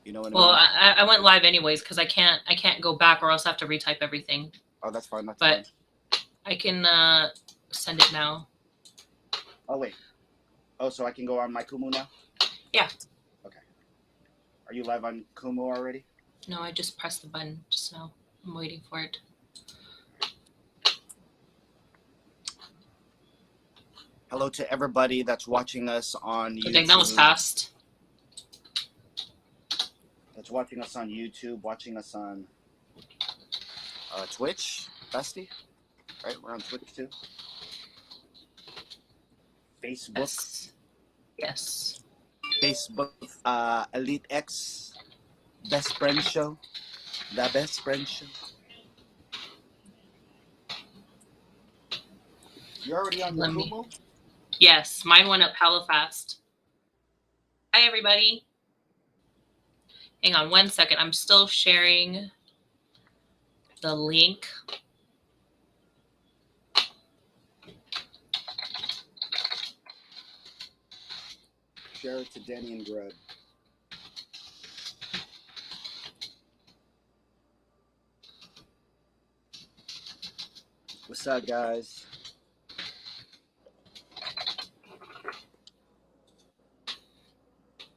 You know what I Well, mean? I went live anyways because I can't go back or else I have to retype everything. Oh, that's fine. That's But fine. I can send it now. Oh wait. Oh, so I can go on my Kumu now? Yeah. Okay. Are you live on Kumu already? No, I just pressed the button just now. I'm waiting for it. Hello to everybody that's watching us on YouTube. Dang, that was fast. That's watching us on YouTube, watching us on Twitch, Bestie. Right, we're on Twitch too. Facebook. Yes. Facebook, Elite X, Best Friend Show, The Best Friend Show. You're already on your Kumu? Yes, mine went up hella fast. Hi, everybody. Hang on 1 second. I'm still sharing the link. Share it to Denny and Greg. What's up, guys?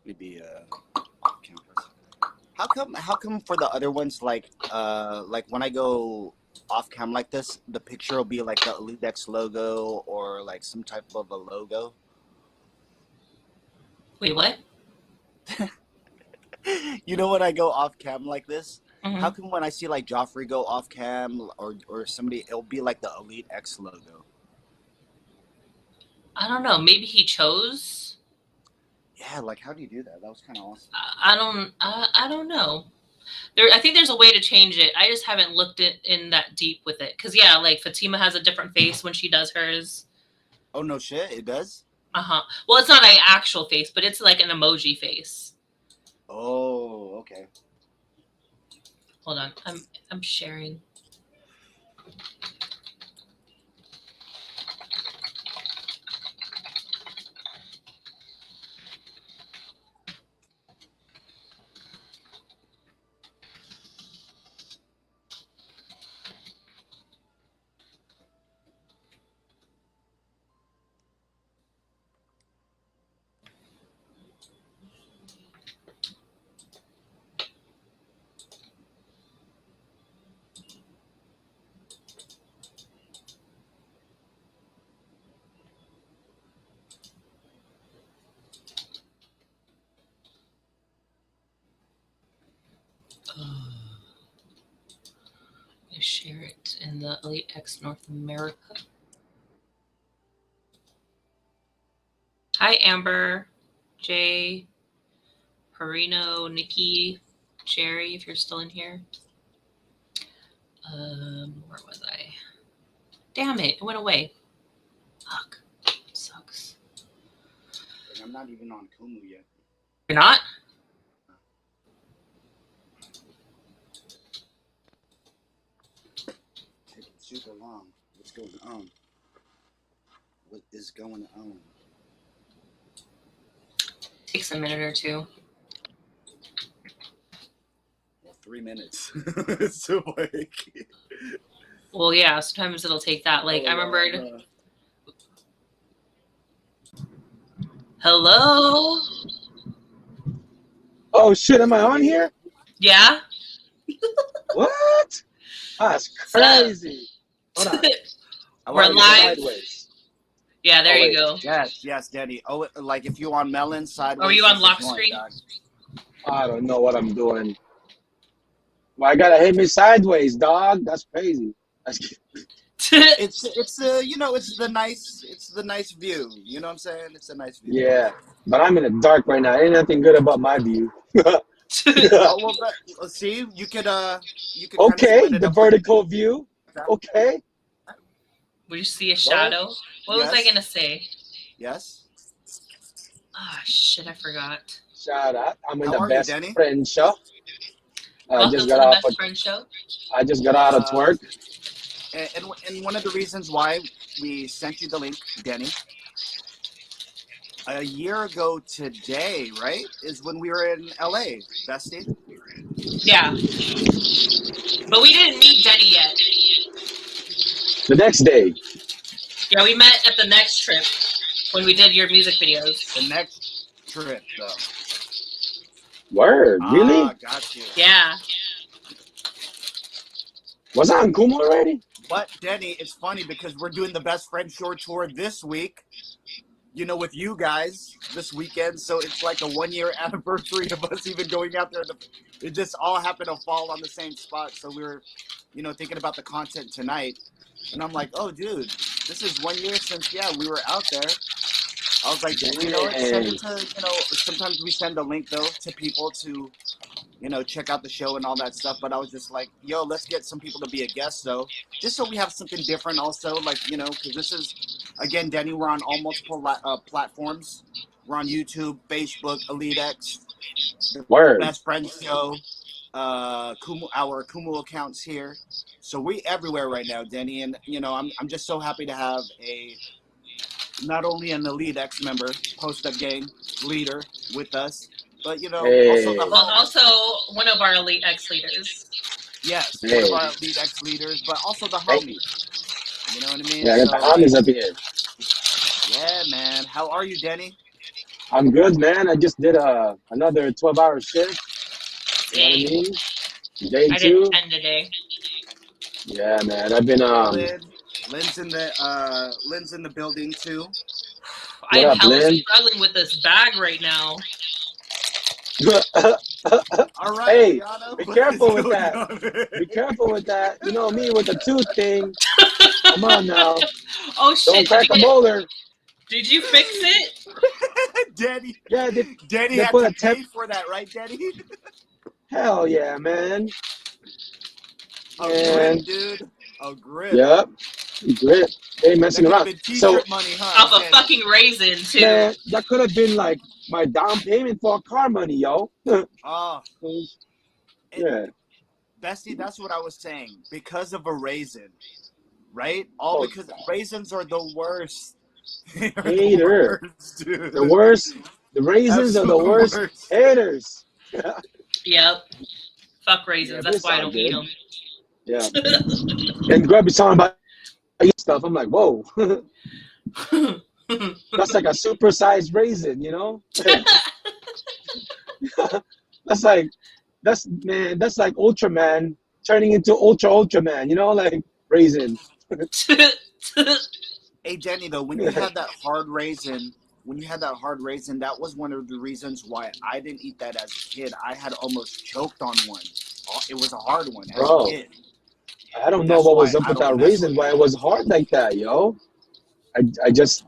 Maybe campus. How come for the other ones like when I go off cam like this, the picture will be like the Elite X logo or like some type of a logo? Wait, what? You know when I go off cam like this, Mm-hmm. how come when I see like Joffrey go off cam or somebody, it'll be like the Elite X logo? I don't know. Maybe he chose. Yeah, like how do you do that? That was kind of awesome. I don't know. I think there's a way to change it. I just haven't looked in that deep with it. Cause yeah, like Fatima has a different face when she does hers. Oh no shit, it does? Well, it's not an actual face, but it's like an emoji face. Oh, okay. Hold on. I'm sharing. I share it in the Elite X North America. Hi, Amber, Jay, Perino, Nikki, Jerry, if you're still in here. Where was I? Damn it, it went away. Fuck, it sucks. And I'm not even on Kumu yet. You're not? Taking super long. What's going on? What is going on? Takes a minute or two. Well, 3 minutes. It's so like. Well, yeah, sometimes it'll take that. Like, I remembered. Hello? Oh, shit, am I on here? Yeah? What? That's crazy. Hold on. We're live. Sideways. Yeah, there you go. Yes, Daddy. Oh, like if you on Melon sideways. Are you on lock screen? I don't know what I'm doing. Well, I gotta hit me sideways, dog. That's crazy. It's you know, it's the nice view. You know what I'm saying? It's a nice view. Yeah, but I'm in the dark right now. Ain't nothing good about my view. Oh, well, let's see. You could okay, the vertical view. Okay. Would you see a shadow? What was I gonna say? Yes. Ah, shit, I forgot. Shout out. I'm in How the are Best you, Denny? Friend Show. Welcome to the Best Friend Show. I just got out of twerk. And one of the reasons why we sent you the link, Denny, a year ago today, right? Is when we were in LA, Bestie. Yeah, but we didn't meet Denny yet. The next day. Yeah, we met at the next trip when we did your music videos. The next trip, though. Word, really? Got you. Yeah. Was I on Kumu already? But Denny, it's funny because we're doing the Best Friend Short Tour this week. You know, with you guys this weekend, so it's like a 1-year anniversary of us even going out there. It just all happened to fall on the same spot. So we were, thinking about the content tonight, and I'm like, oh, dude, this is 1 year since we were out there. I was like, send it to Sometimes we send a link though to people to check out the show and all that stuff. But I was just like, yo, let's get some people to be a guest, though, just so we have something different also, like, because this is, again, Denny, we're on all multiple platforms. We're on YouTube, Facebook, Elite X, the Word. Best Friends Show, our Kumu accounts here. So we everywhere right now, Denny. And, I'm just so happy to have not only an Elite X member, post-up gang leader with us, but Hey. also one of our Elite X leaders. Yes, Hey. one of our Elite X leaders, but also the homie. You know what I mean? Yeah, I got the homies up here. Yeah, man. How are you, Denny? I'm good, man. I just did another 12-hour shift. You know what I mean? Day I 2. did 10 today. Yeah, man. I've been Lynn's in the building too. I am hella Lynn? struggling with this bag right now. All right, hey, Rihanna, be careful with that. Be careful with that. You know me with the tooth thing. Come on now. Oh shit! Don't crack a molar. Did you fix it? Denny? Yeah, Denny they had put to a temp. pay for that, right, Denny? Hell yeah, man. Grip, dude. A grip. Yep. Grip. They ain't messing That around. been t-shirt money, huh? Off a fucking raisin too. Man, that could have been like my down payment for a car money, yo. Oh. Yeah. Bestie, that's what I was saying. Because of a raisin, right? Because raisins are the worst. Hater. Dude. The worst. The raisins are the worst haters. Yep. Fuck raisins. That's why I don't eat them. Yeah. And Grub is talking about stuff. I'm like, whoa. That's like a supersized raisin, you know? that's like Ultraman turning into Ultraman, you know, like raisin. Hey, Jenny, though, when you had that hard raisin, that was one of the reasons why I didn't eat that as a kid. I had almost choked on one. It was a hard one as a kid. I don't know what was up with that raisin, why it was hard like that, yo. I guess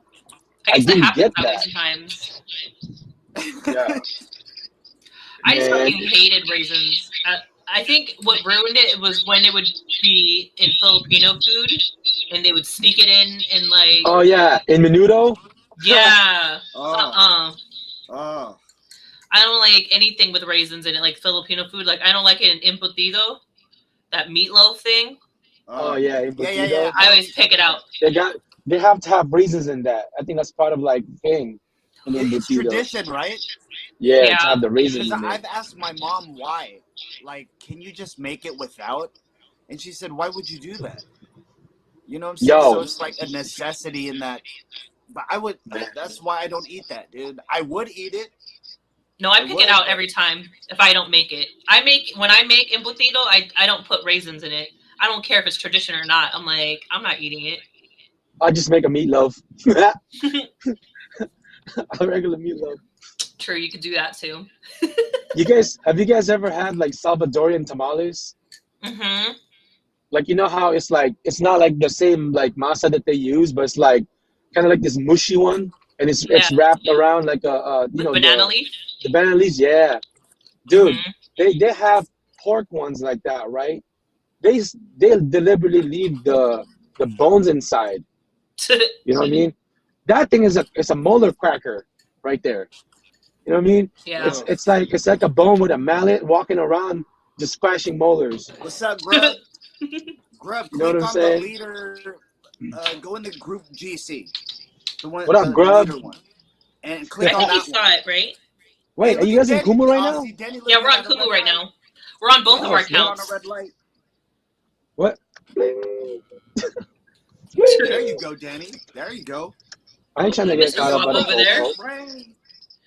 didn't get that. Sometimes. Yeah. I just fucking hated raisins. I think what ruined it was when it would be in Filipino food and they would sneak it in like. Oh yeah, in menudo. Yeah. Oh. I don't like anything with raisins in it, like Filipino food. Like I don't like it in embutido, that meatloaf thing. Oh yeah, yeah. I always pick it out. They have to have raisins in that. I think that's part of like thing. It's tradition, right? Yeah, to have the raisins in it. I've asked my mom why. Like, can you just make it without? And she said, why would you do that? You know what I'm saying? So it's like a necessity in that. But that's why I don't eat that, dude. I would eat it. No, I pick it out every time if I don't make it. When I make embutido, I don't put raisins in it. I don't care if it's tradition or not. I'm like, I'm not eating it. I just make a meatloaf. A regular meatloaf. True, you could do that too. Have you guys ever had like Salvadorian tamales? Mm-hmm. Like, you know how it's like, it's not like the same like masa that they use, but it's like kind of like this mushy one, and it's wrapped around like a banana leaf. The banana leaves, yeah, dude. Mm-hmm. They have pork ones like that, right? They deliberately leave the bones inside. You know what I mean? That thing is a molar cracker right there. You know what I mean? Yeah. It's like a bone with a mallet walking around just squashing molars. What's up, Grub? Grub, you know what I'm on saying? The leader. Go into group GC. The one. What up, Grub? and I click on think you that saw one. it, right? Hey, Wait, are look you at guys in Danny. Kumu right Oh, now? see, Danny Yeah, we're looking on at a Kumu red right light. now. We're on both of Oh, our snap. You're on a accounts. red light. What? There you go, Danny. There you go. I ain't trying to get Mr. Hey, caught yo, up Swab by the over best there. fofo. friend.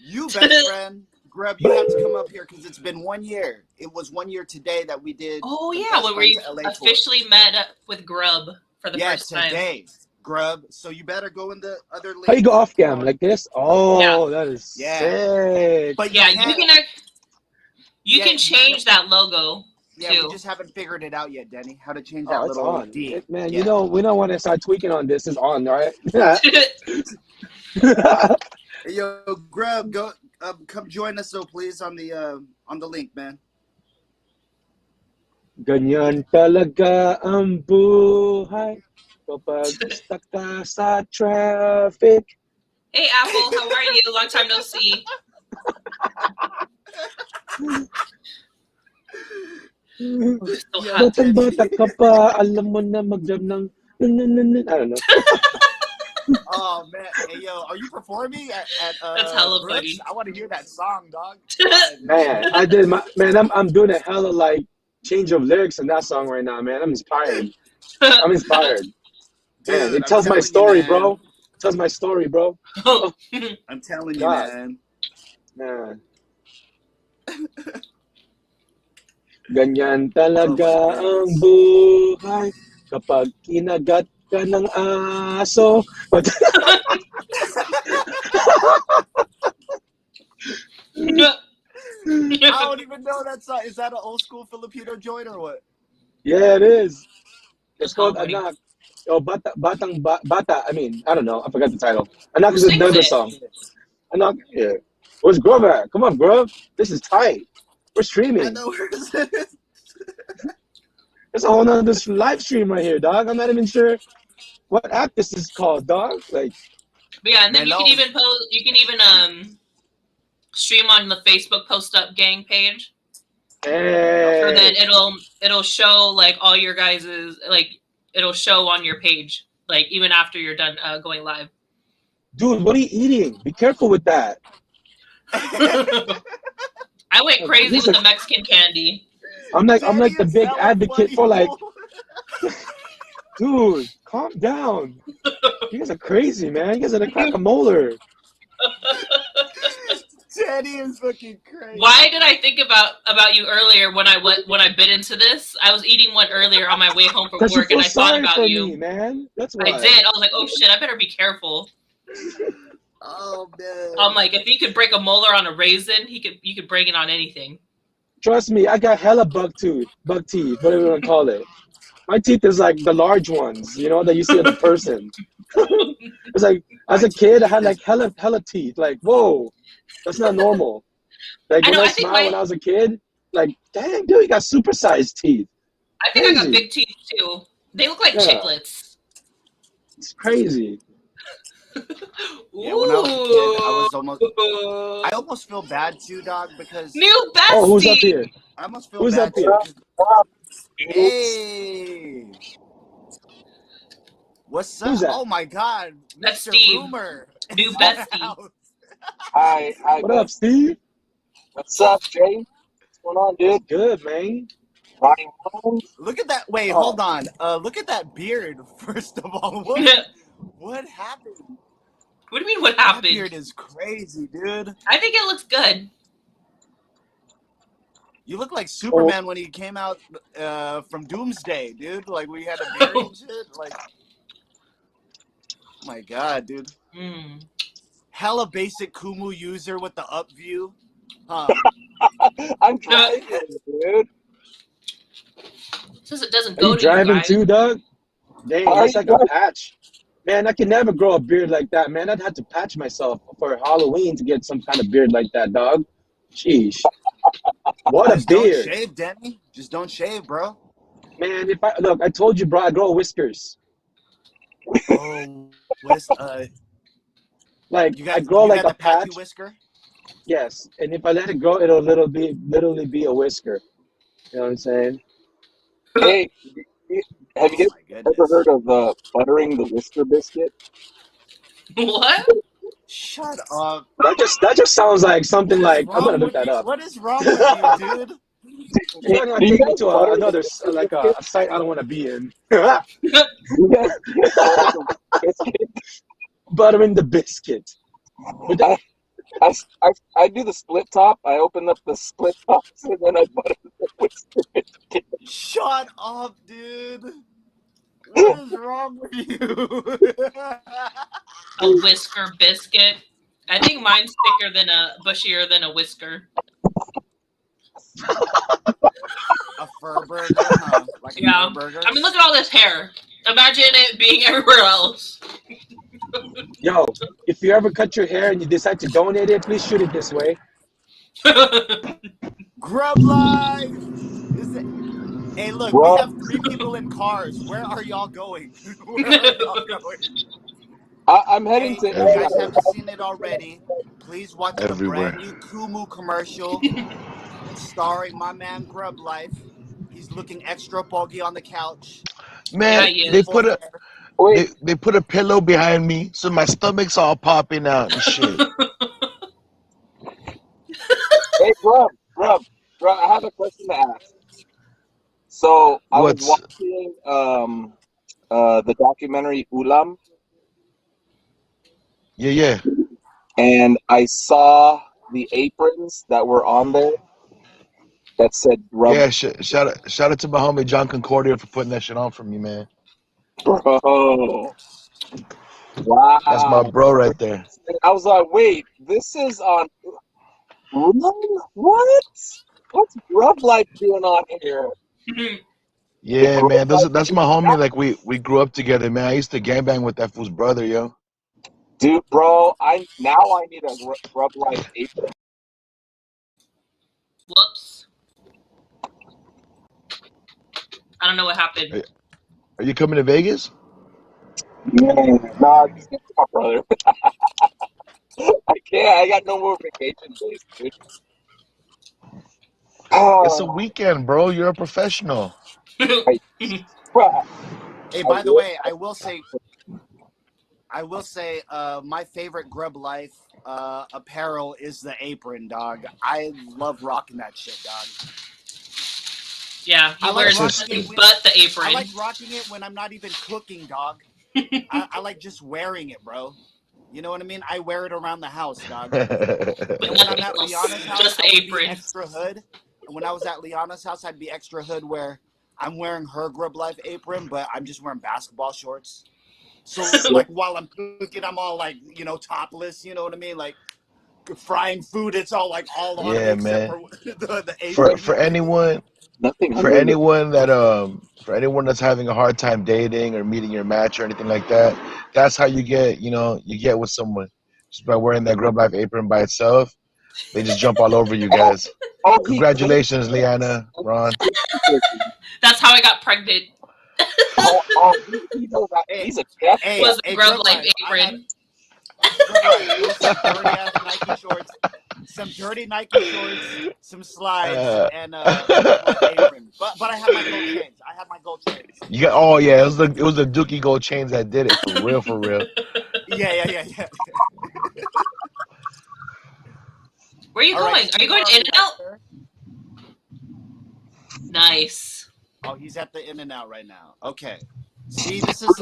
You best friend. Grub, you have to come up here because it's been 1 year. It was 1 year today that we did Oh the yeah, Best when Friends we LA tour. officially met up with Grub for the Yeah, first time. today, Grub. So you better go in the other link. How you go off Come cam on. like this? Oh, that is sick. But Yeah, you can't. you Yeah, can change that logo Yeah, too. we just haven't figured it out yet, Denny. How to change Oh, that it's little on. D. Man, Yeah. you know, we don't want to start tweaking on this. It's on, all right? Hey, yo, Grub, go come join us though, please, on the link, man. Ganyan talaga ang buhay kapag stuck ka sa traffic. Hey Apple, how are you? Long time no see. So hot. Batang-bata ka pa, alam mo na mag-jump ng... I don't know. Oh man, hey yo, are you performing at That's hella Brooks? funny. I want to hear that song, dog. Man, I'm doing a hella like change of lyrics in that song right now, man. I'm inspired. I'm inspired. Man, Dude, it I'm tells my telling you, story, man. bro. It tells my story, bro. Oh, I'm telling you, God. man. Man. Ganyan talaga ang buhay kapag kinagat ka ng aso. I don't even know that song. Is that an old school Filipino joint or what? Yeah, it is. That's It's called hella funny. Anak. Oh, Bata. I mean, I don't know. I forgot the title. Anak Who is sings another it? song. Anak, yeah. Where's Grub at? Come on, Grub. This is tight. We're I streaming. know where is it. There's a whole nother live stream right here, dog. I'm not even sure what app this is called, dog. Like, But yeah, and then Man, you can even post. You can even stream on the Facebook Post Up Gang page. hey. So then it'll show like all your guys's like it'll show on your page like even after you're done going live. Dude, what are you eating? Be careful with that. I went crazy with the Mexican candy. I'm like the big advocate for like, dude, calm down. You guys are crazy, man. You guys are the crack a molar. Teddy is fucking crazy. Why did I think about you earlier when I bit into this? I was eating one earlier on my way home from work, and I thought about you. Me, man. That's why. I did. I was like, oh shit, I better be careful. Oh man. I'm like, if he could break a molar on a raisin, you could break it on anything. Trust me, I got hella buck teeth, whatever you want to call it. My teeth is like the large ones, you know, that you see on a person. It's like as a kid, I had like hella teeth. Like, whoa, that's not normal. Like when I smiled when I was a kid, like, dang, dude, you got supersized teeth. I think I got big teeth too. They look like chiclets. It's crazy. Yeah, when I was a kid, I almost feel bad too, dog, because new Bestie. Oh, who's up here? I almost feel who's bad up here? Hey, what's up? Who's that? Oh my God, That's Mr. Steve. Rumor. New Bestie. Hi. What up, Steve? What's up, Jay? What's going on, dude? Good, man. Ronnie Williams? Look at that. Wait, Oh. hold on. Look at that beard. First of all, what happened? What do you mean? What happened? That beard is crazy, dude. I think it looks good. You look like Superman when he came out from Doomsday, dude. Like we had a beard and shit. Like, oh my God, dude. Hella basic Kumu user with the up view. Huh? I'm driving, dude. Says it doesn't Are go you to driving you guys. too, Doug? Dang, Are that's you like a patch. Man, I can never grow a beard like that, man. I'd have to patch myself for Halloween to get some kind of beard like that, dog. Sheesh. What a Just don't beard. shave, Denny. Just don't shave, bro. Man, look, I told you, bro, I grow whiskers. Oh, like you got, I grow like a patchy patch. whisker. Yes, and if I let it grow, it'll literally be a whisker. You know what I'm saying? Hey, have you Oh guys ever heard of buttering the whisker biscuit? What? Shut up. That just sounds like something What is like I'm gonna wrong look with that you? up. What is wrong with you, dude? You're trying to Do you take me guys to butter the another like biscuit? a site I don't want to be in. Do you guys butter the biscuit? Buttering the biscuit. But I, I do the split top. I open up the split tops and then I butter the biscuit. Shut up, dude. What is wrong with you? A whisker biscuit. I think mine's bushier than a whisker. A fur burger, huh? Like a Yeah. fur burger? I mean, look at all this hair. Imagine it being everywhere else. yo, if you ever cut your hair and you decide to donate it, please shoot it this way. Grub life! Is it? Hey, look, we Well, have 3 people in cars. Where are y'all going? Where are y'all going? I'm heading Hey, to if you guys Atlanta. haven't seen it already, please watch the brand Everywhere. new Kumu commercial starring my man Grub Life. He's looking extra bulky on the couch. Yeah, Man, he they is. Beautiful put a hair. Wait, they put a pillow behind me, so my stomach's all popping out and shit. hey, Grub, I have a question to ask. So I was What's watching the documentary Ulam, yeah. and I saw the aprons that were on there that said Grub. Yeah, shout out to my homie John Concordia for putting that shit on for me, man. Bro, That's my wow. bro right there. I was like, wait, this is on Ulam? What? What's Grub Life doing on here? The Yeah, Grub man. Life That's my apron? homie. Like we grew up together, man. I used to gangbang with that fool's brother, yo. Dude, bro, I need a Grub Life apron. Whoops. I don't know what happened. Are, are you coming to Vegas? Man, nah, just give me my brother. I can't. I got no more vacation days, dude. It's a Oh, weekend, bro. You're a professional. I, bro, Hey, I by the work. way, I will say, my favorite Grub Life apparel is the apron, dog. I love rocking that shit, dog. Yeah, he I like wears That's rocking just it nothing when but the I apron. like rocking it when I'm not even cooking, dog. I like just wearing it, bro. You know what I mean? I wear it around the house, dog. With And when I'm nothing at else. Liana's house, Just I the would be apron. extra hood. And when I was at Liana's house, I'd be extra hood where I'm wearing her Grub Life apron, but I'm just wearing basketball shorts. So like while I'm cooking, I'm all like, topless. You know what I mean? Like frying food, it's all like all on me yeah, except man. for the For apron. for anyone Nothing for under the. anyone that for anyone that's having a hard time dating or meeting your match or anything like that, that's how you get with someone just by wearing that Grub Life apron by itself. They just jump all over you Oh, guys. oh, Congratulations, Leanna, Ron. That's how I got pregnant. he knows that. Hey, He's a chef. hey, Was the hey, Grub Grub Life Life. apron. Grub Life. It was some dirty ass Nike shorts, some slides, Uh, and a Grub Life apron. But I had my gold chains. you got oh yeah, it was the Dookie Gold chains that did it for real, for real. Yeah. Where are you All right, going? Are you Steve, going our in and out? director. Nice. Oh, he's at the In and Out right now. Okay. See, this is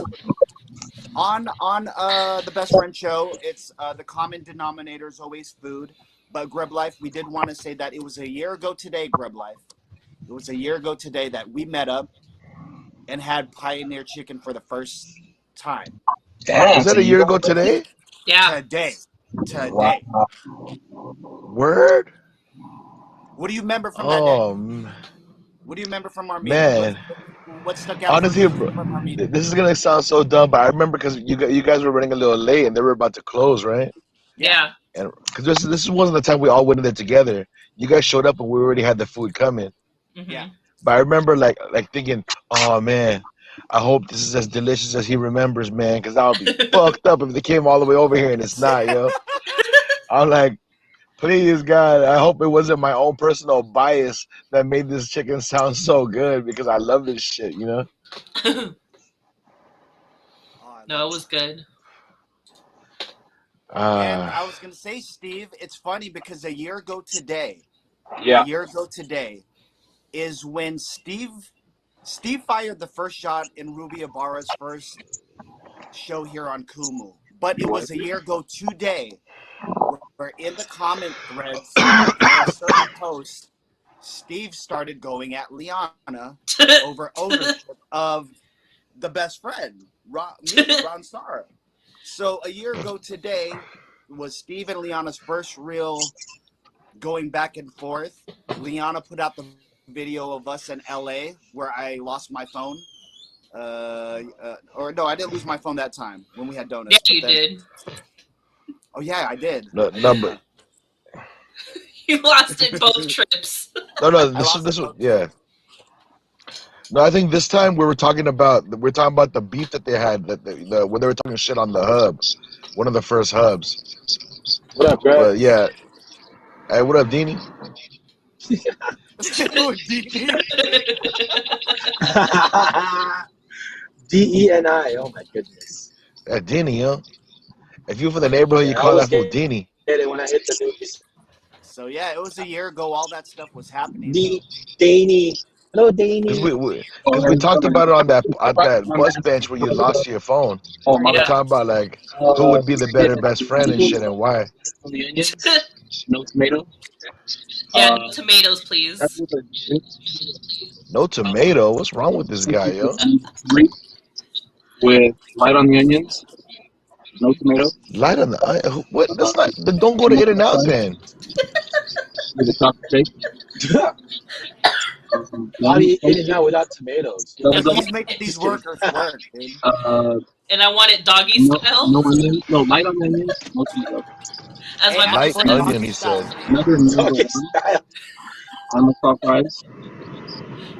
on the Best Friend Show. It's the common denominator is always food. But Grub Life, we did want to say that it was a year ago today, Grub Life. It was a year ago today that we met up and had Pioneer Chicken for the first time. Damn, Was it's that a a year year ago already? today? Yeah. Today. Wow. Today. Word? What do you remember from that day? Oh What do you remember from our meeting? man. What stuck out Honestly, from bro, our meeting? this is gonna sound so dumb, but I remember because you guys were running a little late and they were about to close, right? Yeah. Yeah. And because this wasn't the time we all went in there together. You guys showed up and we already had the food coming. Yeah. Mm-hmm. But I remember like thinking, oh man, I hope this is as delicious as he remembers, man, because I would be fucked up if they came all the way over here and it's not, yo. I'm like, please God, I hope it wasn't my own personal bias that made this chicken sound so good because I love this shit, you know? Oh, I No, love it was good. And Ah, I was gonna say, Steve, it's funny because a year ago today, a Yeah. year ago today is when Steve fired the first shot in Ruby Ibarra's first show here on Kumu. But it was a year ago today where in the comment threads for a certain post, Steve started going at Liana over ownership of the best friend, Ron Star. So a year ago today was Steve and Liana's first real going back and forth. Liana put out the video of us in LA where I lost my phone. Or no, I didn't lose my phone that time when we had Yeah, donuts. But you then, did. oh yeah, I did. no, but You lost it both trips. no. I lost it This was both yeah. trips. No, I think this time we were talking about the beef that they had the when they were talking shit on the hub, one of the first hubs. What up, Greg? But yeah, hey, what up, Deanie? Houdini. DENI. Oh my goodness. Deanie, yo. If you're from the neighborhood, you Yeah, I call always that fool get Deanie. it when I hit the news. So yeah, it was a year ago. All that stuff was happening D though. Danny. Hello, Because Danny. we talked about it on that bus bench where you lost your phone. Oh my We were Yeah. bad. talking about like who would be the Yeah. better best friend and shit and why. On the onions, no tomato. Yeah, Uh, no tomatoes, that's please. with a No tomato. What's wrong with this guy, yo? three with light on the onions, no tomato, Light on the what? That's not. Then don't go to no In and Out fries then. with a chocolate shake. How do One you eat it now without tomatoes? And He's want making these it, workers work, dude. and I want it doggy no style, no onions, no light on the onions, no tomato. as Hey, my mom ask Light for it says. onion, doggy he style, said. Steve. Another number Doggy one style. on the soft fries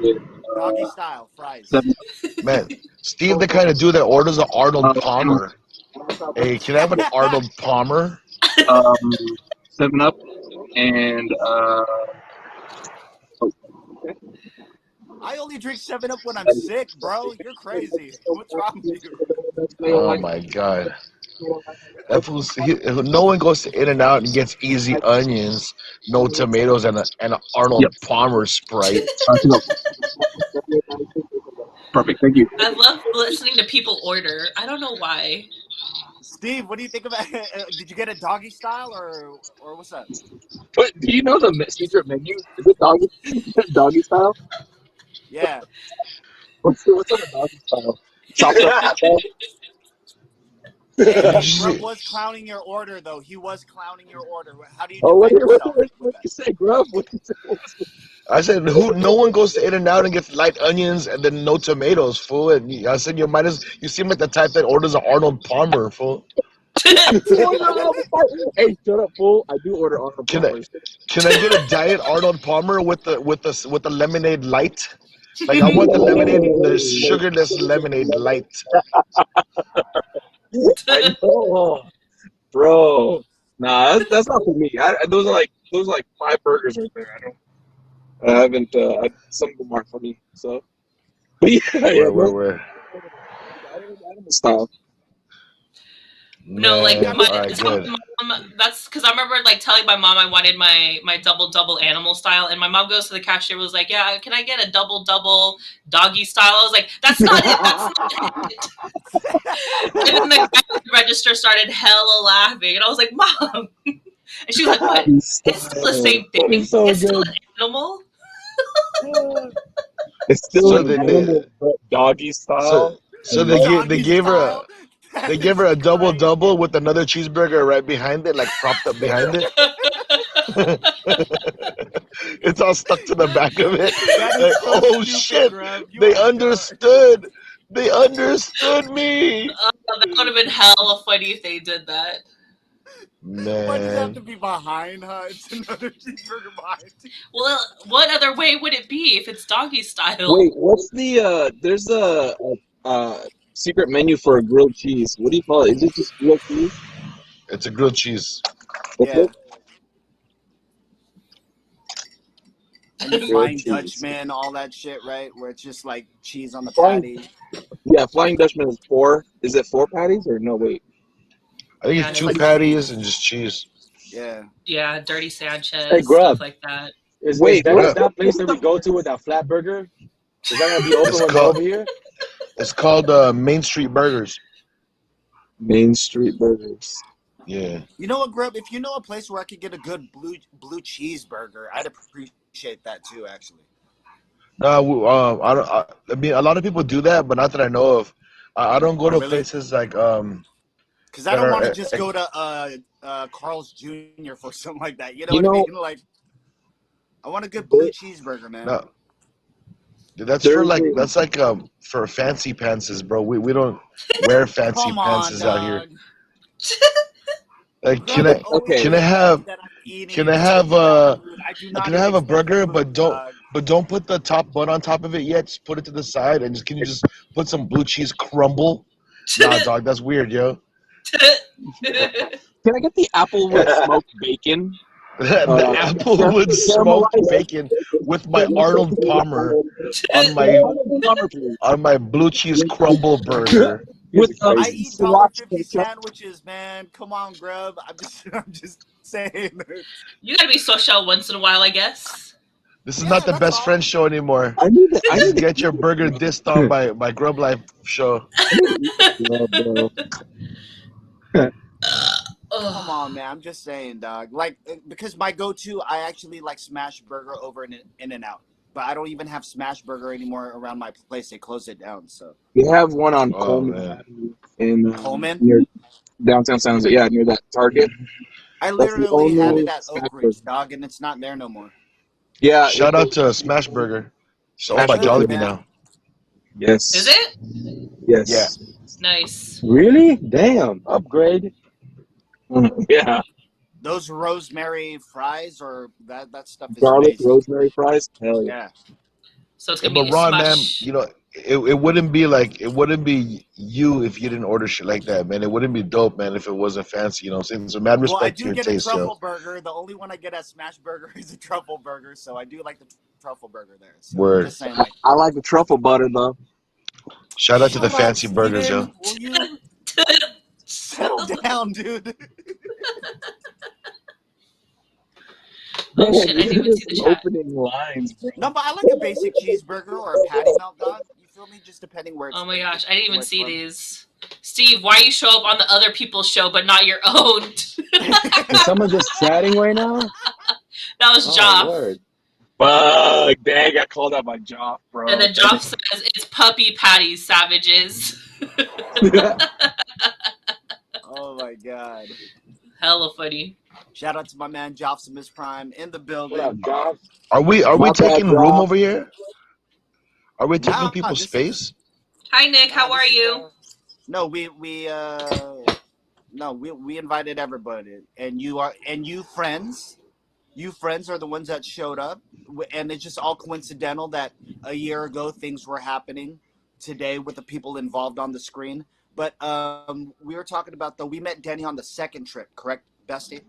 with Doggy style fries. seven Man, Steve, the kind of dude that orders an Arnold uh, Palmer. Hey, can I have an Arnold Palmer? um, 7 Up and oh, okay. I only drink 7 Up when I'm sick, bro. You're crazy. What's wrong with you? Oh my God. That fool's, no one goes to In and Out and gets easy onions, no tomatoes, and an Arnold Yep. Palmer Sprite. No. Perfect. Thank you. I love listening to people order. I don't know why. Steve, what do you think about it? Did you get a doggy style or what's up? But do you know the secret menu? Is it doggy doggy style? Yeah. What's on the doggy style? Chopped up hot dog. Hey, Did you hey, Grub see? was clowning your order though. He was clowning your order. How do you Oh, defend yourself with what that? you say, Gruff? What you say? I said, who? No one goes to In and Out and gets light onions and then no tomatoes, fool. And I said, you seem like the type that orders an Arnold Palmer, fool. Hey, shut up, fool! I do order Arnold Can I Palmer's. can I get a diet Arnold Palmer with the lemonade light? Like I want the sugarless lemonade light. I know, bro. Nah, that's not for me. Those are like 5 burgers right there. I haven't. Some of them aren't for me. So, but yeah, yeah, Where? animal style. No, like Man, Got me all right, tell good. my mom. That's because I remember like telling my mom I wanted my double animal style, and my mom goes to the cashier was like, "Yeah, can I get a double doggy style?" I was like, "That's not it. That's not it." And then the guy at the register started hella laughing, and I was like, "Mom," and she was like, "What? It's still the same That thing. is so It's still good. an animal." It's still So an animal, but doggy so style. I so love. they doggy gave her style. they That gave her is a double crazy. with another cheeseburger right behind it, like propped up behind it. It's all stuck to the back of it. That is Like, so oh stupid, shit, Grub. You they are done. understood. They understood me. That would have been hella funny if they did that. Why does it have Man, to be behind, huh? It's another cheeseburger behind. Well, what other way would it be if it's doggy style? Wait, what's the? There's a secret menu for a grilled cheese. What do you call it? Is it just grilled cheese? it's a grilled cheese. That's Yeah. it. And the Grilled Flying cheese. Dutchman, all that shit, right? Where it's just like cheese on the Flying, patty. yeah, Flying Dutchman is 4. Is it 4 patties or no? Wait. I think Yeah, it's it's It's two like like patties cheese. and just cheese. Yeah. yeah, dirty Hey, Sanchez stuff Grub, like that. is Wait, that What what? up? that place What that we the? go to with that flat burger? Is that gonna be open It's when we're called over here? it's called Main Street Burgers. Main Street Burgers. Yeah. You know what, Grub? If you know a place where I could get a good blue cheeseburger, I'd appreciate that too. Actually, No, I mean, a lot of people do that, but not that I know of. I don't go oh to really? places like Because I that don't are want to just go to Carl's Jr. for something like that. You know what I You mean? know, Like, I want a good blue there, cheeseburger, man. no. That's for there's like a for fancy pantses, bro. We don't wear fancy Come on, pantses out here. dog. Like, Grub always okay. can I demands have that I'm eating can I have expensive ass food. I do not can I eat have a expensive burger, food, dog. but don't put the top bun on top of it yet. Just put it to the side and just can you just put some blue cheese crumble? Nah, dog, that's weird, yo. Can I get the Applewood smoked bacon? The Applewood smoked caramelized. bacon with my Arnold Palmer on Yeah, my Palmer, please. blue cheese crumble burger. Guys With are crazy. I eat dollar sriracha fifty ketchup. sandwiches, man. Come on, Grub. I'm just saying. You gotta be social once in a while, I guess. This is Yeah, not the that's best all. friend show anymore. I This is need to get eat your this, burger bro. dissed on by Grub Life show. I need to eat this, bro. Come on, man. I'm just saying, dog. Like, because my go-to, I actually like Smash Burger over in and Out, but I don't even have Smash Burger anymore around my place. They closed it down. So We have one on Oh Coleman man. Avenue in Coleman, near downtown San Jose. Yeah, near that Target. I That's the literally had only it at snack Oak burger. Ridge, dog, and it's not there no more. Yeah, Shout out to Smash Burger. It's owned Smash by Good, Burger. Jollibee man. now. Is Yes, it? Yeah. yes. Nice. Really? Damn. Upgrade. Yeah, Those rosemary fries or that stuff is garlic amazing. rosemary fries. Hell yeah. Yeah. So it's Yeah, gonna but be a Ron, man, smash. it wouldn't be like it wouldn't be you if you didn't order shit like that, man. It wouldn't be dope, man, if it wasn't fancy. You know what I'm saying? So mad Well, I respect to do your get a taste, yo. truffle burger. The only one I get at Smash Burger is a truffle burger, so I do like the truffle burger there. So I'm Word. just saying, like, I like the truffle butter though. Shout out to the shut up, fancy burgers, Steven. yo. Will you settle down, dude? Oh Man, shit, I these didn't are even see just the chat. opening lines, bro. No, but I like a basic cheeseburger or a patty melt, dog. You feel me? Just depending where Oh it's my gosh, I didn't even where it's see from. these. Steve, why you show up on the other people's show but not your own? Is someone just chatting right now? That was Oh, Joff. word. Fuck, dang, I called out my Joff, And bro. then Joff says it's puppy patties, savages. Oh my god! Hella funny. Shout out to my man Jopsimus Prime in the What up, building. Josh? Are we My bad, taking room Joff. over here? Are we taking Nah, people's this is space? Hi Nick, nah, how are this is you? no, we invited everybody, and you friends are the ones that showed up, and it's just all coincidental that a year ago things were happening today with the people involved on the screen. But we were talking about though we met Denny on the second trip, correct, Bestie?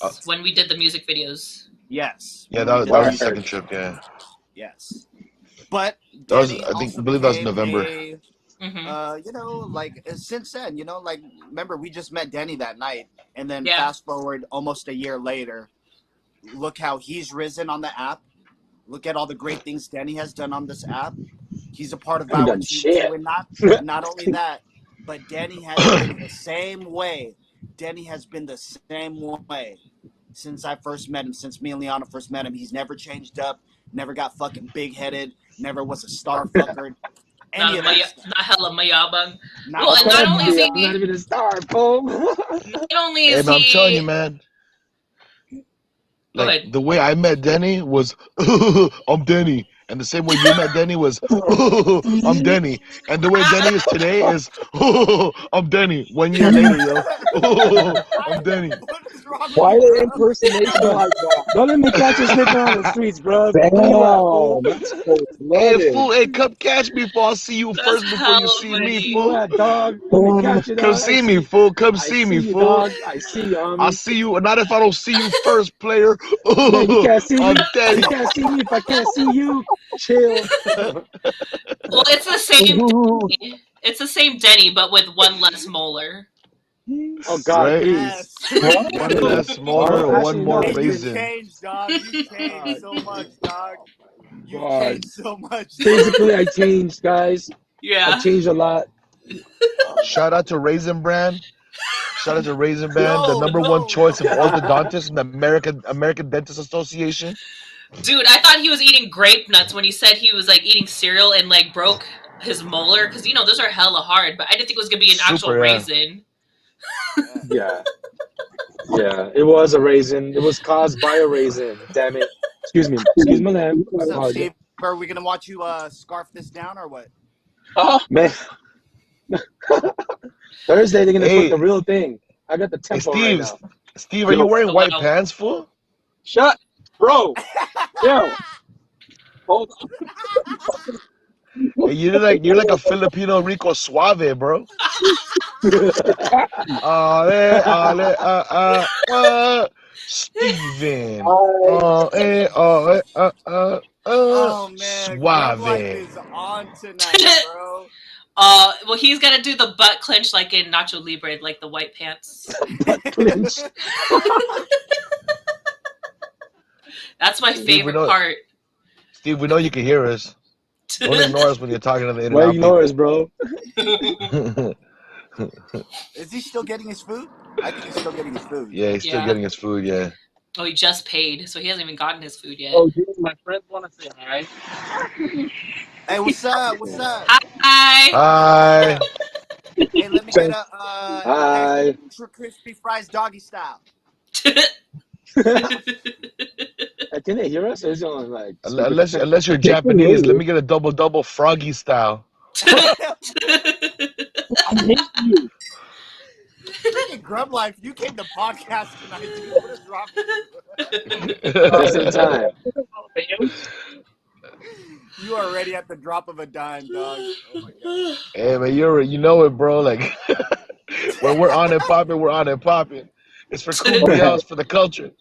Uh, Yes, when we did the music videos. Yes, yeah, when we did that the was the Word. music second video. trip. Yeah, Yes, but that was Denny I also believe that was became November. a Mm-hmm. like since then, like remember we just met Denny that night, and then Yeah. fast forward almost a year later, look how he's risen on the app. Look at all the great things Denny has done on this app. He's a part of I ain't our done team too, shit. and not only that, but Denny has been the same way. Denny has been the same way since I first met him. Since me and Liana first met him, he's never changed up, never got fucking big headed, never was a star fucker, any of that stuff. Not hella mayabang. Not Well, a and not Told only is you, mayabang. I'm not he, even a star, fool. not only Hey, is man, I'm telling you, he. man. Go Like ahead. the way I met Denny was, I'm Denny, and the same way you met Denny was, I'm Denny, and the way Denny is today is, I'm Denny. 1 year later, yo, I'm Denny. What is wrong with Why you, the bro? impersonation like that? Don't let me catch you slipping on the streets, bro. Where you at, fool? Damn, that's cold Hey, blooded. fool, hey, come catch me, fool. I'll see you That's first before you hella see me, Where you funny. fool. at, dog? Let me catch you, Come dog. see me, fool. Come I see see me, you, fool. dog. I see you, I'll homie. see you. Not if I don't see you first, player. Man, you can't see me. I'm You Denny. can't see me if I can't see you. Chill. Well, it's the same Denny. It's the same Denny, but with one less molar. Oh God, Right? please. Yes. One less smaller Oh, or one actually, more no, Hey, you dude. raisin. changed, dog. You changed God. so much, dog. You've God. changed so much, dog. Physically, I changed, guys. I've Yeah. changed a lot. Shout out to Raisin Brand. Shout out to Raisin Brand, the No, number one no, choice of no. orthodontists in the American Dentist Association. Dude, I thought he was eating grape nuts when he said he was like eating cereal and like broke his molar because you know those are hella hard. But I didn't think it was gonna be an actual Super, yeah. raisin. Yeah. Yeah, yeah. It was a raisin. It was caused by a raisin. Damn it. Excuse me. Excuse my land. I What's up, apologize. Steve? Are we gonna watch you scarf this down or what? Man, Thursday they're gonna put the Hey, real thing. I got the hey, tempo right Steve. now. Steve, are you Yo, wearing Oh, white wow. pants, fool? shut, bro. Yo, hold Hey, you're like a Filipino Rico Suave, bro. Ale, ale, Steven. on. Oh man, Grub Life Suave. is on tonight, bro. Well, he's gonna do the butt clench like in Nacho Libre, like the white pants. Butt clench. That's my Steve, we favorite know. part. Steve, we know you can hear us. Don't ignore us when you're talking to the Why in-and-out ignore us, people. bro? Is he still getting his food? I think he's still getting his food. Yeah, he's still Yeah. getting his food. Yeah. Oh, he just paid, so he hasn't even gotten his food yet. Oh, dude, my friends want to say hi. Hey, what's up? What's up? Hi. Hi. Hey, let me get a Hi. extra crispy fries doggy style. Can they hear us? Or is it on like speaker? Unless you're Japanese, let me get a double froggy style. I hate you. Freaking Grub Life, you came to podcast tonight, dude. What is wrong with you? Just in time. You are already at the drop of a dime, dog. Oh my god. Hey man, you know it, bro. Like when we're on and popping, we're on and popping. It's for Kumbaya, it's for the culture.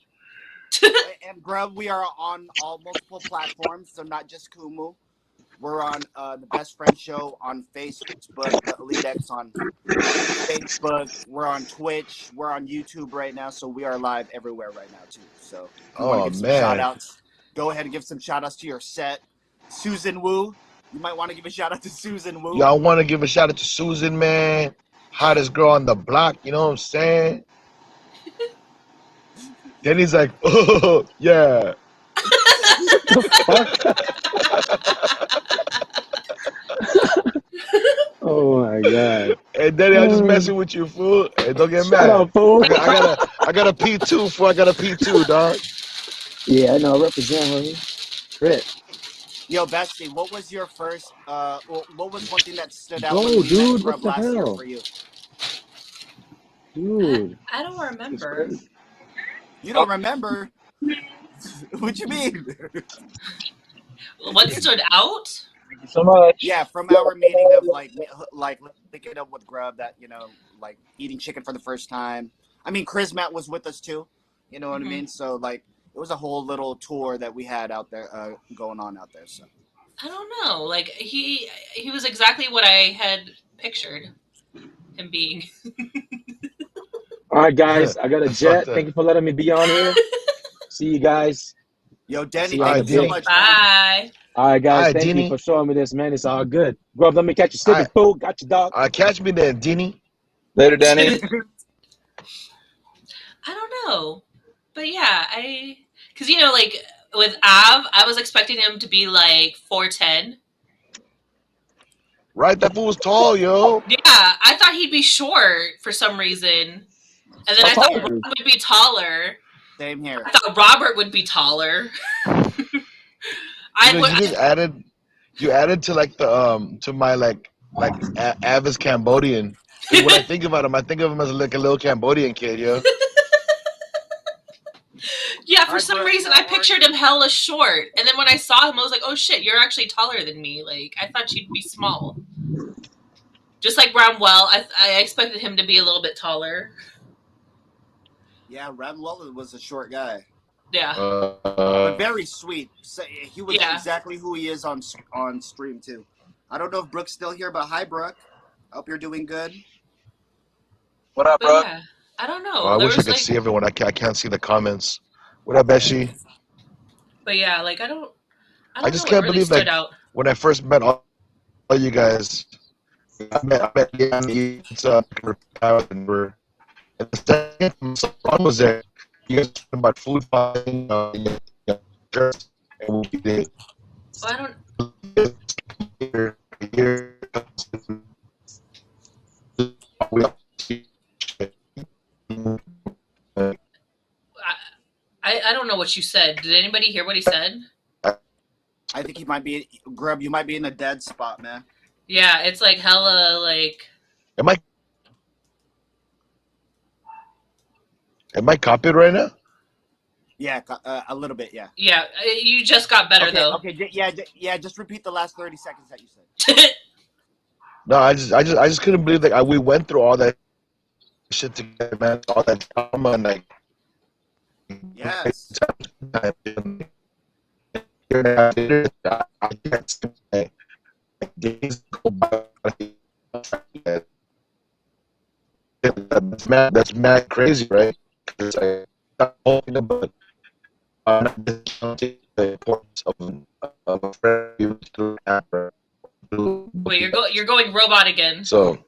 And Grub, we are on all multiple platforms, so not just Kumu. We're on the Best Friend Show on Facebook, the Elite X on Facebook. We're on Twitch. We're on YouTube right now, so we are live everywhere right now too. So if you want to Oh give some shout man. outs, go ahead and give some shout outs to your set. Susan Wu. You might want to give a shout out to Susan Wu. Yo, I want to give a shout out to Susan, man. Hottest girl on the block, you know what I'm saying? Then he's like, oh, yeah. Fuck. Oh my god. And then I'm just messing with you, fool. Hey, don't get Shut mad. up, fool. I got a P2, fool. I got a P2, dog. Yeah, I know. Represent, homie. Rip. Yo, Bestie, what was your first? What was one thing that stood out when Bro, we met dude, what Grub the last year hell? for you? Dude. I don't It's remember. crazy. You don't remember? What you mean? What stood out? Thank you so much. Yeah, from our meeting of like linking up with Grub, that like eating chicken for the first time. I mean, Chris Matt was with us too. You know what I mean? So like, it was a whole little tour that we had out there going on out there. So I don't know. Like he was exactly what I had pictured him being. All right, guys. I got a That's fucked jet. up. Thank you for letting me be on here. See you guys. yo, Denny, See you in thank a you so bit. much, man. Bye. All right, guys. Alright, Thank you Dini. for showing me this, man. It's all good. Grub, let me catch your slippers, Alright. fool. Got you, dog. Catch me then, Dini. Later, Danny. I don't know, but yeah, because you know, like with Av, I was expecting him to be like 4'10". Right? That fool was tall, yo. Yeah, I thought he'd be short for some reason, and then I thought Same Rob here. would be taller. Same here. I thought Robert would be taller. I would. You added to like the to my like Av is Cambodian. When I think about him, I think of him as like a little Cambodian kid, yo. Yeah, for Alright, some bro, reason I pictured him hella short, and then when I saw him, I was like, "Oh shit, you're actually taller than me." Like I thought you'd be small. Just like Bramwell, I expected him to be a little bit taller. Yeah, Ramwell was a short guy, Yeah. but very sweet. So he was Yeah. exactly who he is on stream too. I don't know if Brooke's still here, but hi, Brooke. I hope you're doing good. What up, But bro? yeah, I don't Oh, know. I There wish I was could like, see everyone. I can't see the comments. What up, Bestie? but yeah, like I I don't just know what can't really believe stood like out. when I first met all you guys. I met Leanne, eating pizza, and and the second time someone was there. You guys talking about food fighting, shirts, and we did Well, I don't. here, here, we I don't know what you said. Did anybody hear what he said? I think he might be Grub. You might be in a dead spot, man. Yeah, it's like hella like. am I copied right now? Yeah, a little bit. Yeah. Yeah, you just got better Okay. though. Okay. Yeah. Yeah. Just repeat the last 30 seconds that you said. No, I just couldn't believe that we went through all that shit together, man. All that drama and like Yes. I can't see days go by. That's mad crazy, right? It's like not talking about not discounting the importance of a friend through camera. Wait, you're going robot again. So,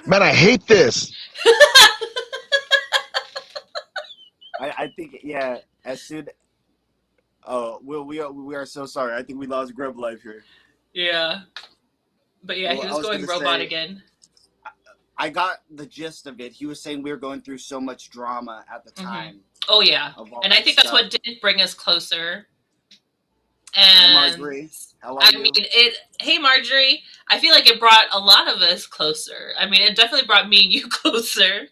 man, I hate this. I think yeah. As soon. Oh, we are so sorry. I think we lost Grub Life here. Yeah, but yeah, Well, he I was was going gonna robot say again. I got the gist of it. He was saying we were going through so much drama at the time Oh yeah, of all and I that think that's stuff. what did bring us closer. Hi, And Marjorie. How are I mean, you? it. Hey, Marjorie. I feel like it brought a lot of us closer. I mean, it definitely brought me and you closer.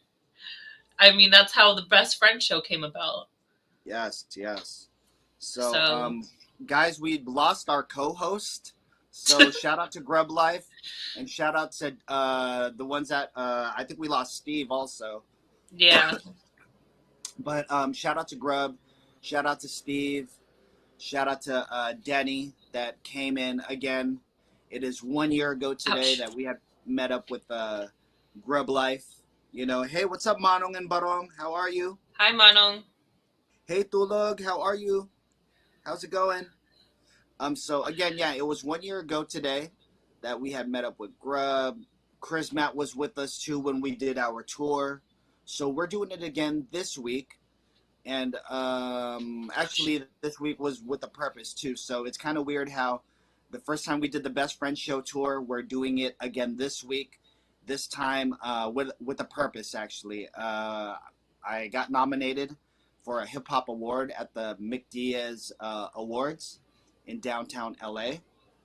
I mean, that's how the best friend show came about. Yes, yes. So, So, guys, we lost our co-host. So shout out to Grub Life, and shout out to the ones that I think we lost Steve also. yeah. But shout out to Grub, shout out to Steve, shout out to Denny that came in again. It is 1 year ago today Ouch. that we had met up with Grub Life. You know, hey, what's up, Manong and Barong? How are you? Hi, Manong. Hey, Tulog, how are you? How's it going? So again, yeah, it was 1 year ago today that we had met up with Grub. Chris Matt was with us too when we did our tour. So we're doing it again this week. And actually, this week was with a purpose too. So it's kind of weird how the first time we did the Best Friend Show tour, we're doing it again this week. This time with a purpose. Actually, I got nominated for a hip hop award at the Mick Diaz Awards in downtown LA.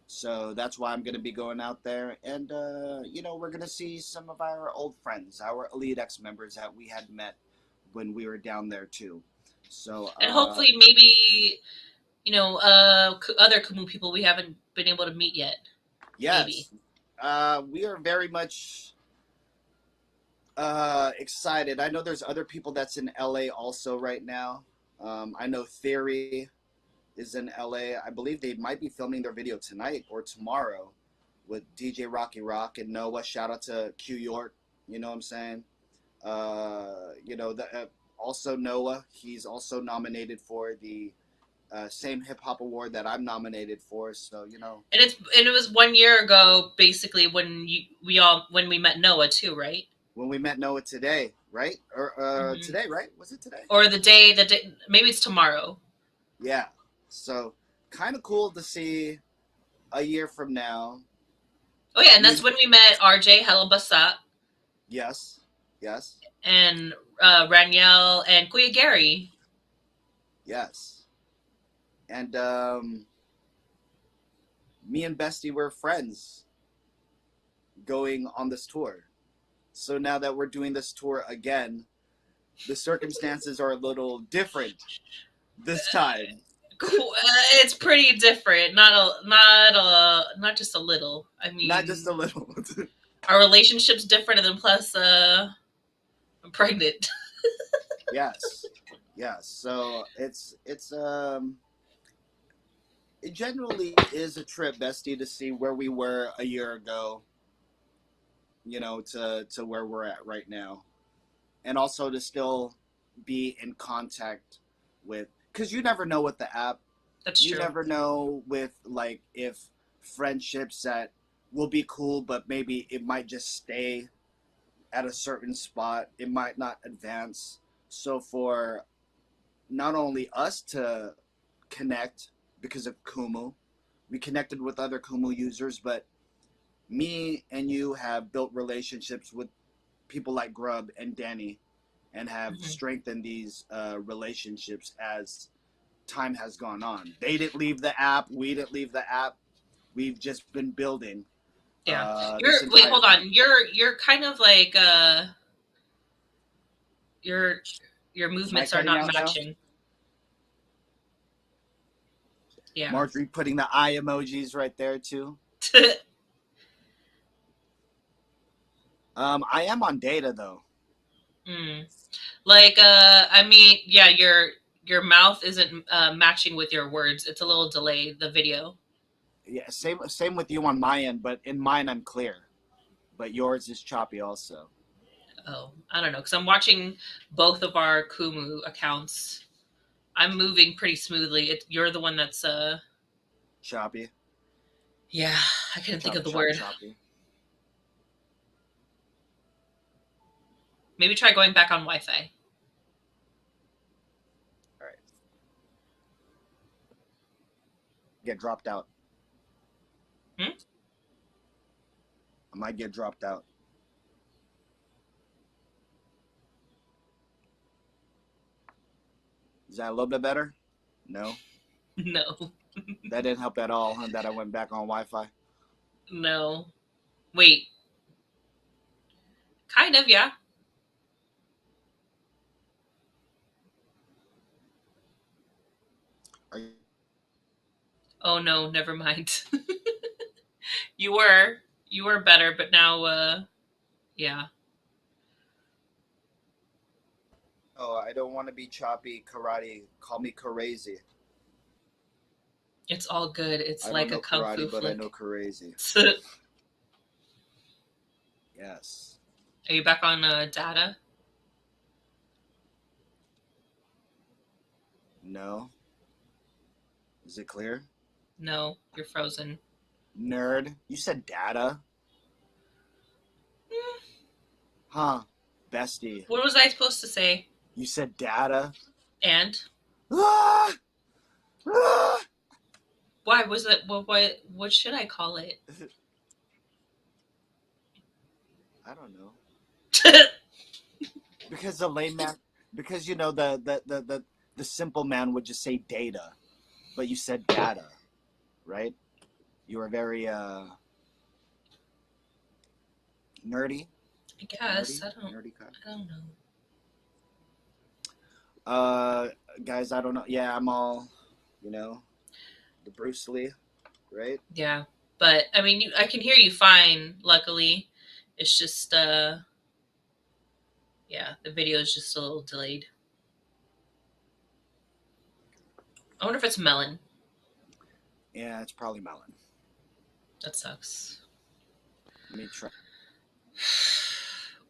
So that's why I'm going to be going out there, and we're going to see some of our old friends, our Elite X members that we had met when we were down there too. So And hopefully, maybe, other Kumu people we haven't been able to meet yet. Maybe. yes, we are very much excited. I know there's other people that's in LA also right now. I know Theory is in LA. I believe they might be filming their video tonight or tomorrow with DJ Rocky Rock and Noah. Shout out to Q York. You know what I'm saying? Also Noah. He's also nominated for the same hip hop award that I'm nominated for. So And it was 1 year ago, basically, when when we met Noah too, right? when we met Noah today, right? Or Hmm. today, right? Was it today? Or the day, maybe it's tomorrow. Yeah. So kind of cool to see a year from now. Oh yeah, and that's Music. when we met RJ Helabasat Yes. Yes. and Raniel and Kuya Gary. Yes. And me and Bestie were friends going on this tour. So now that we're doing this tour again, the circumstances are a little different this time. It's pretty different. Not just a little. I Not just mean, a little. our relationship's different, and then plus, I'm pregnant. Yes. Yes. So it generally is a trip, Bestie, to see where we were a year ago. to where we're at right now, and also to still be in contact with, because you never know with the app. That's You true. never know with like if friendships that will be cool, but maybe it might just stay at a certain spot. It might not advance. So for not only us to connect because of Kumu, we connected with other Kumu users, but me and you have built relationships with people like Grub and Danny, and have Mm-hmm. strengthened these relationships as time has gone on. They didn't leave the app. We didn't leave the app. We've just been building Yeah. this Wait, entire hold time. on. You're kind of like your your Am I movements are cutting not out now? matching. Yeah. Marjorie putting the eye emojis right there too. I am on data though. Like I mean, yeah, your mouth isn't matching with your words. It's a little delayed, the video. Yeah, same with you on my end, but in mine I'm clear. But yours is choppy also. Oh, I don't know, because I'm watching both of our Kumu accounts. I'm moving pretty smoothly. You're the one that's Choppy. yeah, I couldn't think Chop of the chop word. choppy. Maybe try going back on Wi-Fi. All right. Get dropped out. Hmm? I might get dropped out. Is that a little bit better? No. No. That didn't help at all, huh? That I went back on Wi-Fi. No. Wait. Kind of, yeah. Are you... Oh no, never mind. you were better, but now yeah. Oh, I don't want to be choppy karate. Call me crazy. It's all good. It's I don't like a know kung fu karate, but I know flick. crazy. Are Yes. you back on data? No. Is it clear? No, you're frozen. Nerd. You said data? Huh. Bestie. What was I supposed to say? You said data? And Ah! Ah! why was it? What should I call it? I don't know. Because the layman, because the simple man would just say data, but you said data, right? You were very nerdy. I guess Nerdy. I don't. Nerdy cut. I don't know. Guys, I don't know. Yeah, I'm all, the Bruce Lee, right? Yeah, but I mean, I can hear you fine. Luckily, it's just yeah, the video is just a little delayed. I wonder if it's melon. Yeah, it's probably melon. That sucks. Let me try.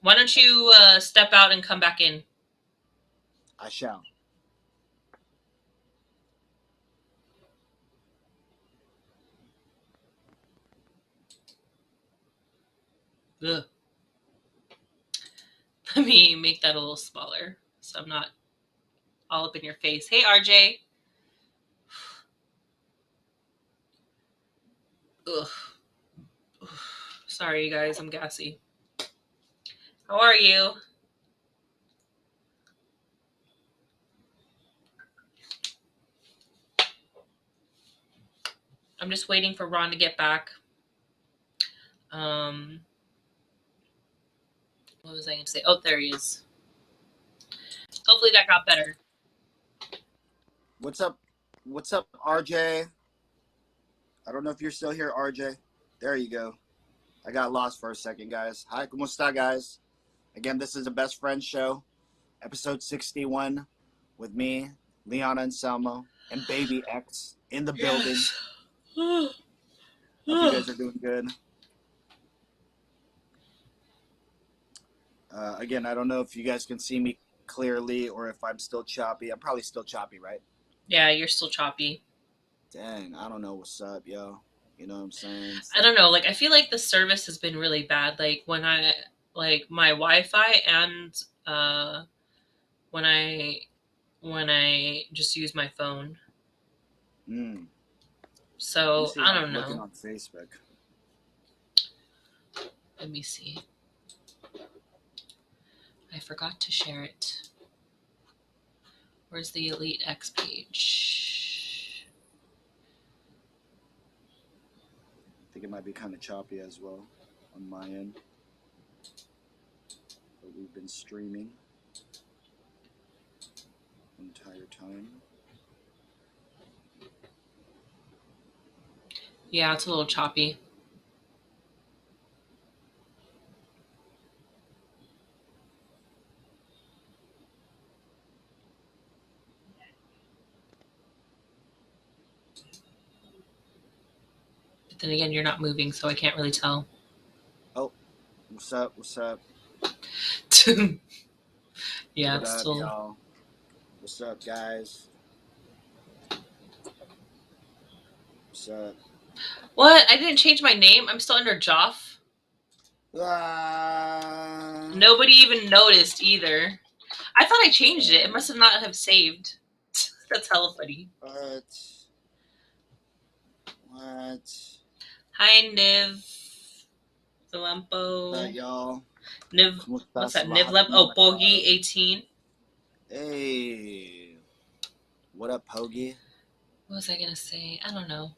Why don't you step out and come back in? I shall. Ugh. Let me make that a little smaller so I'm not all up in your face. Hey, RJ. Ugh. Sorry, you guys. I'm gassy. How are you? I'm just waiting for Ron to get back. What was I going to say? Oh, there he is. Hopefully that got better. What's up? What's up, RJ? I don't know if you're still here, RJ. There you go. I got lost for a second, guys. Hi, ¿cómo está, guys? Again, this is a Best Friends Show, episode 61, with me, Liana Anselmo, and Baby X in the building. Yes. Hope you guys are doing good. Again, I don't know if you guys can see me clearly or if I'm still choppy. I'm probably still choppy, right? Yeah, you're still choppy. Dang, I don't know what's up, yo. You know what I'm saying? It's I like, don't know. Like, I feel like the service has been really bad. Like when I like my Wi-Fi and uh, when I just use my phone. let me So see. I I'm don't looking know. on Facebook. Let me see. I forgot to share it. Where's the Elite X page? I think it might be kind of choppy as well on my end. But we've been streaming the entire time. Yeah, it's a little choppy. But then again, you're not moving, so I can't really tell. Oh, what's up? What's up? Yeah, What it's up, still. y'all? What's up, guys? What's up? What? I didn't change my name. I'm still under Joff. Ah, Nobody even noticed either. I thought I changed it. It must have not have saved. That's hella funny. what? What? Hi, Niv. What, Zalempo. y'all? Niv. ¿Cómo What's estás, that? la Nivlep. Oh, Pogi Latina? 18. Hey, what up, Pogi? What was I gonna say? I don't know.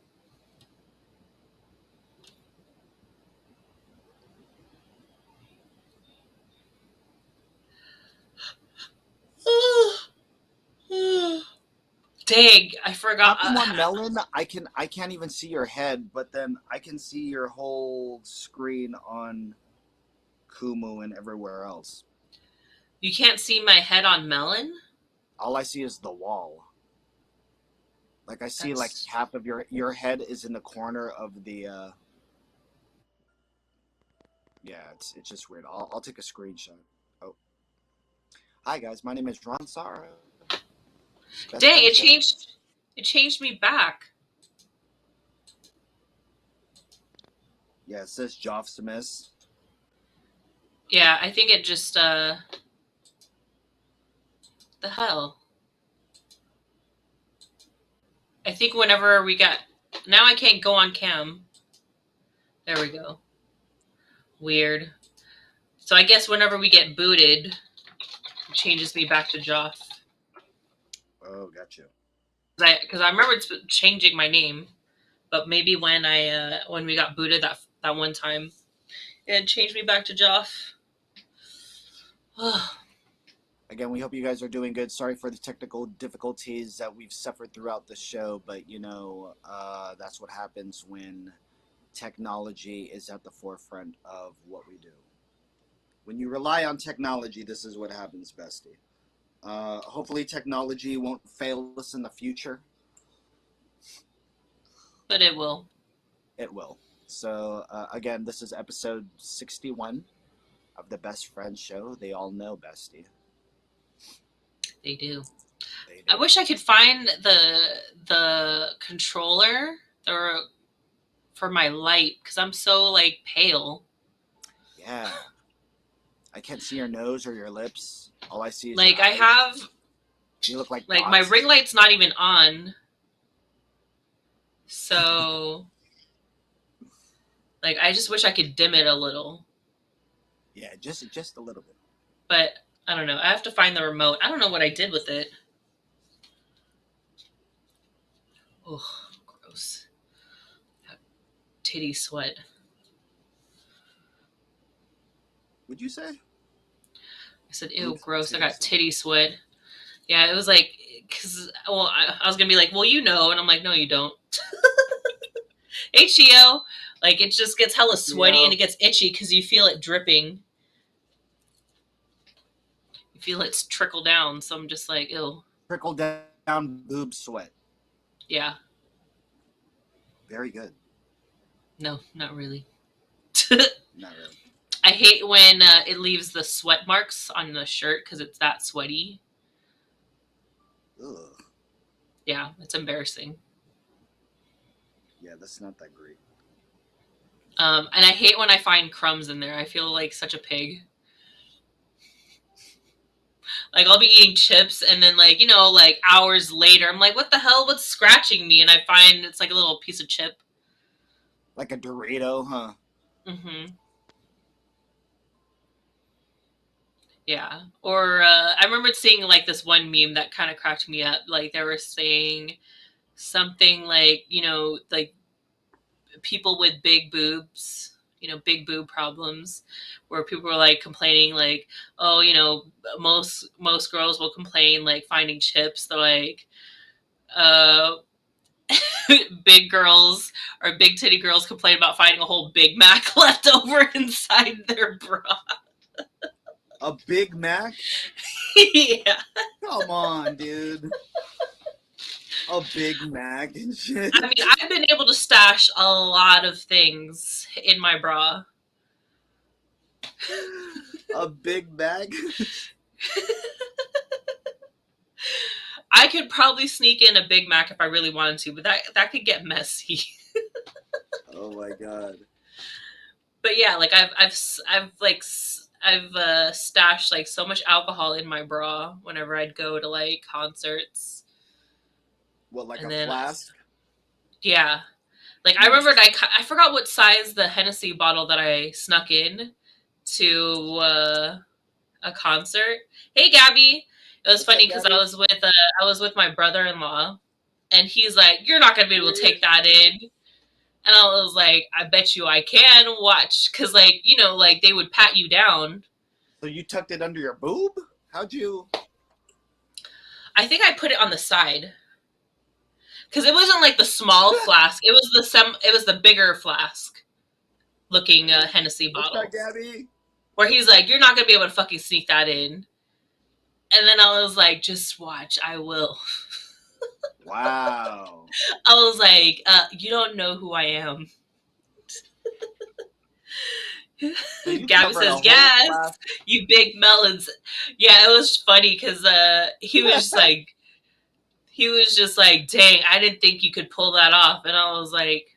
Dang, I forgot. How come on Melon I can't even see your head, but then I can see your whole screen on Kumu and everywhere else. You can't see my head on Melon? All I see is the wall. Like I see like That's. half of your head is in the corner of the yeah, it's just weird. I'll take a screenshot. Oh. Hi guys, my name is Ron Sara. Best Dang, friend it show. changed. It changed me back. Yeah, it says Joff Smith. Yeah, I think it just. The hell. I think whenever we got. Now I can't go on cam. There we go. Weird. So I guess whenever we get booted, it changes me back to Joff. Oh, gotcha. Because I remember it's changing my name, but maybe when we got booted that one time, it changed me back to Joff. Again, we hope you guys are doing good. Sorry for the technical difficulties that we've suffered throughout the show, but that's what happens when technology is at the forefront of what we do. When you rely on technology, this is what happens, Bestie. Hopefully, technology won't fail us in the future. But it will. It will. So, again, this is episode 61 of the Best Friends Show. They all know Bestie. They do. They I do. wish I could find the controller for my light because I'm so like pale. Yeah. I can't see your nose or your lips. All I see is Like your I eyes. have You look like like my dots. ring light's not even on. So like I just wish I could dim it a little. Yeah, just a little bit. But I don't know. I have to find the remote. I don't know what I did with it. Oh, gross. Titty sweat. Would you say? I said, ew, Oops, gross. I titty got sweat. titty sweat. Yeah, it was like, because, well, I was going to be like, well, you know. And I'm like, no, you don't. HEO. Like, it just gets hella sweaty and it gets itchy because you feel it dripping. You feel it trickle down. So I'm just like, ew. Trickle down boob sweat. Yeah. Very good. No, not really. Not really. I hate when it leaves the sweat marks on the shirt because it's that sweaty. Ugh. Yeah, it's embarrassing. Yeah, that's not that great. And I hate when I find crumbs in there. I feel like such a pig. Like I'll be eating chips and then like, like hours later, I'm like, what the hell? What's scratching me? And I find it's like a little piece of chip. Like a Dorito, huh? Mm-hmm. Yeah. Or I remember seeing like this one meme that kind of cracked me up. Like they were saying something like, like people with big boobs, big boob problems, where people were like complaining like, oh, most girls will complain like finding chips. They're like, uh, big girls or big titty girls complain about finding a whole Big Mac left over inside their bra. A Big Mac? Yeah. Come on, dude. A Big Mac and shit. I mean, I've been able to stash a lot of things in my bra. A Big Mac? I could probably sneak in a Big Mac if I really wanted to, but that could get messy. Oh my god. But yeah, like I've stashed like so much alcohol in my bra whenever I'd go to like concerts. What, like And a then flask? yeah, like I remembered I forgot what size the Hennessy bottle that I snuck in to a concert. Hey Gabby, it was What's up, funny because Gabby? I was with my brother-in-law, and he's like, "You're not gonna be able to take that in." And I was like, I bet you I can watch. Cause like, like they would pat you down. So you tucked it under your boob? How'd you? I think I put it on the side. Cause it wasn't like the small flask. It was the bigger flask looking Hennessy What's bottle. up, Gabby? Where he's like, you're not gonna be able to fucking sneak that in. And then I was like, just watch, I will. Wow. I was like, you don't know who I am. So you Gabby covered a says, whole yes, flask. you big melons. Yeah, it was funny because he was just like, dang, I didn't think you could pull that off. And I was like,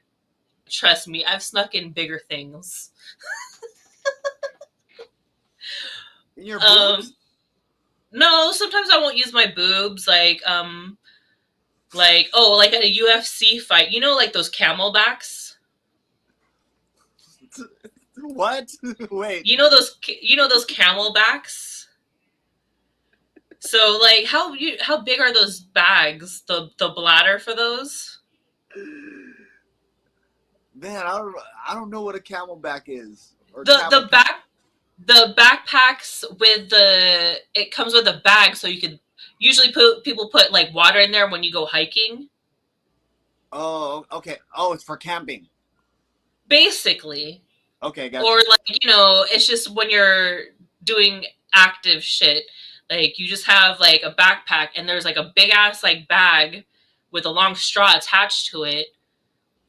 trust me, I've snuck in bigger things. In your boobs? No, sometimes I won't use my boobs, like at a UFC fight, like those camelbacks. What? Wait. You know those camelbacks. So like, how big are those bags? The bladder for those? Man, I don't know what a camelback is. Or The backpacks with it comes with a bag, so you could usually people put like water in there when you go hiking. Oh, okay. Oh, it's for camping. Basically. Okay, gotcha. Or like, it's just when you're doing active shit. Like you just have like a backpack and there's like a big ass like bag with a long straw attached to it.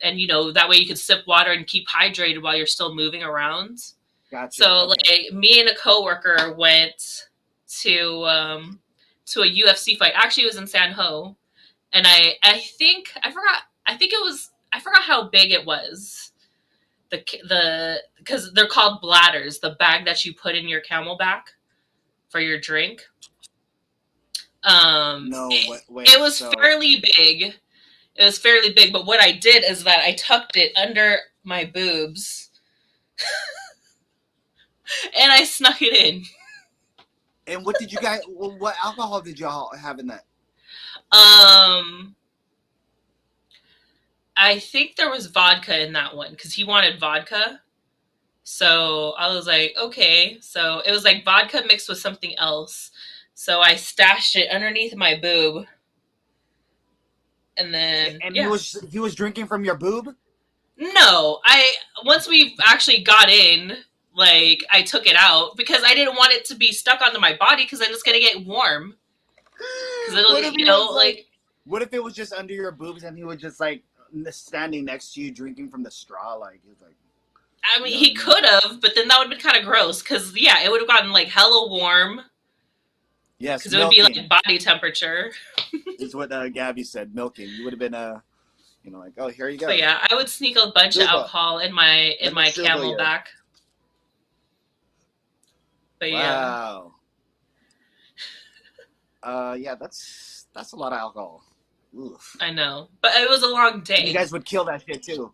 And that way you can sip water and keep hydrated while you're still moving around. Gotcha. So Okay. like me and a coworker went to a UFC fight. Actually, it was in San Ho, and I think I forgot how big it was. Because they're called bladders, the bag that you put in your camelback for your drink. No, wait. It was fairly big. It was fairly big, but what I did is that I tucked it under my boobs and I snuck it in. And what did you guys? What alcohol did y'all have in that? I think there was vodka in that one because he wanted vodka. So I was like, okay. So it was like vodka mixed with something else. So I stashed it underneath my boob. And then he was drinking from your boob? No, once we actually got in, like I took it out because I didn't want it to be stuck onto my body because then it's gonna get warm. Because it'll, what if it was just under your boobs and he was just like standing next to you drinking from the straw? Like he was like, I mean, You know what he I mean? could have, but then that would have been kind of gross because, yeah, it would have gotten like hella warm Yes, because it would be like milking body temperature. is what Gabby said. Milking. You would have been like, oh, here you But go, yeah, I would sneak a bunch of Suba. alcohol in my Let me Suba you. Camelback. But yeah, Wow. Yeah, that's a lot of alcohol. Oof. I know. But it was a long And you day. guys would kill that shit too.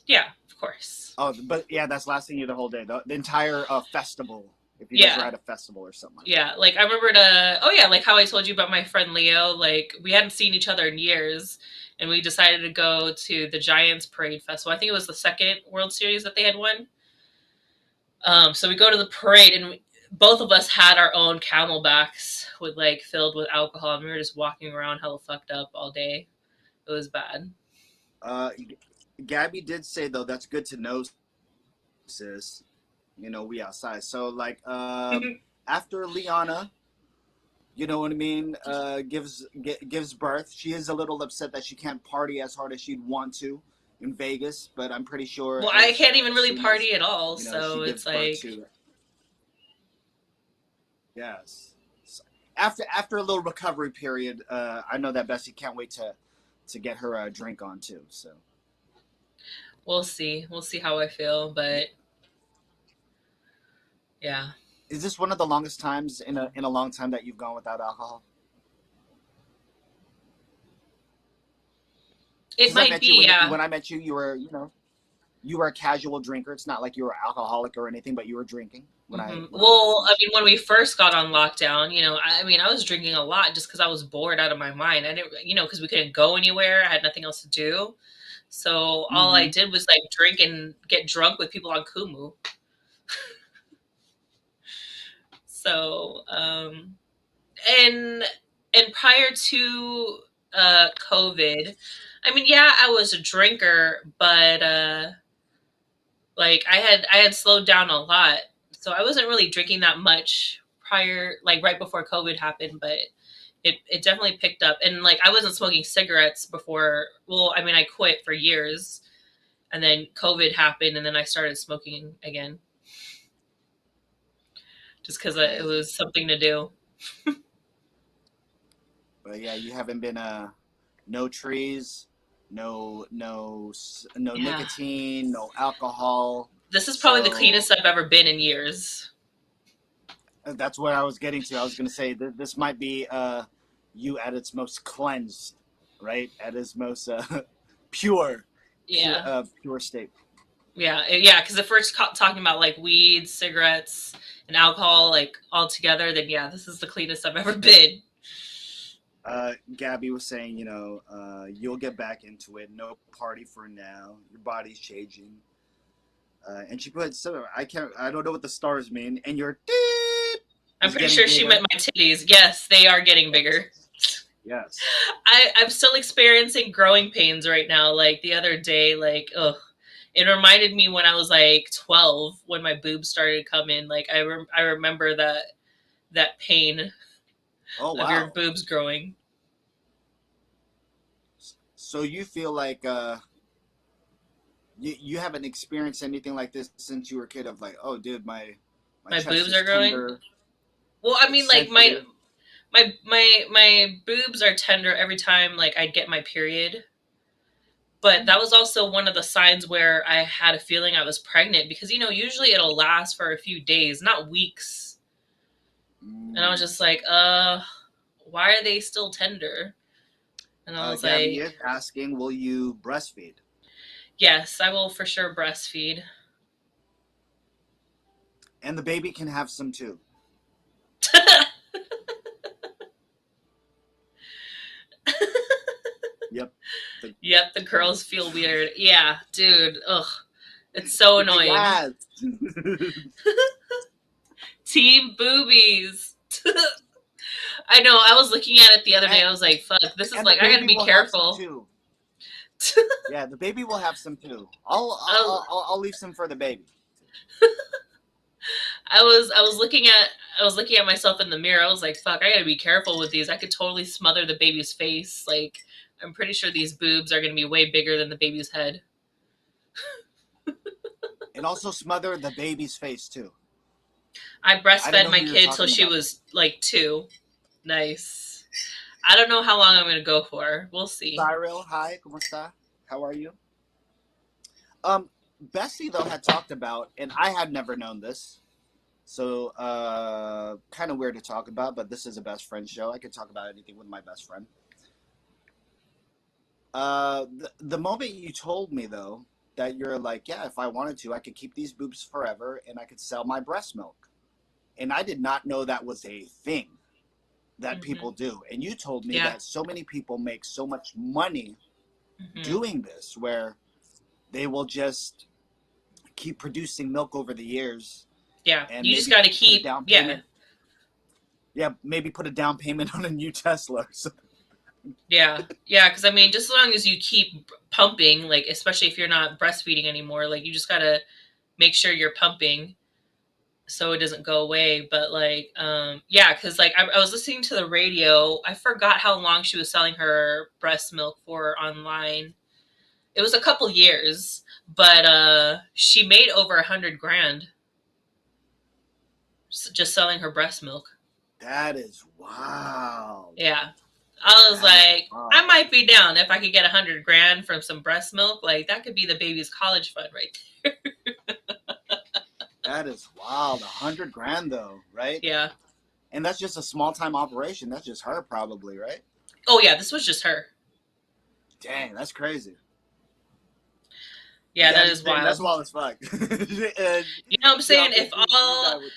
Yeah, of course. Oh, but yeah, that's lasting you the whole day. The entire festival. If you guys were Yeah. at a festival or something. Yeah, like I remember like how I told you about my friend Leo, like we hadn't seen each other in years and we decided to go to the Giants Parade Festival. I think it was the second World Series that they had won. So we go to the parade and both of us had our own camelbacks with like filled with alcohol and we were just walking around hella fucked up all day. It was bad. Uh, Gabby did say though that's good to know, sis. We outside. So like after Liana, you know what I mean, gives birth, she is a little upset that she can't party as hard as she'd want to in Vegas, but I'm pretty sure Well, I can't even as really soon as party at all, she so gives it's birth like to yes. After a little recovery period, I know that Bessie can't wait to get her a drink on too. So we'll see. We'll see how I feel, but yeah. is this one of the longest times in a long time that you've gone without alcohol? It Because I might met you be, yeah. when I met you, you were you were a casual drinker. It's not like you were alcoholic or anything, but you were drinking when Mm-hmm. when Well, I mean, when we first got on lockdown, I was drinking a lot just because I was bored out of my mind. I didn't, because we couldn't go anywhere. I had nothing else to do. So all I Mm-hmm. did was like drink and get drunk with people on Kumu. So, and prior to COVID, I mean, yeah, I was a drinker, but like I had slowed down a lot, so I wasn't really drinking that much prior, like right before COVID happened, but it definitely picked up. And like I wasn't smoking cigarettes before. Well, I mean, I quit for years, and then COVID happened, and then I started smoking again, just because it Crazy. was something to do. But yeah, you haven't been no trees, no Yeah, nicotine, no alcohol. this is probably the So cleanest I've ever been in years. that's what I was getting to. I was going to say this might be you at its most cleansed, right? At its most pure, Yeah, pure state. yeah. Because if we're talking about like weed, cigarettes, and alcohol, like all together, then yeah, this is the cleanest I've ever been. Gabby was saying, you'll get back into it. No party for now. Your body's changing. And she put so I don't know what the stars mean. And your I'm is pretty getting sure she bigger. meant my titties. Yes, they are getting bigger. Yes. I'm still experiencing growing pains right now. Like the other day, like, ugh. It reminded me when I was like 12 when my boobs started coming. Like I remember that pain Oh of your wow. boobs growing. So you feel like you haven't experienced anything like this since you were a kid of like, oh dude, my My chest boobs is are growing. tender, Well, I mean, it's like sensitive. my boobs are tender every time like I get my period. But that was also one of the signs where I had a feeling I was pregnant because usually it'll last for a few days, not weeks. And I was just like, why are they still tender? And I was Gabby like, is asking, will you breastfeed? yes, I will for sure breastfeed. And the baby can have some too. Yep. Yep, the girls feel weird. Yeah, dude. Ugh. It's so annoying. Yes. Team boobies. I know. I was looking at it the other day. I was like, fuck, this is like, I gotta be careful. Yeah, the baby will have some too. Oh. I'll leave some for the baby. I was looking at myself in the mirror. I was like, fuck, I gotta be careful with these. I could totally smother the baby's face. Like, I'm pretty sure these boobs are gonna be way bigger than the baby's head. And also smother the baby's face too. I I didn't breastfed know my who you were kid till talking she about. was like 2. Nice. I don't know how long I'm gonna go for. We'll see. Cyril, hi, ¿cómo está? How are you? Bessie though had talked about, and I had never known this, so kind of weird to talk about, but this is a best friend show. I could talk about anything with my best friend. The moment you told me though that you're like, yeah, if I wanted to, I could keep these boobs forever, and I could sell my breast milk, and I did not know that was a thing that Hmm. people do. And you told me Yeah. that so many people make so much money Hmm. doing this, where they will just keep producing milk over the years Yeah. and You just maybe gotta put a keep. down Yeah. payment. Yeah, maybe put a down payment on a new Tesla or something. Yeah. Yeah. Because I mean, just as long as you keep pumping, like especially if you're not breastfeeding anymore, like you just gotta make sure you're pumping so it doesn't go away. But like, yeah, because like I was listening to the radio. I forgot how long she was selling her breast milk for online. It was a couple years, but she made over 100 grand just selling her breast milk. That is wild. Yeah, I was That is like, I wild. might be down if I could get 100 grand from some breast milk. Like that could be the baby's college fund, right? That is wild. 100 grand though, right? Yeah. And that's just a small time operation. That's just her probably, right? Oh yeah, this was just her. Dang, that's crazy. Yeah, Yeah, that just is saying that's wild. wild as fuck. You know what I'm Yeah, saying? If all that would.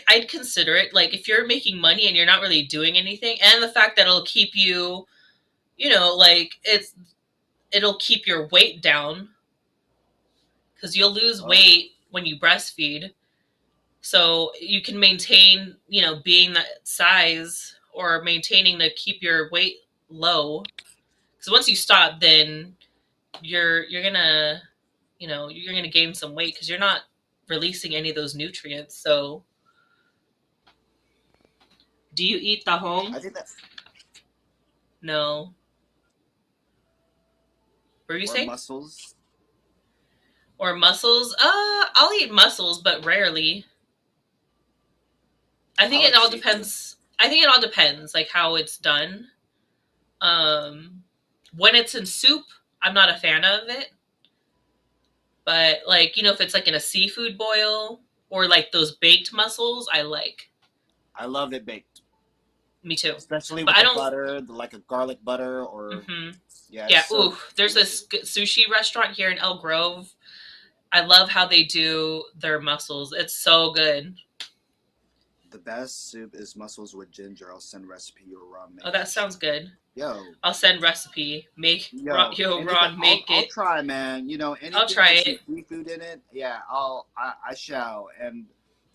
I'd consider it. Like if you're making money and you're not really doing anything, and the fact that it'll keep you, like it'll keep your weight down because you'll lose Oh, weight when you breastfeed. So you can maintain, being that size or maintaining to keep your weight low. Because once you stop, then you're gonna, you're gonna gain some weight because you're not releasing any of those nutrients. So, do you eat the home? I think that No. What do you or say? muscles. Or mussels? I'll eat mussels, but rarely. I I think it like all seafood. depends. I think it all depends, like how it's done. Um, when it's in soup, I'm not a fan of it. But like, if it's like in a seafood boil or like those baked mussels, I like. I love it baked, Me too. especially But with I the don't. butter, like a garlic butter, or Hmm. yeah, it's Yeah. so Ooh, there's this delicious. sushi restaurant here in El Grove. I love how they do their mussels. It's so good. The best soup is mussels with ginger. I'll send recipe or Ron Oh, make that it. sounds good. Yo, I'll send recipe. Make yo, yo anything. Ron, I'll make I'll it. try, man. I'll Anything try with some it. seafood in it. Yeah, I shall. And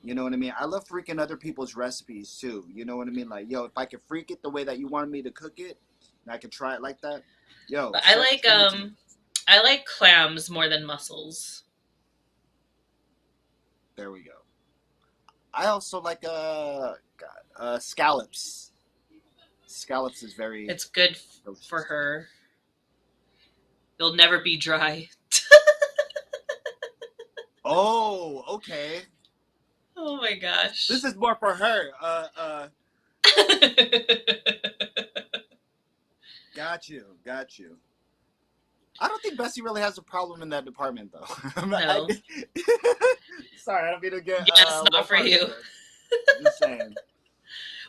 you know what I mean. I love freaking other people's recipes too. You know what I mean? Like, yo, if I could freak it the way that you wanted me to cook it, and I could try it like that. Yo, But send it to me. I like clams more than mussels. There we go. I also like scallops. Scallops is very It's good for delicious. her. You'll never be dry. Oh, okay. Oh my This gosh. is more for her. Got you, got you. I don't think Bessie really has a problem in that department, though. No. Sorry, I don't mean to get Yes, not one for party you. there. Just saying.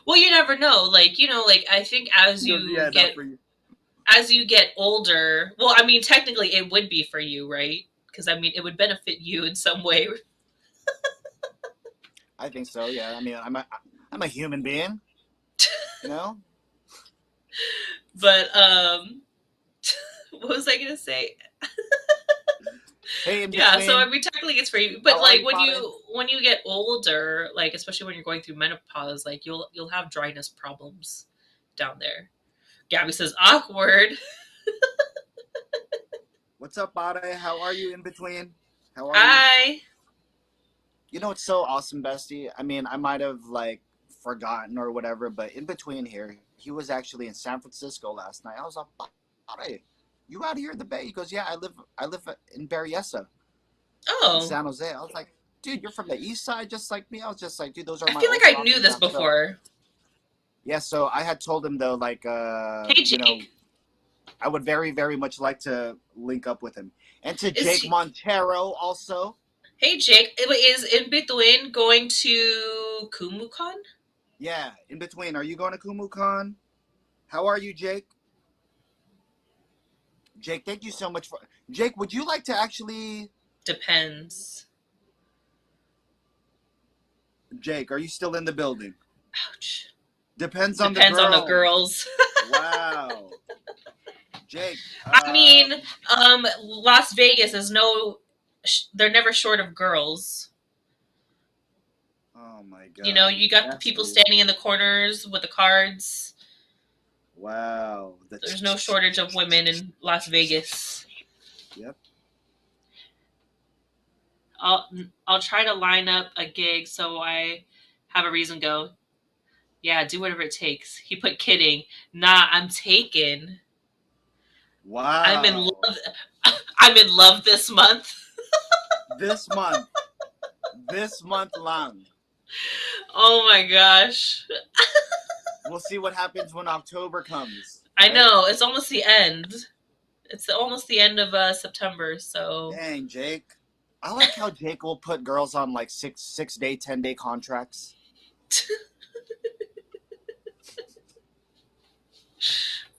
Well, you never know. Like, like I think Yeah, not for you. as you get older, well, I mean technically it would be for you, right? Because I mean it would benefit you in some way. I think so. Yeah. I mean, I'm a human being. You know. But what was I gonna say? Hey, in Yeah, so I between, mean technically it's for you. But how are like you, Father? when you get older, like especially when you're going through menopause, like you'll have dryness problems down there. Gabby says awkward. What's up, Bade? How are you in between? How are you? Hi. You know what's so awesome, Bestie? I mean, I might have like forgotten or whatever, but in between here, he was actually in San Francisco last night. I was like, Bade, you out here in the Bay? He goes, yeah, I live in Berryessa, in Oh, San Jose. I was like, dude, you're from the East Side, just like me. I was just like, dude, those are I my feel like old I knew stomping this grounds. So before. yeah, so I had told him though, like, Hey, you know, Jake. I would very, very much like to link up with him, and to Is Jake he, Montero also. hey, Jake. Is In Between going to Kumu Con? Yeah, in between. Are you going to Kumu Con? How are you, Jake? Jake, thank you so much for. Jake, would you like to actually? Depends. Jake, are you still in the building? Ouch. Depends on the Depends on the girl. girls. Wow. Jake, I mean, Las Vegas is no. They're never short of girls. oh my You know, God, you got the people Bestie. standing in the corners with the cards. Wow. There's no shortage of women in Las Vegas. Yep. I'll try to line up a gig so I have a reason to go. Yeah, do whatever it takes. He put kidding. Nah, I'm taken. I'm in Wow. love. I'm in love this month. This month. This month long. Oh my gosh. We'll see what happens when October comes. I Right? know, it's almost the end. It's almost the end of September, so Dang, Jake. I like how Jake will put girls on like 6 day, 10-day contracts.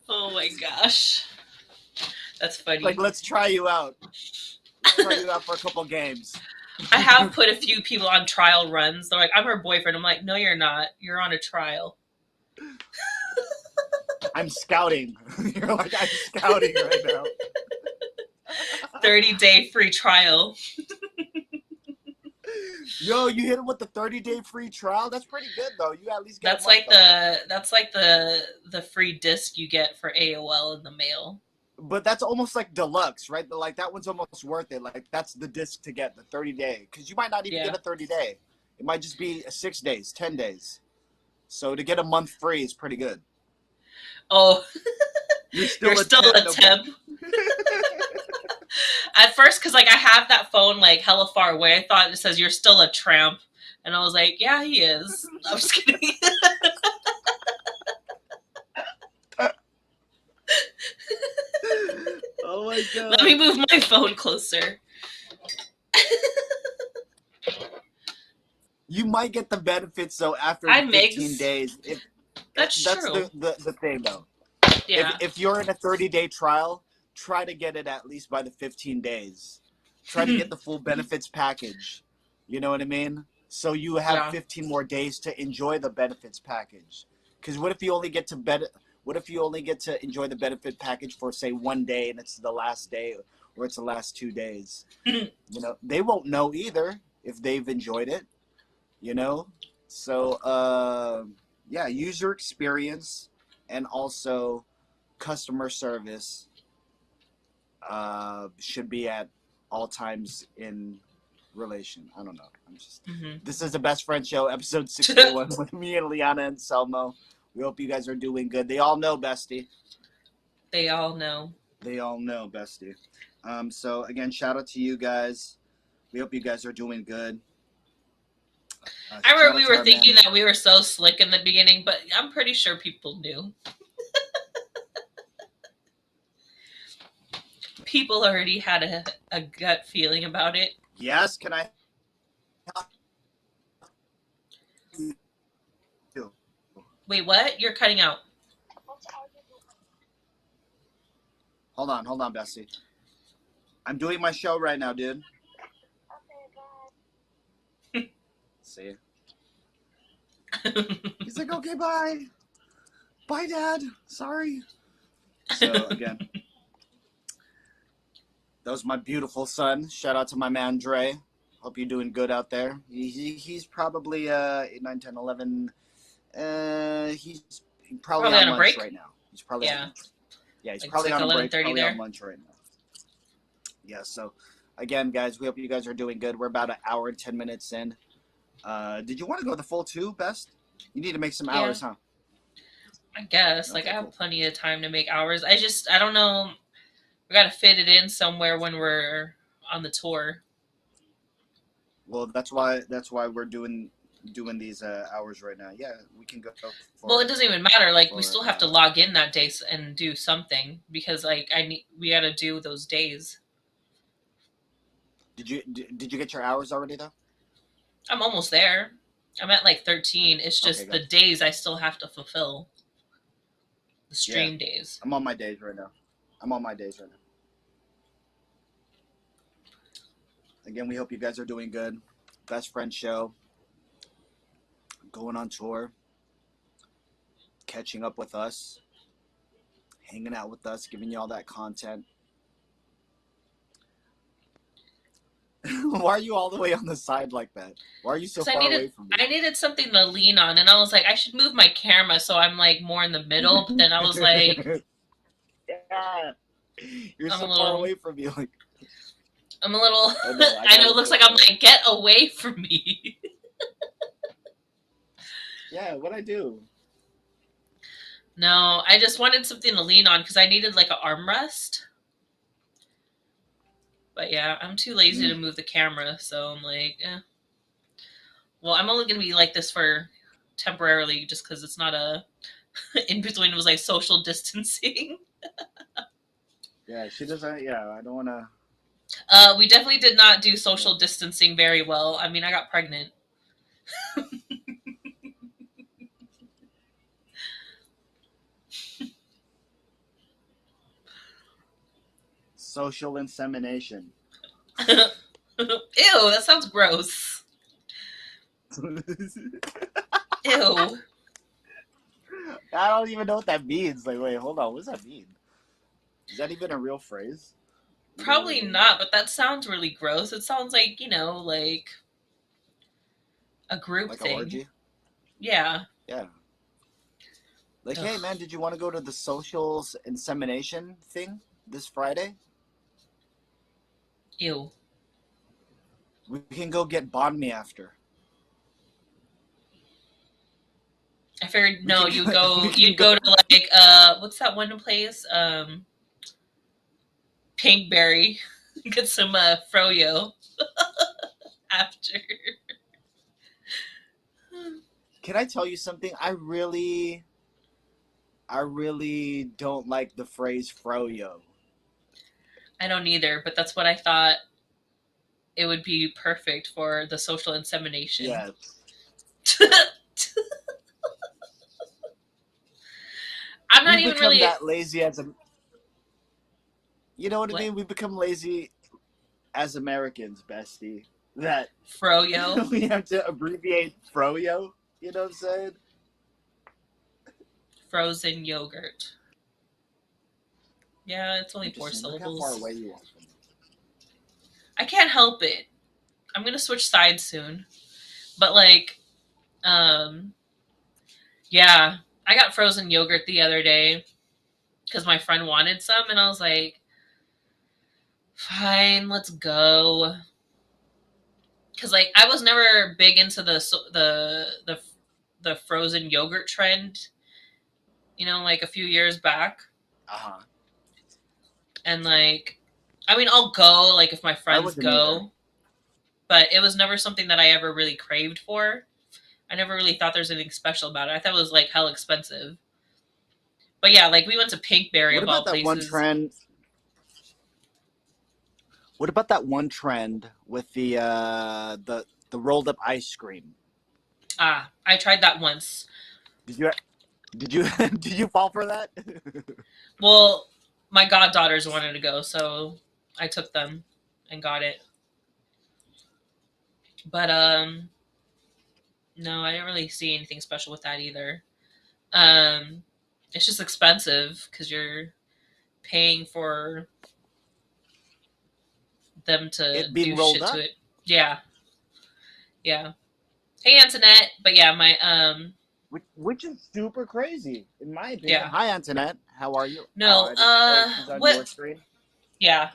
oh my gosh. That's funny. Like, let's try you out. Let's try you out for a couple games. I have put a few people on trial runs. They're like, I'm her boyfriend. I'm like, no, you're not. You're on a trial. I'm scouting. You're like, I'm scouting right now. 30-day free trial. Yo, you hit him with the 30-day free trial? That's pretty good, though. You at least get That's a month, like the free disc you get for AOL in the mail. But that's almost like deluxe, right? Like, that one's almost worth it. Like, that's the disc to get, the 30-day. Because you might not even get a 30-day. It might just be 6 days, 10 days. So to get a month free is pretty good. Oh, You're still a temp. At first, because like I have that phone like hella far away, I thought it says you're still a tramp, and I was like, yeah, he is. I'm just kidding. Oh my God. Let me move my phone closer. You might get the benefits though after 15 days. That's true. The thing though. Yeah. If you're in a 30-day trial, try to get it at least by the 15 days. Try to get the full benefits package. You know what I mean? So you have 15 more days to enjoy the benefits package. Because what if you only get to enjoy the benefit package for say 1 day and it's the last day or it's the last 2 days? You know, they won't know either if they've enjoyed it. You know, so yeah, user experience and also customer service should be at all times in relation. I don't know. This is the Best Friend Show, episode 61 with me and Liana and Selmo. We hope you guys are doing good. They all know, Bestie. They all know. They all know, Bestie. So again, shout out to you guys. We hope you guys are doing good. I remember we were thinking that we were so slick in the beginning, but I'm pretty sure people knew. People already had a gut feeling about it. Yes, can I? Wait, what? You're cutting out. Hold on, Bessie. I'm doing my show right now, dude. See? He's like, okay, bye. Bye, Dad. Sorry. So, again, that was my beautiful son. Shout out to my man, Dre. Hope you're doing good out there. He's probably 8, 9, 10, 11. He's probably on lunch break right now. He's probably yeah. He's probably on a break. Probably there. on lunch right now. Yeah. So, again, guys, we hope you guys are doing good. We're about an hour and 10 minutes in. Did you want to go the full 2, Best? You need to make some hours, huh? I guess. Okay, I have plenty of time to make hours. I don't know. We got to fit it in somewhere when we're on the tour. Well, that's why we're doing these hours right now. Yeah, we can go Well, it doesn't even matter. Like, we for still have to log in that day and do something because, like, we got to do those days. Did you get your hours already though? I'm almost there. I'm at like 13. It's just Okay, the good. days I still have to fulfill. The Yeah, stream days. I'm on my days right now. I'm on my days right now. Again, we hope you guys are doing good. Best friend show, going on tour, catching up with us, hanging out with us, giving you all that content. Why are you all the way on the side like that? Why are you so Because far away from me? I needed something to lean on, and I was like, I should move my camera so I'm like more in the middle. But then I was like, yeah, you're I'm a so far little, away from me. Like, I'm a little. I know, I I know gotta it looks admit, like I'm like, get away from me. yeah, what I do? No, I just wanted something to lean on because I needed like an armrest. But yeah, I'm too lazy to move the camera, so I'm like, eh. Well, I'm only gonna be like this for temporarily, just because it's not a in between. It was like social distancing. Yeah, she doesn't. Yeah, I don't want to. We definitely did not do social distancing very well. I mean, I got pregnant. Social insemination. Ew, that sounds gross. Ew. I don't even know what that means. Like, wait, hold on. What does that mean? Is that even a real phrase? Probably not, but that sounds really gross. It sounds like, like a group Like thing. An orgy? Yeah. Yeah. Like, Ugh. hey, man, did you want to go to the social insemination thing this Friday? Ew. We can go get banh mi after. I figured no, you'd go to like what's that one place? Pinkberry. Get some froyo after. Can I tell you something? I really don't like the phrase froyo. I don't either, but that's what I thought it would be perfect for the social insemination. Yeah. I'm not We even become really that lazy as a. You know what I what? mean? We become lazy as Americans, bestie. That Froyo. we have to abbreviate froyo. You know what I'm saying? Frozen yogurt. Yeah, it's only I'm just 4 saying, look syllables. how far away you are from me. I can't help it. I'm gonna switch sides soon. But like, yeah, I got frozen yogurt the other day because my friend wanted some, and I was like, fine, let's go. Because like I was never big into the frozen yogurt trend, like a few years back. Uh-huh. And like, I mean, I'll go like if my I friends wasn't either. go, but it was never something that I ever really craved for. I never really thought there's anything special about it. I thought it was like hell expensive. But yeah, like we went to Pinkberry What of about all that one places. trend? What about that one trend with the rolled up ice cream? Ah, I tried that once. Did you did you fall for that? Well, my goddaughters wanted to go, so I took them and got it. But no, I didn't really see anything special with that either. Um, it's just expensive because you're paying for them to It being do rolled shit up, to it. Yeah, yeah. Hey, Antoinette. But yeah, my which is super crazy in my opinion. yeah. Hi, Antoinette. How are you? No, She's on your what? screen. Yeah,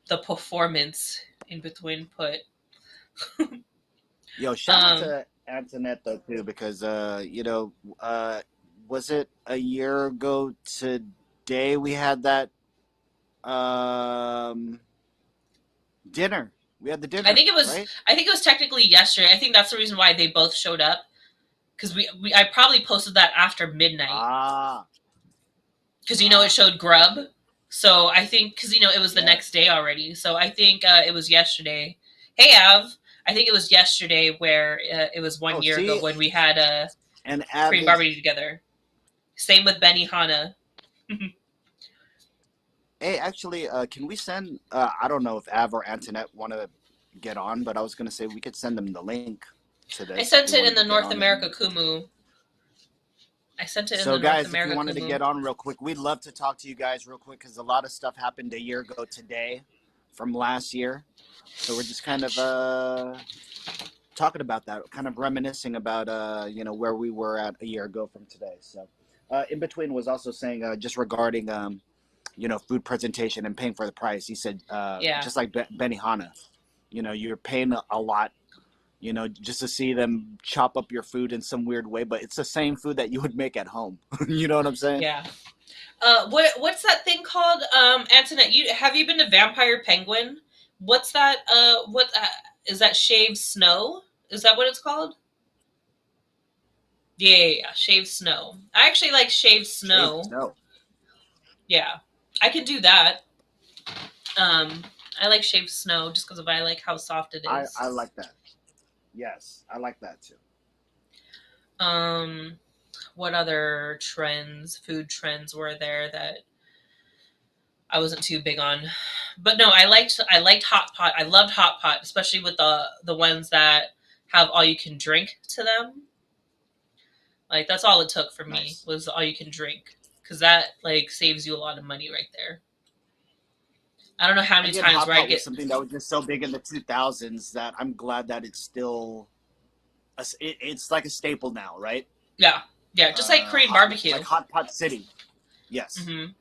the performance in between put. Yo, shout out to Antoinette though too, because was it a year ago today we had that Um, dinner. We had the I dinner, think it was. right? I think it was technically yesterday. I think that's the reason why they both showed up because I probably posted that after midnight Ah, because it ah, showed Grub. So I think because it was the next yes. day already. So I think it was yesterday. Hey Av, I think it was yesterday where it was Oh, 1 year ago see, when we had a and Av Korean is. barbecue together. Same with Benny Hanna. Hey, actually, can we send? I don't know if Av or Antoinette want to get on, but I was gonna say we could send them the link to I this if sent they it in wanted to the get North on America and. Kumu. I sent it in So, the North guys, if you America wanted to Kumu. get on real quick, we'd love to talk to you guys real quick because a lot of stuff happened a year ago today from last year. So we're just kind of talking about that, kind of reminiscing about where we were at a year ago from today. So in between was also saying just regarding food presentation and paying for the price. He said Yeah. just like Benihana, you're paying a lot. Just to see them chop up your food in some weird way, but it's the same food that you would make at home. You know what I'm saying? Yeah. What's that thing called? Antoinette, have you been to Vampire Penguin? What's that? What is that? Shaved Snow? Is that what it's called? Yeah, yeah, yeah. Shaved Snow. I actually like Shaved Shaved Snow. snow. Yeah, I can do that. Um, I like Shaved Snow just because I like how soft it is. I like that. Yes, I like that too. Um, what other food trends were there that I wasn't too big on? But no, I liked hot pot. I loved hot pot, especially with the ones that have all you can drink to them. Like that's all it took for me Nice. was all you can drink because that like saves you a lot of money right there. I don't know how many Again, times hot where I pot was get something that was just so big in the 2000s that I'm glad that it's still it's like a staple now, right? yeah, yeah, just like Korean barbecue. Like hot pot city. Yes. Mm-hmm.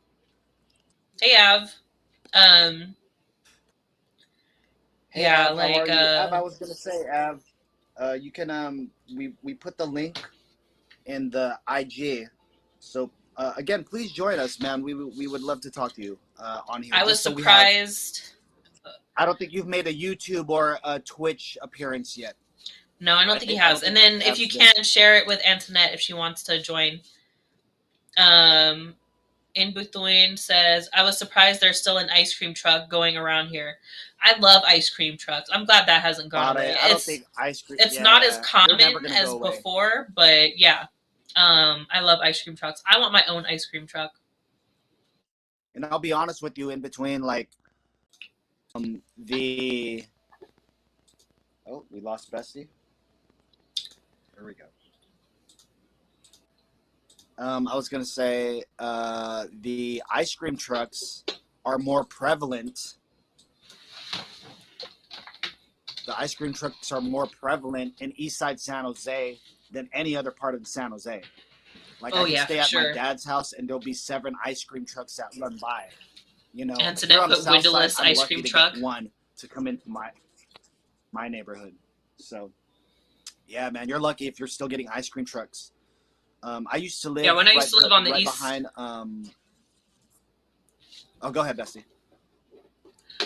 Hey Av, um, Hey yeah, Av, how like are you? Av, I was gonna say Av, you can we put the link in the IG. So again, please join us, man. We would love to talk to you on here. I was Just so we have. surprised. I don't think you've made a YouTube or a Twitch appearance yet, No, I don't think he right? I has. don't And think then if Av's you been. can share it with Antoinette if she wants to join. Um, in Butuin says, I was surprised there's still an ice cream truck going around here. I love ice cream trucks. I'm glad that hasn't gone away. I don't think ice cream. It's not as Yeah, they're never common gonna go as away. before, but yeah. I love ice cream trucks. I want my own ice cream truck. And I'll be honest with you, in between, like the. Oh, we lost Bestie. There we go. I was gonna say the ice cream trucks are more prevalent. The ice cream trucks are more prevalent in Eastside San Jose than any other part of San Jose. Like I Oh could yeah, stay for at my sure. dad's house and there'll be 7 ice cream trucks that run by. Here Antoinette on the put south side, windowless I'm ice lucky cream to get truck. one to come into my neighborhood. So yeah, man, you're lucky if you're still getting ice cream trucks. I used to Yeah, live when I used to live on the right east. behind. Oh, go ahead, Bestie.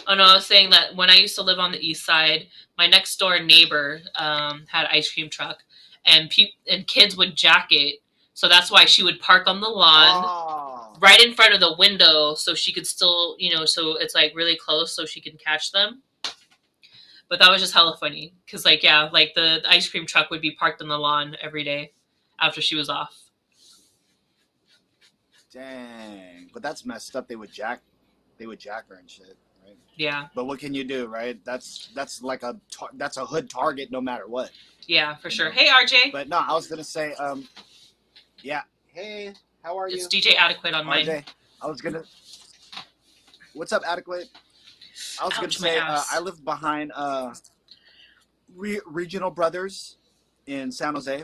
Oh no, I was saying that when I used to live on the east side, my next door neighbor had an ice cream truck, and and kids would jack it. So that's why she would park on the lawn Oh, right in front of the window, so she could still, so it's like really close, so she can catch them. But that was just hella funny because, like, yeah, like the ice cream truck would be parked on the lawn every day after she was off. dang! But that's messed up. They would jack her and shit, right? Yeah, But what can you do, right? That's like that's a hood target no matter what, yeah, for you sure. know. Hey, RJ, But no, I was gonna say, yeah. Hey, how are it's you, DJ Adequate on mine. RJ? I was gonna. What's up, Adequate? I was gonna Ouch, my say, I ass. live behind Regional Brothers in San Jose.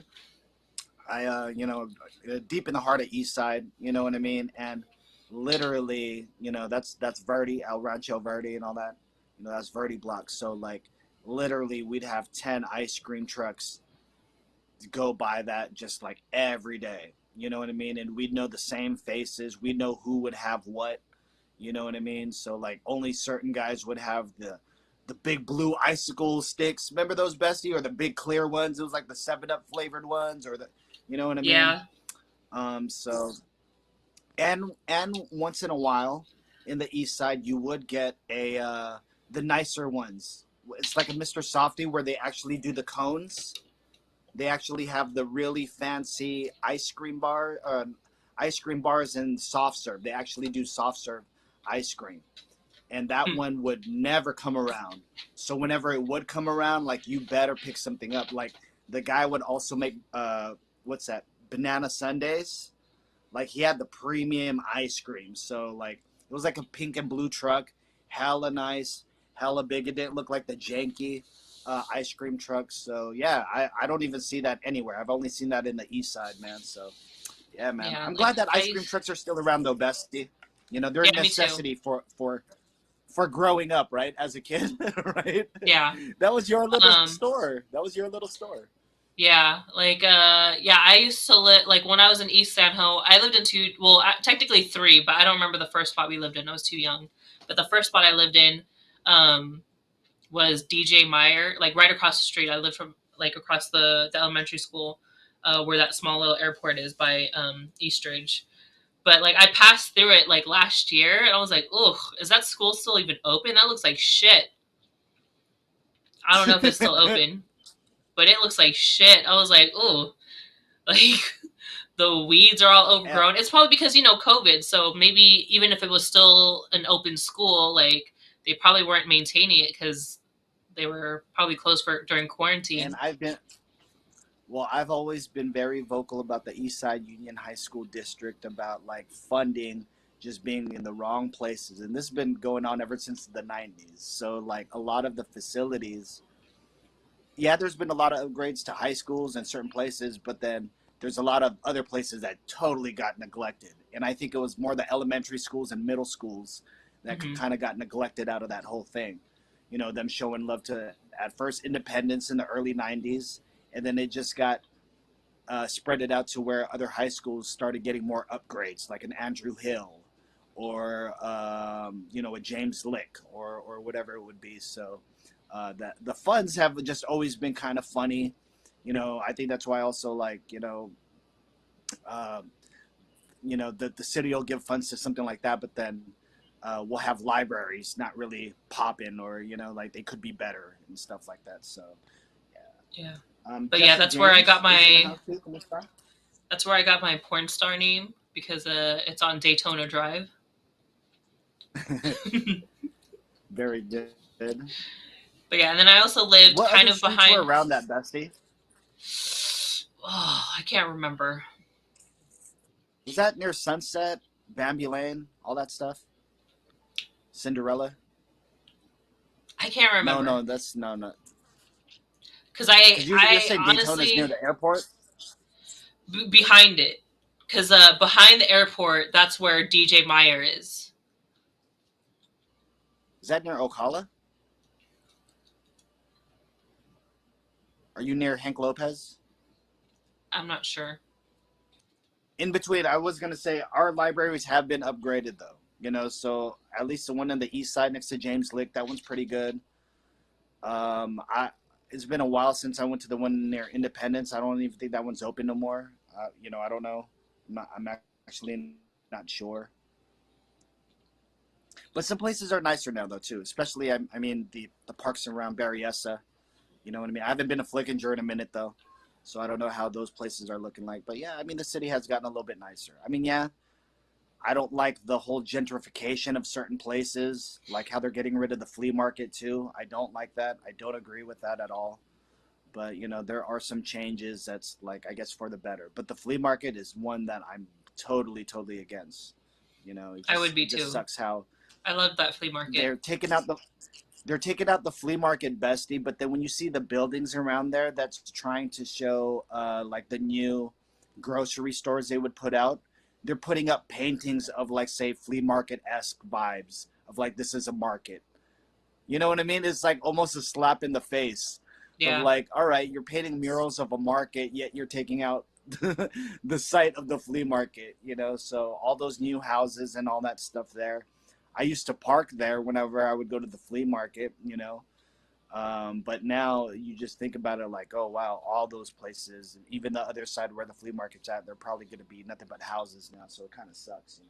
Deep in the heart of East Side. You know what I mean? And literally, that's Verde, El Rancho Verde, and all that. That's Verde blocks. So like, literally, we'd have 10 ice cream trucks go by that just like every day. You know what I mean? And we'd know the same faces. We'd know who would have what. You know what I mean? So like only certain guys would have the big blue icicle sticks. Remember those, Bestie, or the big clear ones? It was like the 7-Up flavored ones, or the, you know what I mean? Yeah. So and once in a while in the East Side, you would get a the nicer ones. It's like a Mr. Softy where they actually do the cones. They actually have the really fancy ice cream bars and soft serve. They actually do soft serve ice cream, and that Hmm. one would never come around. So whenever it would come around, like you better pick something up. Like the guy would also make what's that? Banana sundaes. Like he had the premium ice cream. So like it was like a pink and blue truck, hella nice, hella big. It didn't look like the janky ice cream truck. So yeah, I don't even see that anywhere. I've only seen that in the East Side, man. So yeah, man. Yeah. I'm Like glad that I ice cream used. trucks are still around though, Bestie. You know, they're a Yeah, me too. necessity for growing up, right? As a kid, right? Yeah. That was your little Um. store. That was your little store. Yeah, like yeah, I used to live like when I was in East San Ho. I lived in two, well, technically three, but I don't remember the first spot we lived in. I was too young. But the first spot I lived in um was DJ Meyer, like right across the street. I lived from like across the elementary school where that small little airport is by Eastridge. But like I passed through it like last year and I was like, "Ugh, is that school still even open? That looks like shit." I don't know if it's still open, but it looks like shit. I was like, "Ooh." Like the weeds are all Yeah, overgrown. It's probably because COVID. So maybe even if it was still an open school, like they probably weren't maintaining it because they were probably closed for during and quarantine. I've always been very vocal about the East Side Union High School District about like funding just being in the wrong places. And this has been going on ever since the 90s. So like a lot of the facilities, yeah, there's been a lot of upgrades to high schools in certain places, but then there's a lot of other places that totally got neglected. And I think it was more the elementary schools and middle schools that Hmm. kind of got neglected out of that whole thing. You know, them showing love to at first Independence in the early 90s, and then it just got spread it out to where other high schools started getting more upgrades, like an Andrew Hill or you know, a James Lick or whatever it would be. So that the funds have just always been kind of funny. You know, I think that's why also like um, you know the city will give funds to something like that, but then we'll have libraries not really popping, or you know, like they could be better and stuff like that. So Yeah, yeah. but yeah, Jesse that's where I got James is in the my house too. From the start. that's where I got my porn star name because it's on Daytona Drive. Very good. But yeah, and then I also lived What kind other of streets were behind. around that, Bestie? Oh, I can't remember. Was that near Sunset, Bambi Lane, all that stuff? Cinderella? I can't No, remember no, that's no. because Because you're I saying Daytona's near honestly the airport. behind it because behind the airport that's where DJ Meyer is. Is that near Ocala? Are you near Hank Lopez? I'm not sure. In between, I was gonna say our libraries have been upgraded though. You know, so at least the one on the east side next to James Lick, that one's pretty good. I It's been a while since I went to the one near Independence. I don't even think that one's open no more. You know, I don't know. I'm actually not sure. But some places are nicer now though too. Especially, I mean, the parks around Berryessa. You know what I mean? I haven't been to Flickinger in a minute though, so I don't know how those places are looking like. But yeah, I mean, the city has gotten a little bit nicer. I mean, yeah, I don't like the whole gentrification of certain places, like how they're getting rid of the flea market too. I don't like that. I don't agree with that at all. But you know, there are some changes that's like I guess for the better. But the flea market is one that I'm totally against. You know, I would be it just too. sucks how I love that flea market. they're taking out the flea market, Bestie, but then when you see the buildings around there that's trying to show like the new grocery stores they would put out, they're putting up paintings of like say flea market-esque vibes of like this is a market. You know what I mean? It's like almost a slap in the face of Yeah. like, all right, you're painting murals of a market, yet you're taking out the site of the flea market, you know? So all those new houses and all that stuff there, I used to park there whenever I would go to the flea market, but now you just think about it like, oh wow, all those places, even the other side where the flea market's at, they're probably going to be nothing but houses now. So it kind of sucks.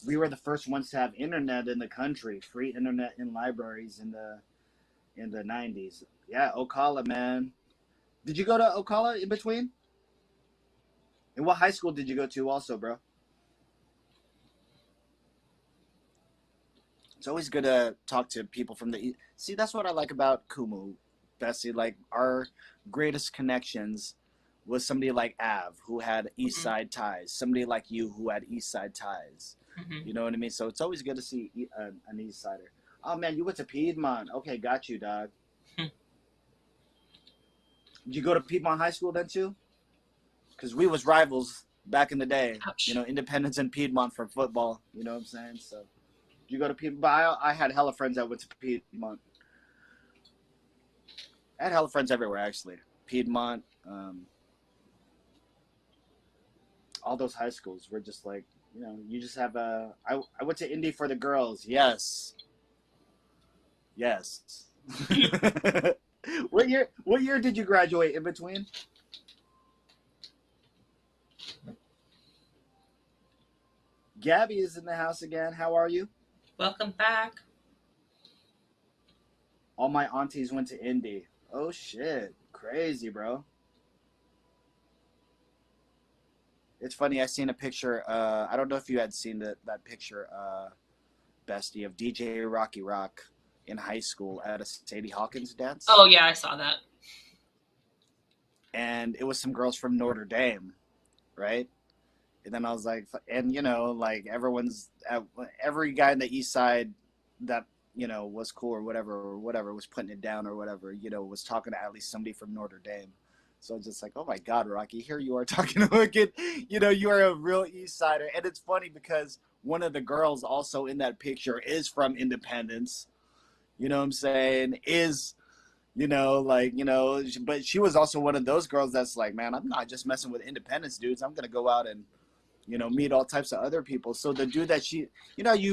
We were the first ones to have internet in the country, free internet in libraries in the 90s. Yeah, Ocala, man. Did you go to Ocala in between? And what high school did you go to also, bro? It's always good to talk to people from the East. See, that's what I like about Kumu, Bestie. Like, our greatest connections was somebody like Av, who had East Mm-hmm. Side ties, somebody like you, who had East Side ties. Mm-hmm. You know what I mean? So it's always good to see an East Sider. Oh, man, you went to Piedmont. Okay, got you, dog. Did you go to Piedmont High School then, too? Because we was rivals back in the day. Ouch. Independence and Piedmont for football. You know what I'm saying? So, did you go to Piedmont? But I had hella friends that went to Piedmont. I had hella friends everywhere, actually. Piedmont, all those high schools were just like, you just have a. I went to Indy for the girls. Yes. Yes. What year did you graduate in between? Gabby is in the house again. How are you? Welcome back. All my aunties went to Indy. Oh shit. Crazy, bro. It's funny, I seen a picture, I don't know if you had seen that picture, Bestie, of DJ Rocky Rock in high school at a Sadie Hawkins dance. Oh yeah, I saw that. And it was some girls from Notre Dame, right? And then I was like, and like every guy in the East Side that was cool or whatever was putting it down or whatever, was talking to at least somebody from Notre Dame. So it's just like, oh my God, Rocky, here you are talking to a kid. You are a real East Sider, and it's funny because one of the girls also in that picture is from Independence. You know what I'm saying? But she was also one of those girls that's like, man, I'm not just messing with Independence dudes. I'm gonna go out and meet all types of other people. So the dude that you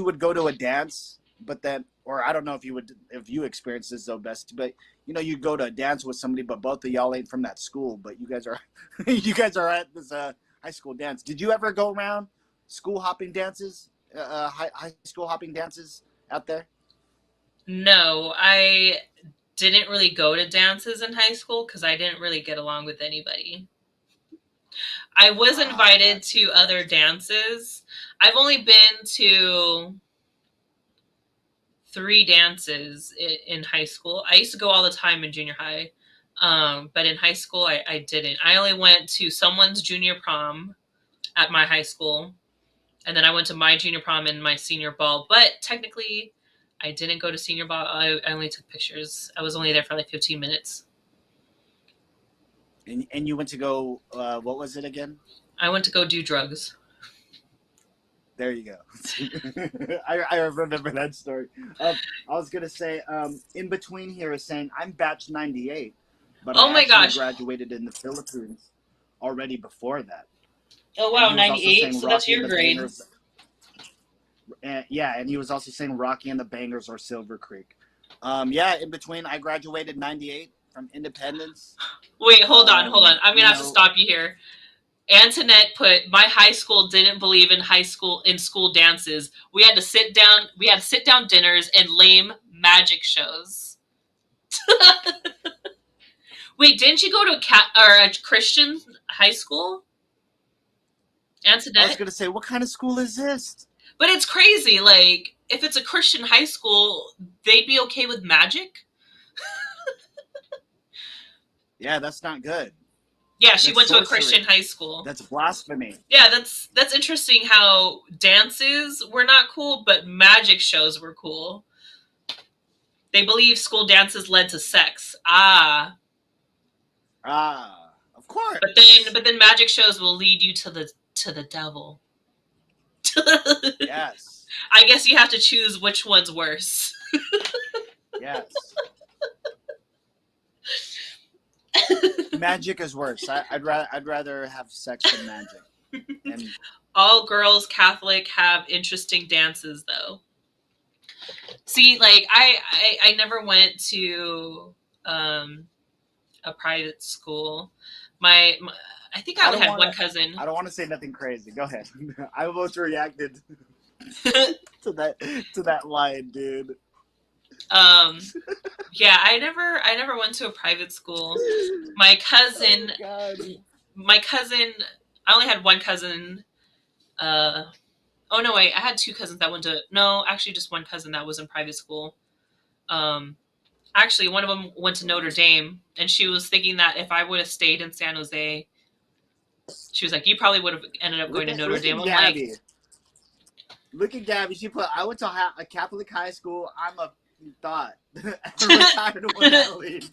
would go to a dance, but then, or I don't know if you experienced this though, Best, but you go to a dance with somebody, but both of y'all ain't from that school, but you guys are, you guys are at this high school dance. Did you ever go around school hopping dances, high school hopping dances out there? No, I didn't really go to dances in high school because I didn't really get along with anybody. I was invited to other dances. I've only been to 3 dances in high school. I used to go all the time in junior high, but in high school I didn't. I only went to someone's junior prom at my high school, and then I went to my junior prom and my senior ball. But technically, I didn't go to senior ball. I only took pictures. I was only there for like 15 minutes. And you went to go, what was it again? I went to go do drugs. There you go. I remember that story. I was going to say, in between here is saying, I'm batch 98, but Oh I my actually gosh. graduated in the Philippines already before that. Oh wow, And he was also 98. saying So that's Rocky and your the grade. Bangers. And he was also saying Rocky and the Bangers or Silver Creek. In between, I graduated 98 from Independence. Wait, hold on. I'm gonna have to stop you here. Antoinette put, my high school didn't believe in school dances. We had sit down dinners and lame magic shows. Wait, didn't you go to a Christian high school? Antoinette? I was gonna say, what kind of school is this? But it's crazy, like, if it's a Christian high school, they'd be okay with magic? Yeah, that's not good. Yeah, she went to a Christian high school. That's blasphemy. Yeah, that's interesting how dances were not cool, but magic shows were cool. They believe school dances led to sex. Of course. But then magic shows will lead you to the devil. Yes. I guess you have to choose which one's worse. Yes. Magic is worse. I'd rather have sex than magic. And all girls Catholic have interesting dances though. See, like I never went to a private school. My I think I I only don't had want one to. cousin. I don't want to say nothing crazy. Go ahead. I almost reacted to that line, dude. um yeah, I never went to a private school. My Oh cousin God. my cousin I only had one cousin. Oh no, wait, I had two cousins that went to no, actually just one cousin that was in private school. Um Actually, one of them went to Notre Dame, and she was thinking that if I would have stayed in San Jose, she was like, "You probably would have ended up going to Notre Look Dame." at I'm like, Gabby. Look at Gabby. She put, I went to a Catholic high school. I'm a thought. Retired with that lead.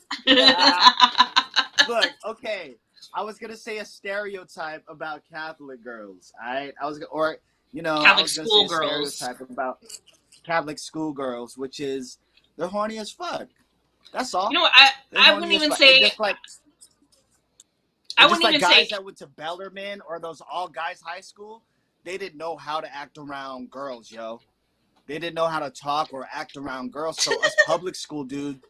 Look, okay. I was gonna say a stereotype about Catholic girls. Alright, I Catholic was gonna say a schoolgirls. stereotype about Catholic schoolgirls, which is they're horny as fuck. That's all. You know, They're I wouldn't horny as even fuck. And say I wouldn't even say guys that went to Bellarmine or those all guys high school, they didn't know how to act around girls, yo. They didn't know how to talk or act around girls. So us public school dudes,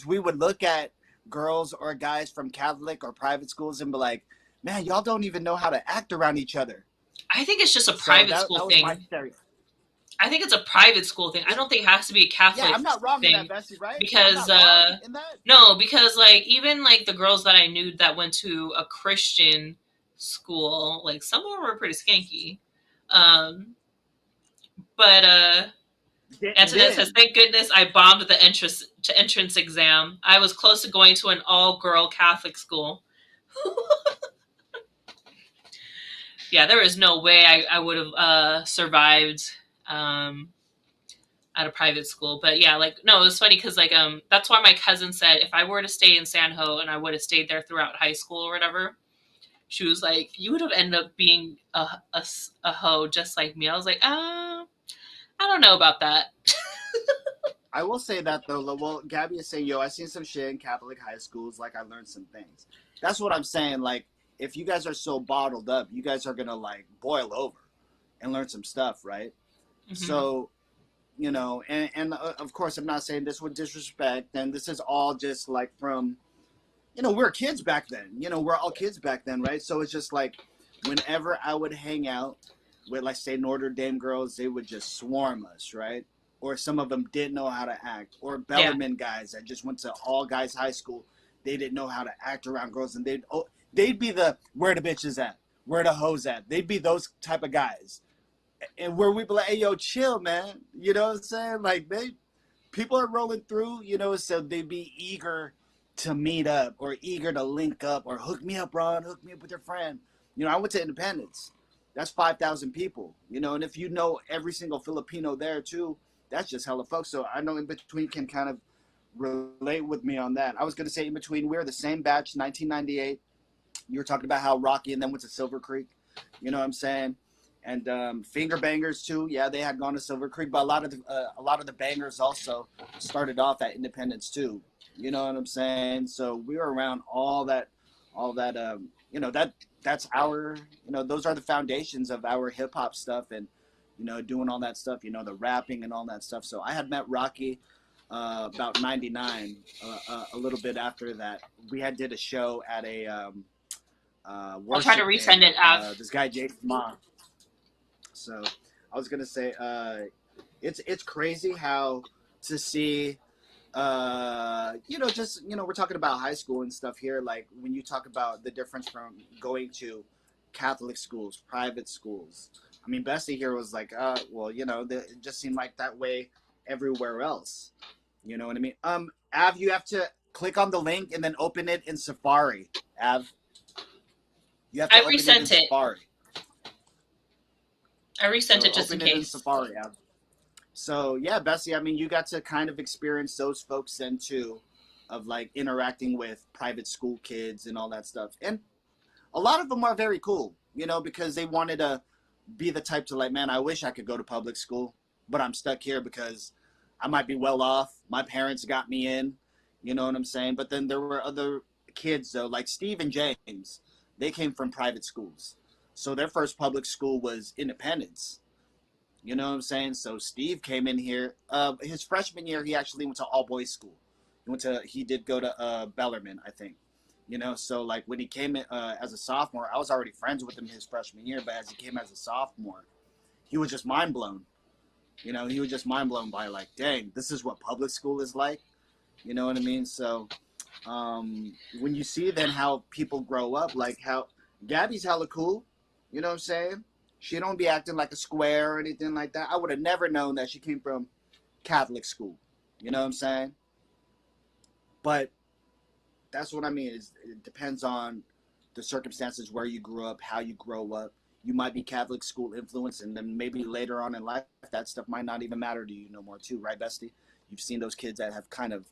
we would look at girls or guys from Catholic or private schools and be like, man, y'all don't even know how to act around each other. I think it's just a So private school that was my thing. theory. I think it's a private school thing. I don't think it has to be a Yeah, Catholic I'm not wrong in that, thing Bessie, right? I'm because not wrong in that. no, because like even like the girls that I knew that went to a Christian school, like some of them were pretty skanky. Um, but Antoinette says, Didn't. "Thank goodness I bombed the entrance exam. I was close to going to an all girl Catholic school." Yeah, there is no way I would have survived at a private school. But yeah, like no, it was funny because like that's why my cousin said if I were to stay in San Ho and I would have stayed there throughout high school or whatever, she was like, you would have ended up being a hoe just like me. I was like, I don't know about that. I will say that though. Well, Gabby is saying, "Yo, I seen some shit in Catholic high schools. Like, I learned some things." That's what I'm saying. Like, if you guys are so bottled up, you guys are gonna like boil over and learn some stuff, right? Mm-hmm. So, and of course, I'm not saying this with disrespect. And this is all just like from, we're kids back then. We're all kids back then, right? So it's just like, whenever I would hang out with, like, say, Notre Dame girls, they would just swarm us, right? Or some of them didn't know how to act. Or Yeah. Bellarmine guys that just went to all guys high school, they didn't know how to act around girls, and they'd be the where the bitches at, where the hoes at. They'd be those type of guys, and where we be like, hey, yo, chill, man. You know what I'm saying? Like, people are rolling through, so they'd be eager to meet up or eager to link up or hook me up, Ron, hook me up with your friend. I went to Independence. That's 5,000 people, and if you know every single Filipino there too, that's just hella folks. So I know In Between can kind of relate with me on that. I was going to say In Between, we're the same batch, 1998. You were talking about how Rocky and then went to Silver Creek. You know what I'm saying? And Finger Bangers too. Yeah, they had gone to Silver Creek, but a lot of the bangers also started off at Independence too. You know what I'm saying? So we were around all that. That's our. Those are the foundations of our hip hop stuff, and doing all that stuff. The rapping and all that stuff. So I had met Rocky about '99. A little bit after that, we had did a show at a I'll try to worship resend thing. it, Av. This guy Jason Ma. So I was gonna say, it's crazy how to see, we're talking about high school and stuff here. Like when you talk about the difference from going to Catholic schools, private schools. I mean, Bestie here was like, it just seemed like that way everywhere else. You know what I mean? Av, you have to click on the link and then open it in Safari. Av, you have to I open it in resent it. Safari. I resent So it just in open it in case. Safari. Av. So yeah, Bessie, I mean, you got to kind of experience those folks then too, of like interacting with private school kids and all that stuff. And a lot of them are very cool, because they wanted to be the type to like, man, I wish I could go to public school, but I'm stuck here because I might be well off. My parents got me in, you know what I'm saying? But then there were other kids though, like Steve and James. They came from private schools. So their first public school was Independence. You know what I'm saying? So Steve came in here. His freshman year, he actually went to all boys school. He did go to Bellarmine, I think. You know, so like when he came in as a sophomore, I was already friends with him his freshman year, but as he came as a sophomore, he was just mind blown. You know, he was just mind blown by like, dang, this is what public school is like. You know what I mean? So when you see then how people grow up, like how Gabby's hella cool, you know what I'm saying? She don't be acting like a square or anything like that. I would have never known that she came from Catholic school. You know what I'm saying? But that's what I mean. It depends on the circumstances where you grew up, how you grow up. You might be Catholic school influence, and then maybe later on in life, that stuff might not even matter to you no more, too, right, Bestie? You've seen those kids that have kind of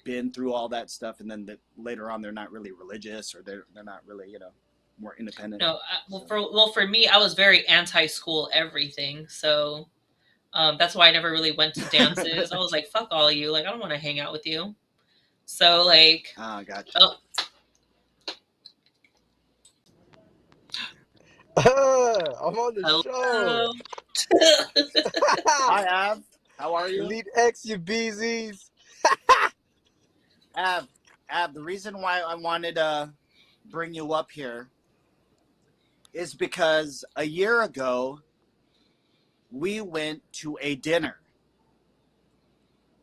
been through all that stuff, and then later on they're not really religious, or they're not really, you know, more independent. No, for me, I was very anti-school everything, so that's why I never really went to dances. I was like, fuck all of you, like I don't want to hang out with you. So like, Gotcha. oh, I'm on the hello. show. Hi, Av. How are you? Elite X, you beesies. Av, the reason why I wanted to bring you up here is because a year ago we went to a dinner,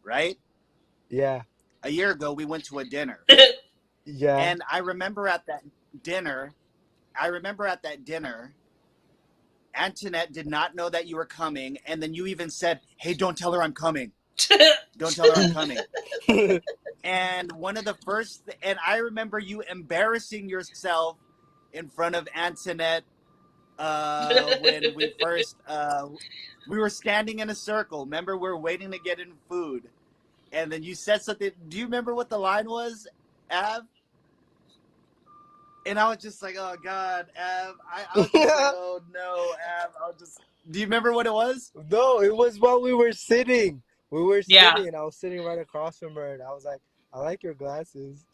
right? Yeah. A year ago we went to a dinner. Yeah. And I remember at that dinner, Antoinette did not know that you were coming, and then you even said, "Hey, don't tell her I'm coming. Don't tell her I'm coming." And and I remember you embarrassing yourself in front of Antoinette when we were standing in a circle. Remember, we were waiting to get in food, and then you said something. Do you remember what the line was, Av? And I was just like, oh God, Av. I was just like, oh no, Av. Do you remember what it was? No, it was while we were sitting. We were Yeah. sitting, and I was sitting right across from her, and I was like, I like your glasses.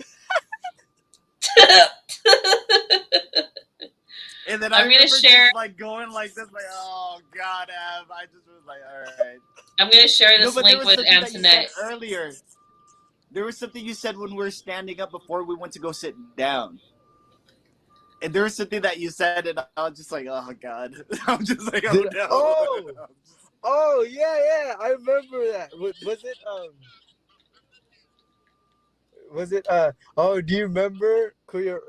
And then I'm gonna share. just like going like this, like, oh God, Av. I just was like, all right. I'm gonna share this link with Antoinette. Earlier, there was something you said when we were standing up before we went to go sit down. And there was something that you said, and I was just like, oh God. I'm just like, oh no. Oh yeah, I remember that. Was it oh, do you remember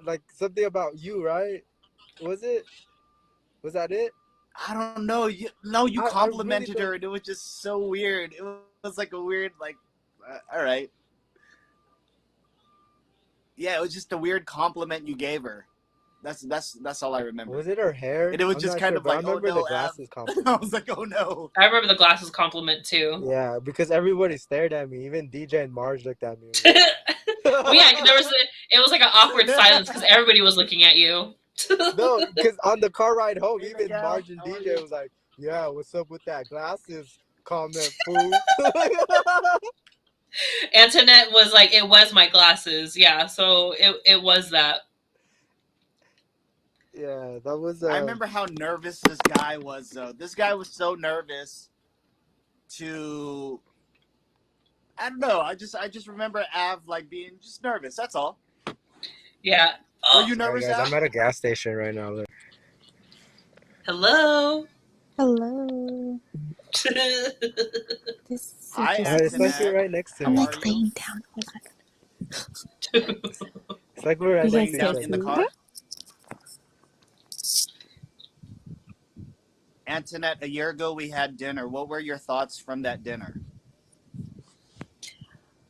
like something about you, right? Was that it? I don't know. You complimented her, and it was just so weird. It was like a weird, like, all right. Yeah, it was just a weird compliment you gave her. That's all I remember. Was it her hair? And it was just kind of like, I remember the glasses compliment. I was like, oh no. I remember the glasses compliment too. Yeah, because everybody stared at me. Even DJ and Marge looked at me. Well, yeah, it was like an awkward silence because everybody was looking at you. No, because on the car ride home, Hey, even Miguel, Marge and how are DJ you? was like, yeah, what's up with that glasses comment, fool? Antoinette was like, it was my glasses. Yeah, so it was that. Yeah, that was. I remember how nervous this guy was, though. This guy was so nervous to. I don't know. I just remember Av like being just nervous. That's all. Yeah. Were you nervous, Guys, Av? I'm at a gas station right now. Look. Hello. Hello. This Hi, is It's like you're right next to I'm me. like laying down. Hold on. It's like we're right You next guys to down each can't in the see other. car. Antoinette, a year ago we had dinner. What were your thoughts from that dinner?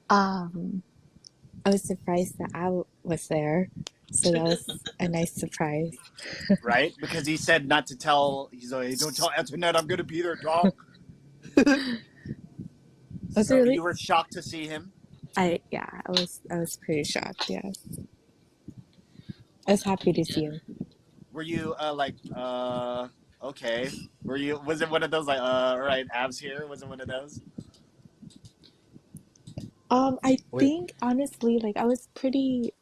I was surprised that I was there, so that was a nice surprise. Right? Because he said not to tell. He's like, hey, don't tell Antoinette I'm gonna be there, dog. Was So it really? you were shocked to see him? I was pretty shocked. Yeah, I was happy to see him. Were you okay? Was it one of those like all right, Av's here? Was it one of those? I Wait. think honestly, like I was pretty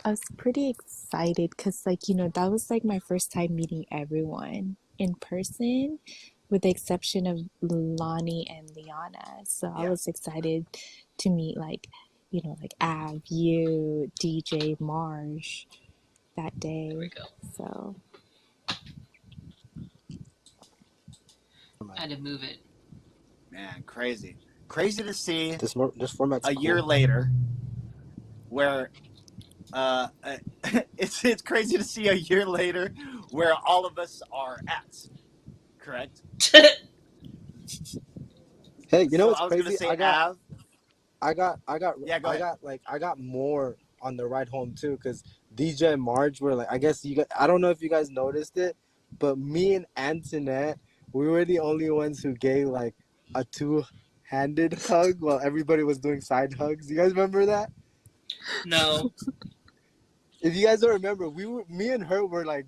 I was pretty excited because, like, that was like my first time meeting everyone in person, with the exception of Lonnie and Liana. So I Yeah. was excited to meet, like, like Av, you, DJ, Marge that There we day. go. So, I had to move it. Man, crazy. Crazy to see This format's a year cool. later where it's crazy to see a year later where all of us are at, correct? Hey, you know So what's I was gonna crazy? say Av. Yeah, go ahead. I got more on the ride home too, because DJ and Marge were like, I guess you guys, I don't know if you guys noticed it, but me and Antoinette, we were the only ones who gave like a two-handed hug while everybody was doing side hugs. You guys remember that? No. If you guys don't remember, me and her were like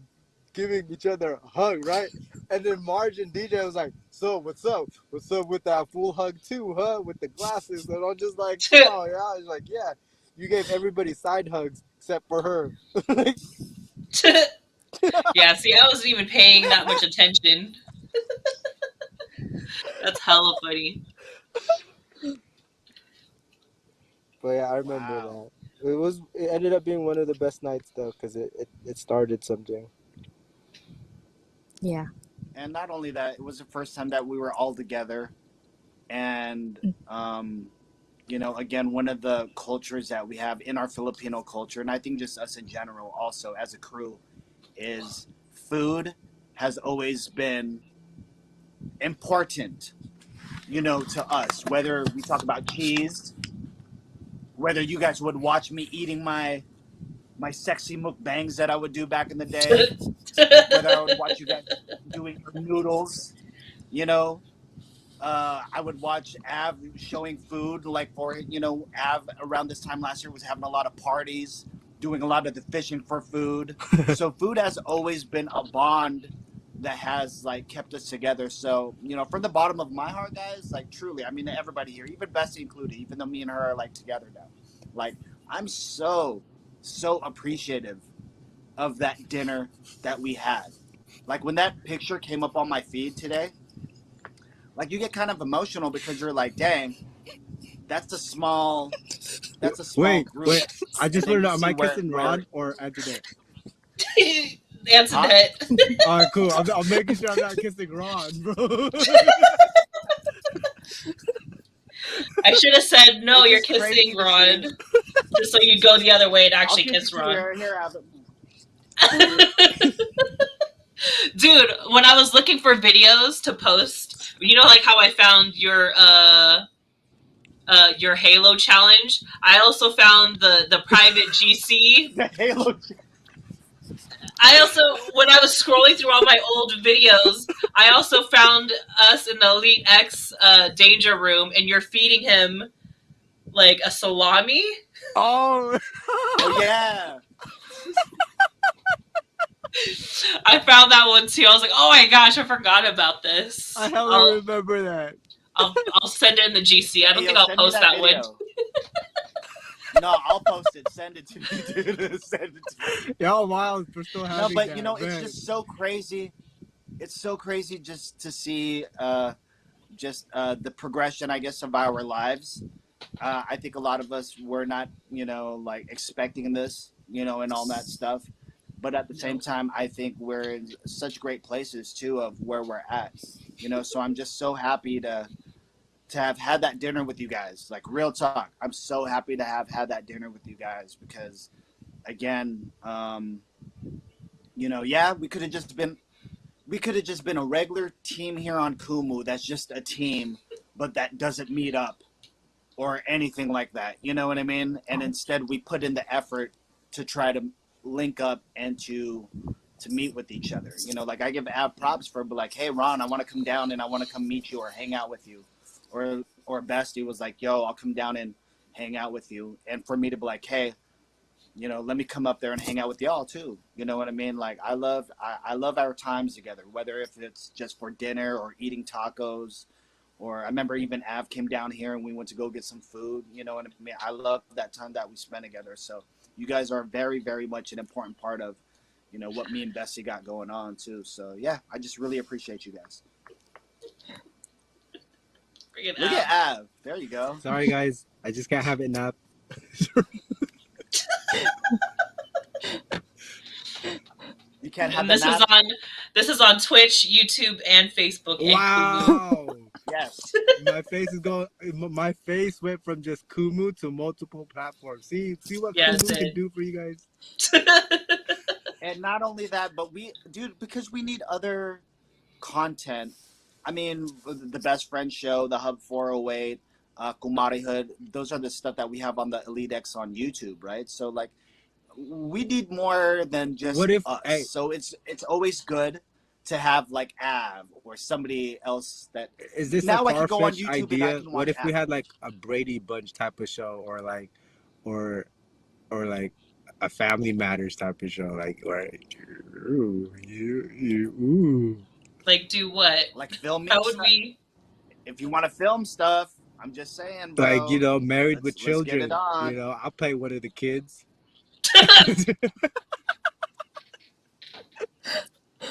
giving each other a hug, right? And then Marge and DJ was like, "So what's up? What's up with that full hug too, huh? With the glasses?" And I'm just like, "Come on, yeah." I was like, "Yeah, you gave everybody side hugs except for her." Yeah, see, I wasn't even paying that much attention. That's hella funny. But yeah, I remember Wow. that. It ended up being one of the best nights though, because it started something. yeah. And not only that, it was the first time that we were all together. And again, one of the cultures that we have in our Filipino culture, and I think just us in general, also as a crew, is food has always been important, to us. Whether we talk about cheese, whether you guys would watch me eating my sexy mukbangs that I would do back in the day, whether I would watch you guys doing your noodles, you know, I would watch Av showing food. Like for Av around this time last year was having a lot of parties, doing a lot of the fishing for food. So food has always been a bond that has like kept us together. So from the bottom of my heart, guys, like truly, I mean everybody here, even Bestie included, even though me and her are like together now, like I'm so appreciative of that dinner that we had. Like when that picture came up on my feed today, like you get kind of emotional because you're like, dang, that's a small that's a small Wait, group. wait. I And just want then to you know, am see I where kissing where Ron or Antoinette? huh? Antoinette. All right, cool. I'm making sure I'm not kissing Ron, bro. I should have said, no, It's you're just kissing crazy to Ron. see. Just so you go the other way and I'll actually kiss kiss you too. Ron. Here, have it. Dude, when I was looking for videos to post, like how I found your Halo challenge, I also found the private GC. The Halo. I also, when I was scrolling through all my old videos, I also found us in the Elite X danger room, and you're feeding him like a salami. Oh, Oh yeah. I found that one too. I was like, oh my gosh, I forgot about I this. hella remember that. I'll send it in the GC. I Hey don't yo, think I'll send me post that that one. video. No, I'll post it. Send it to me, dude. Send it to me. Y'all wild for still No, having but that, it's man. just so crazy. It's so crazy just to see just the progression, I guess, of our lives. I think a lot of us were not, like expecting this, and all that stuff. But at the same No, time, I think we're in such great places too of where we're at. So I'm just so happy to have had that dinner with you guys. Like real talk, I'm so happy to have had that dinner with you guys because, again, yeah, we could have just been a regular team here on Kumu. That's just a team, but that doesn't meet up or anything like that. You know what I mean? And instead, we put in the effort to try to link up and to meet with each other. Like I give Av props for like, hey Ron, I want to come down and I want to come meet you or hang out with you, or Bestie was like, yo, I'll come down and hang out with you, and for me to be like, hey, let me come up there and hang out with y'all too. You know what I mean? Like I love our times together, whether if it's just for dinner or eating tacos, or I remember even Av came down here and we went to go get some food. You know what I mean? I love that time that we spent together. So you guys are very, very much an important part of, what me and Bessie got going on too. So yeah, I just really appreciate you guys. Freaking Look at Av. There you go. Sorry, guys. I just can't have it now. You can't have And the this is nap. on Twitch, YouTube, and Facebook, and Kumu. Wow. Yes. My face is going. My face went from just Kumu to multiple platforms. See what Yes, Kumu can it do for you guys. And not only that, but because we need other content. I mean, the Best Friend Show, the Hub 408, Kumari Hood. Those are the stuff that we have on the Elite X on YouTube, right? So like, we need more than just What if? us. Hey, So it's always good to have like Av or somebody else that. is this a Now I can go on far-fetched YouTube and I idea? can What watch if we Av. had like a Brady Bunch type of show, or like a Family Matters type of show, like where ooh. like, do what? Like filming How would stuff. we? If you want to film stuff, I'm just saying, Like, bro. Married with Let's get it Children. on. I'll play one of the kids.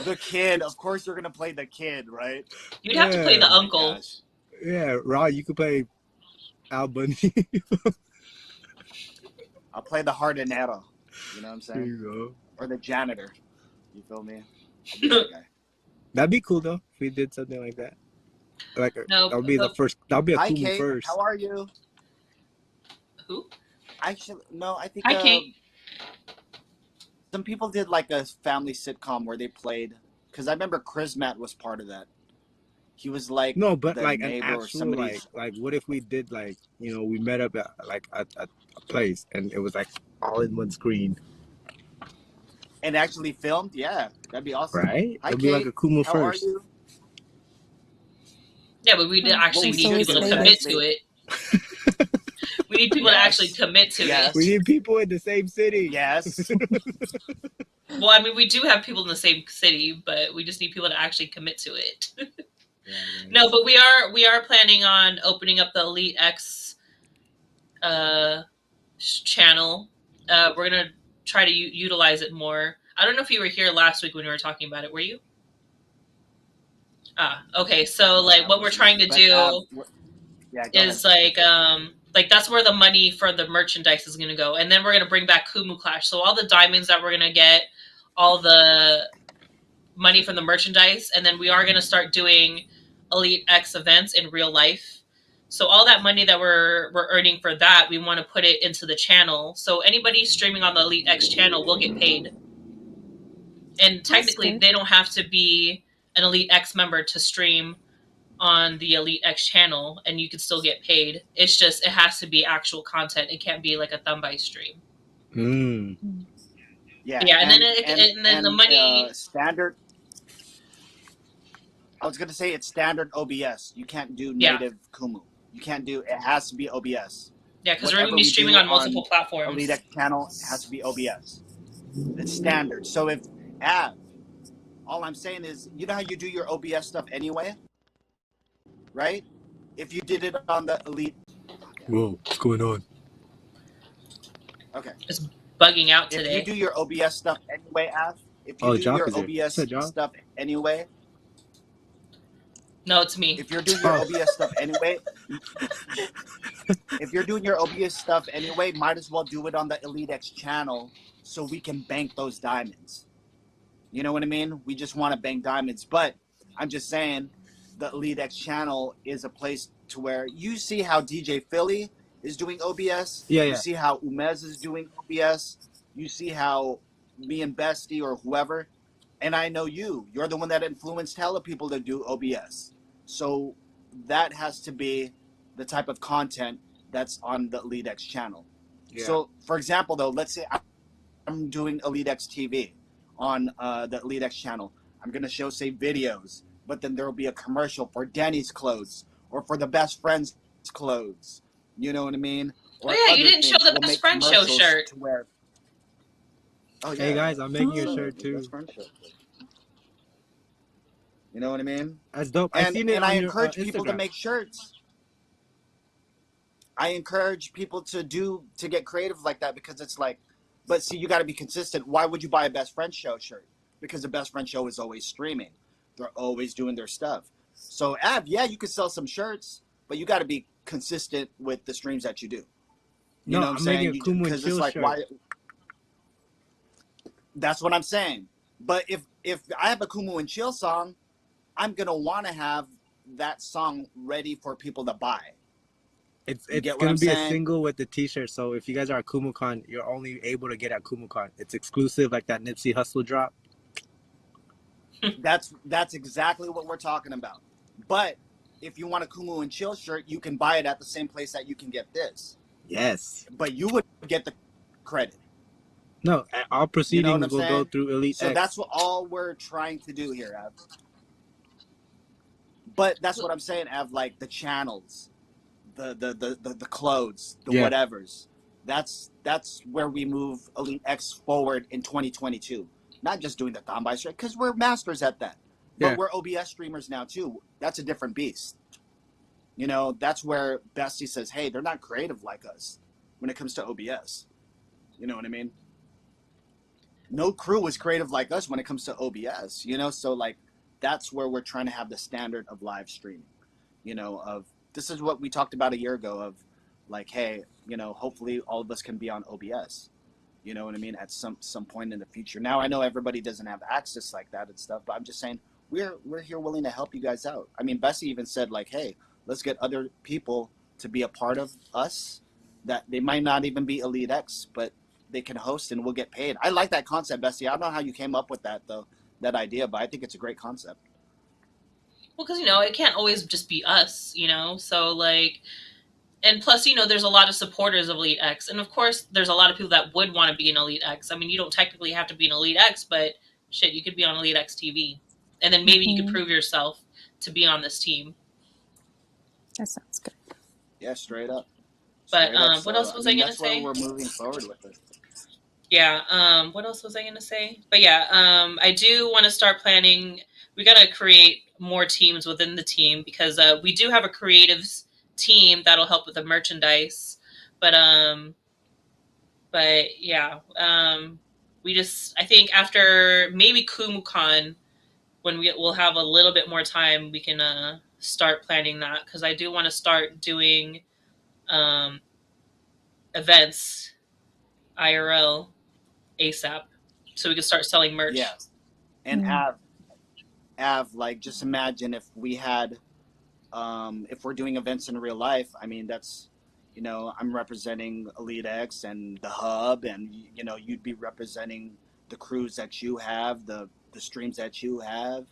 The kid, of course, you're gonna play the kid, right? You'd have to play the Yeah. Oh my uncle. gosh. Yeah, Raw, you could play Al Bundy. I'll play the jardinero. You know what I'm There saying? you go. Or the janitor. You feel me? I'll be that guy. That'd be cool though if we did something like that. Like No, that'll be the first. That'll be a Hi, Kumu Kate. first. How are you? who? Actually, no. I think Hi, Kate. some people did like a family sitcom where they played. Because I remember Chris Matt was part of that. He was like No, but the like an neighbor or actual somebody. like what if we did like we met up at like at a place and it was like all in one screen, And actually filmed. Yeah, that'd be awesome. right? Hi, It'll be like Kate. a Kumu How are first. you? Yeah, but we actually we need should people do to is commit they- to it. We need people to actually Yes. commit to Yes. We need people in the same city. Yes. it. Well, I mean, we do have people in the same city, but we just need people to actually commit to it. Yeah, No, but we are planning on opening up the Elite X channel. We're gonna try to utilize it more. I don't know if you were here last week when we were talking about it. Were you? Okay. So like, what we're trying to But, do yeah, go is ahead. like that's where the money for the merchandise is gonna go, and then we're gonna bring back Kumu Clash. So all the diamonds that we're gonna get, all the money from the merchandise, and then we are gonna start doing Elite X events in real life. So all that money that we're earning for that, we want to put it into the channel. So anybody streaming on the Elite X channel will get paid. And technically, good. they don't have to be an Elite X member to stream on the Elite X channel, and you can still get paid. It's just it has to be actual content. It can't be like a thumb by stream. Yeah, Yeah, and then the money. Standard. I was gonna say it's standard OBS. You can't do Yeah. native Kumu. You can't do. It has to be OBS. Yeah, because we're Whatever going to be we streaming do on multiple on platforms. Elite X channel has to be OBS. It's standard. So if all I'm saying is, you know how you do your OBS stuff anyway, right? If you did it on the Elite. Whoa, what's going on? Okay. It's bugging out If today. you do your OBS stuff anyway, if you Oh, do Jock your is here. OBS What's up, Jock? stuff anyway, No, it's me. if you're doing your Oh. OBS stuff anyway, might as well do it on the Elite X channel so we can bank those diamonds. You know what I mean? We just want to bank diamonds, but I'm just saying the Elite X channel is a place to where you see how DJ Philly is doing OBS. Yeah, You yeah. see how Umez is doing OBS. You see how me and Bestie or whoever, and I know you're the one that influenced hella people to do OBS. So that has to be the type of content that's on the Elite X channel. Yeah. So, for example, though, let's say I'm doing Elite X TV on the Elite X channel. I'm going to show, say, videos, but then there will be a commercial for Denny's clothes or for the Best Friends clothes. You know what I mean? Or Oh, yeah, you other didn't show things. the We'll Best make Friend Show commercials shirt. to wear. Oh, yeah. Hey guys, I'm making a Oh. shirt The too. Best Friend Show. You know what I mean? That's dope. I And seen it and on I your encourage people to Instagram. make shirts. I encourage people to get creative like that because it's like But see, you got to be consistent. Why would you buy a best friend show shirt? Because the best friend show is always streaming. They're always doing their stuff. So, Av, yeah, you could sell some shirts, but you got to be consistent with the streams that you do. You No, know what I'm I'm making saying? a Kumu and Because it's Chill like, shirt. why? That's what I'm saying. But if I have a Kumu and Chill song, I'm gonna want to have that song ready for people to buy. You It's get what gonna I'm be a saying? single with the T-shirt. So if you guys are at Kumu Con, you're only able to get at Kumu Con. It's exclusive, like that Nipsey Hussle drop. That's exactly what we're talking about. But if you want a Kumu and Chill shirt, you can buy it at the same place that you can get this. Yes. But you would get the credit. No, all You know what proceedings I'm will go saying? through Elite So that's X. what all we're trying to do here, Av. But that's what I'm saying, Av. Like the channels, the clothes, the Yeah. whatevers. That's where we move Elite X forward in 2022. Not just doing the thon by straight, because we're masters at that. But Yeah. we're OBS streamers now too. That's a different beast. You know, that's where Bestie says, hey, they're not creative like us when it comes to OBS. You know what I mean? No crew is creative like us when it comes to OBS, you know? So, like, that's where we're trying to have the standard of live streaming, you know, of this is what we talked about a year ago of like, hey, you know, hopefully all of us can be on OBS. You know what I mean? At some point in the future. Now I know everybody doesn't have access like that and stuff, but I'm just saying we're here willing to help you guys out. I mean, Bessie even said like, hey, let's get other people to be a part of us that they might not even be Elite X, but they can host and we'll get paid. I like that concept, Bessie. I don't know how you came up with that though, that idea, but I think it's a great concept. Well, because it can't always just be us, So like, and plus, there's a lot of supporters of Elite X, and of course, there's a lot of people that would want to be an Elite X. I mean, you don't technically have to be an Elite X, but shit, you could be on Elite X TV, and then maybe you could prove yourself to be on this team. That sounds good. Yeah, straight up. But Straight up. what else was I gonna that's where say? we're moving forward with it. Yeah. What else was I gonna say? But yeah, I do want to start planning. We gotta create more teams within the team because we do have a creatives team that'll help with the merchandise. But yeah, I think after maybe Kumu Con, when we'll have a little bit more time, we can start planning that because I do want to start doing events IRL ASAP, so we can start selling merch. Yeah, and Av, like, just imagine if we had, if we're doing events in real life. I mean, that's, I'm representing Elite X and the Hub, and you'd be representing the crews that you have, the streams that you have.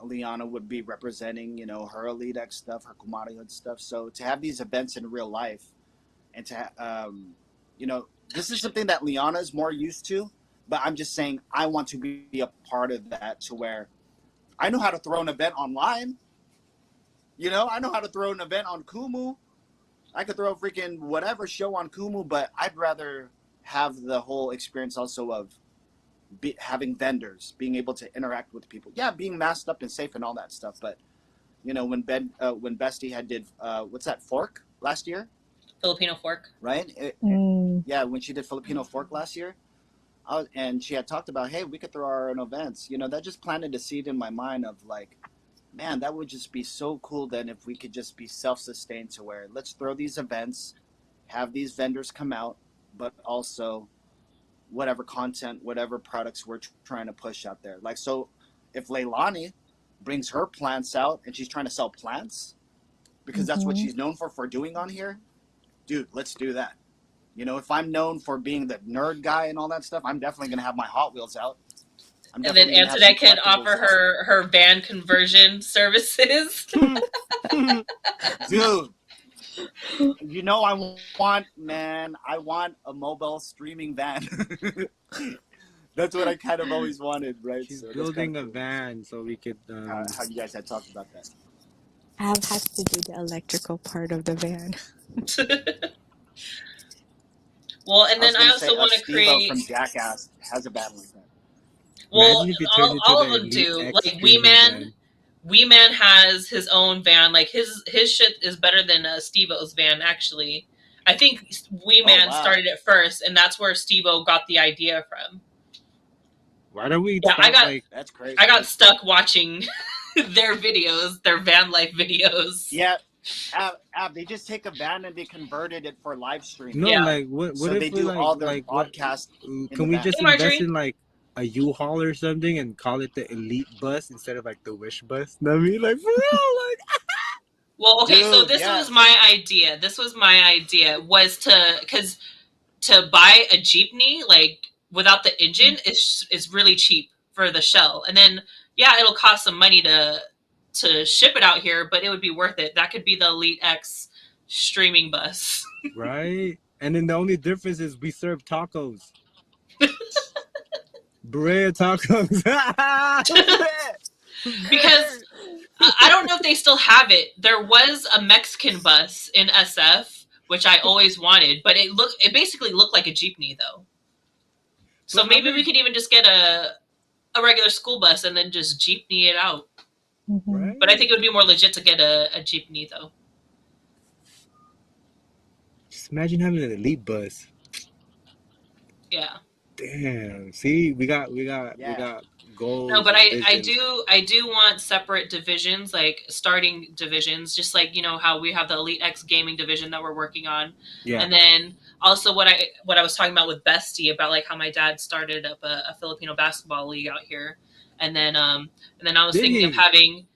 Liana would be representing, her Elite X stuff, her Kumari Hood stuff. So to have these events in real life, and to, this is something that Liana is more used to. But I'm just saying, I want to be a part of that to where I know how to throw an event online. I know how to throw an event on Kumu. I could throw a freaking whatever show on Kumu, but I'd rather have the whole experience also of having vendors, being able to interact with people. Yeah, being masked up and safe and all that stuff. But, when Bestie did, what's that, Fork last year? Filipino Fork. Right? Yeah, when she did Filipino Fork last year. And she had talked about, hey, we could throw our own events. That just planted a seed in my mind of like, man, that would just be so cool then if we could just be self-sustained to where let's throw these events, have these vendors come out, but also whatever content, whatever products we're trying to push out there. Like, so if Leilani brings her plants out and she's trying to sell plants because that's what she's known for doing on here, dude, let's do that. If I'm known for being the nerd guy and all that stuff, I'm definitely going to have my Hot Wheels out. And then Antoinette could offer her van conversion services. Dude, I want a mobile streaming van. That's what I kind of always wanted, right? She's building a van so we could... how you guys had talked about that. Av has to do the electrical part of the van. Well, and then I also want to create... from Jackass has a van like that. Well, all of them do. Like Wee Man has his own van. Like his shit is better than Steve-O's van. Actually, I think Wee Man wow. started it first, and that's where Steve-O got the idea from. Why don't we Yeah, start like? That's crazy. I got stuck watching their videos, their van life videos. Yeah, they just take a van and they converted it for live streaming. No, Yeah. like what So if they we do all their like what? podcasts in Can the we van. just Hey, invest Marjorie. in like a U-Haul or something and call it the Elite Bus instead of like the Wish Bus? Know what I mean, like for real, like. Well, okay, so Dude, this yes. was my idea. Was to buy a jeepney, like without the engine, is really cheap for the shell, and then yeah, it'll cost some money to ship it out here, but it would be worth it. That could be the Elite X streaming bus. Right? And then the only difference is we serve tacos. Bread tacos. Because I don't know if they still have it. There was a Mexican bus in SF, which I always wanted, but it basically looked like a jeepney though. So maybe we could even just get a regular school bus and then just jeepney it out. Right? But I think it would be more legit to get a jeepney though. Just imagine having an Elite Bus. Yeah. Damn. See, we got goals. No, but and I visions. do want separate divisions, like starting divisions, just like you know how we have the Elite X gaming division that we're working on. Yeah. And then also what I was talking about with Bestie about like how my dad started up a Filipino basketball league out here. And then I was Did thinking he? of having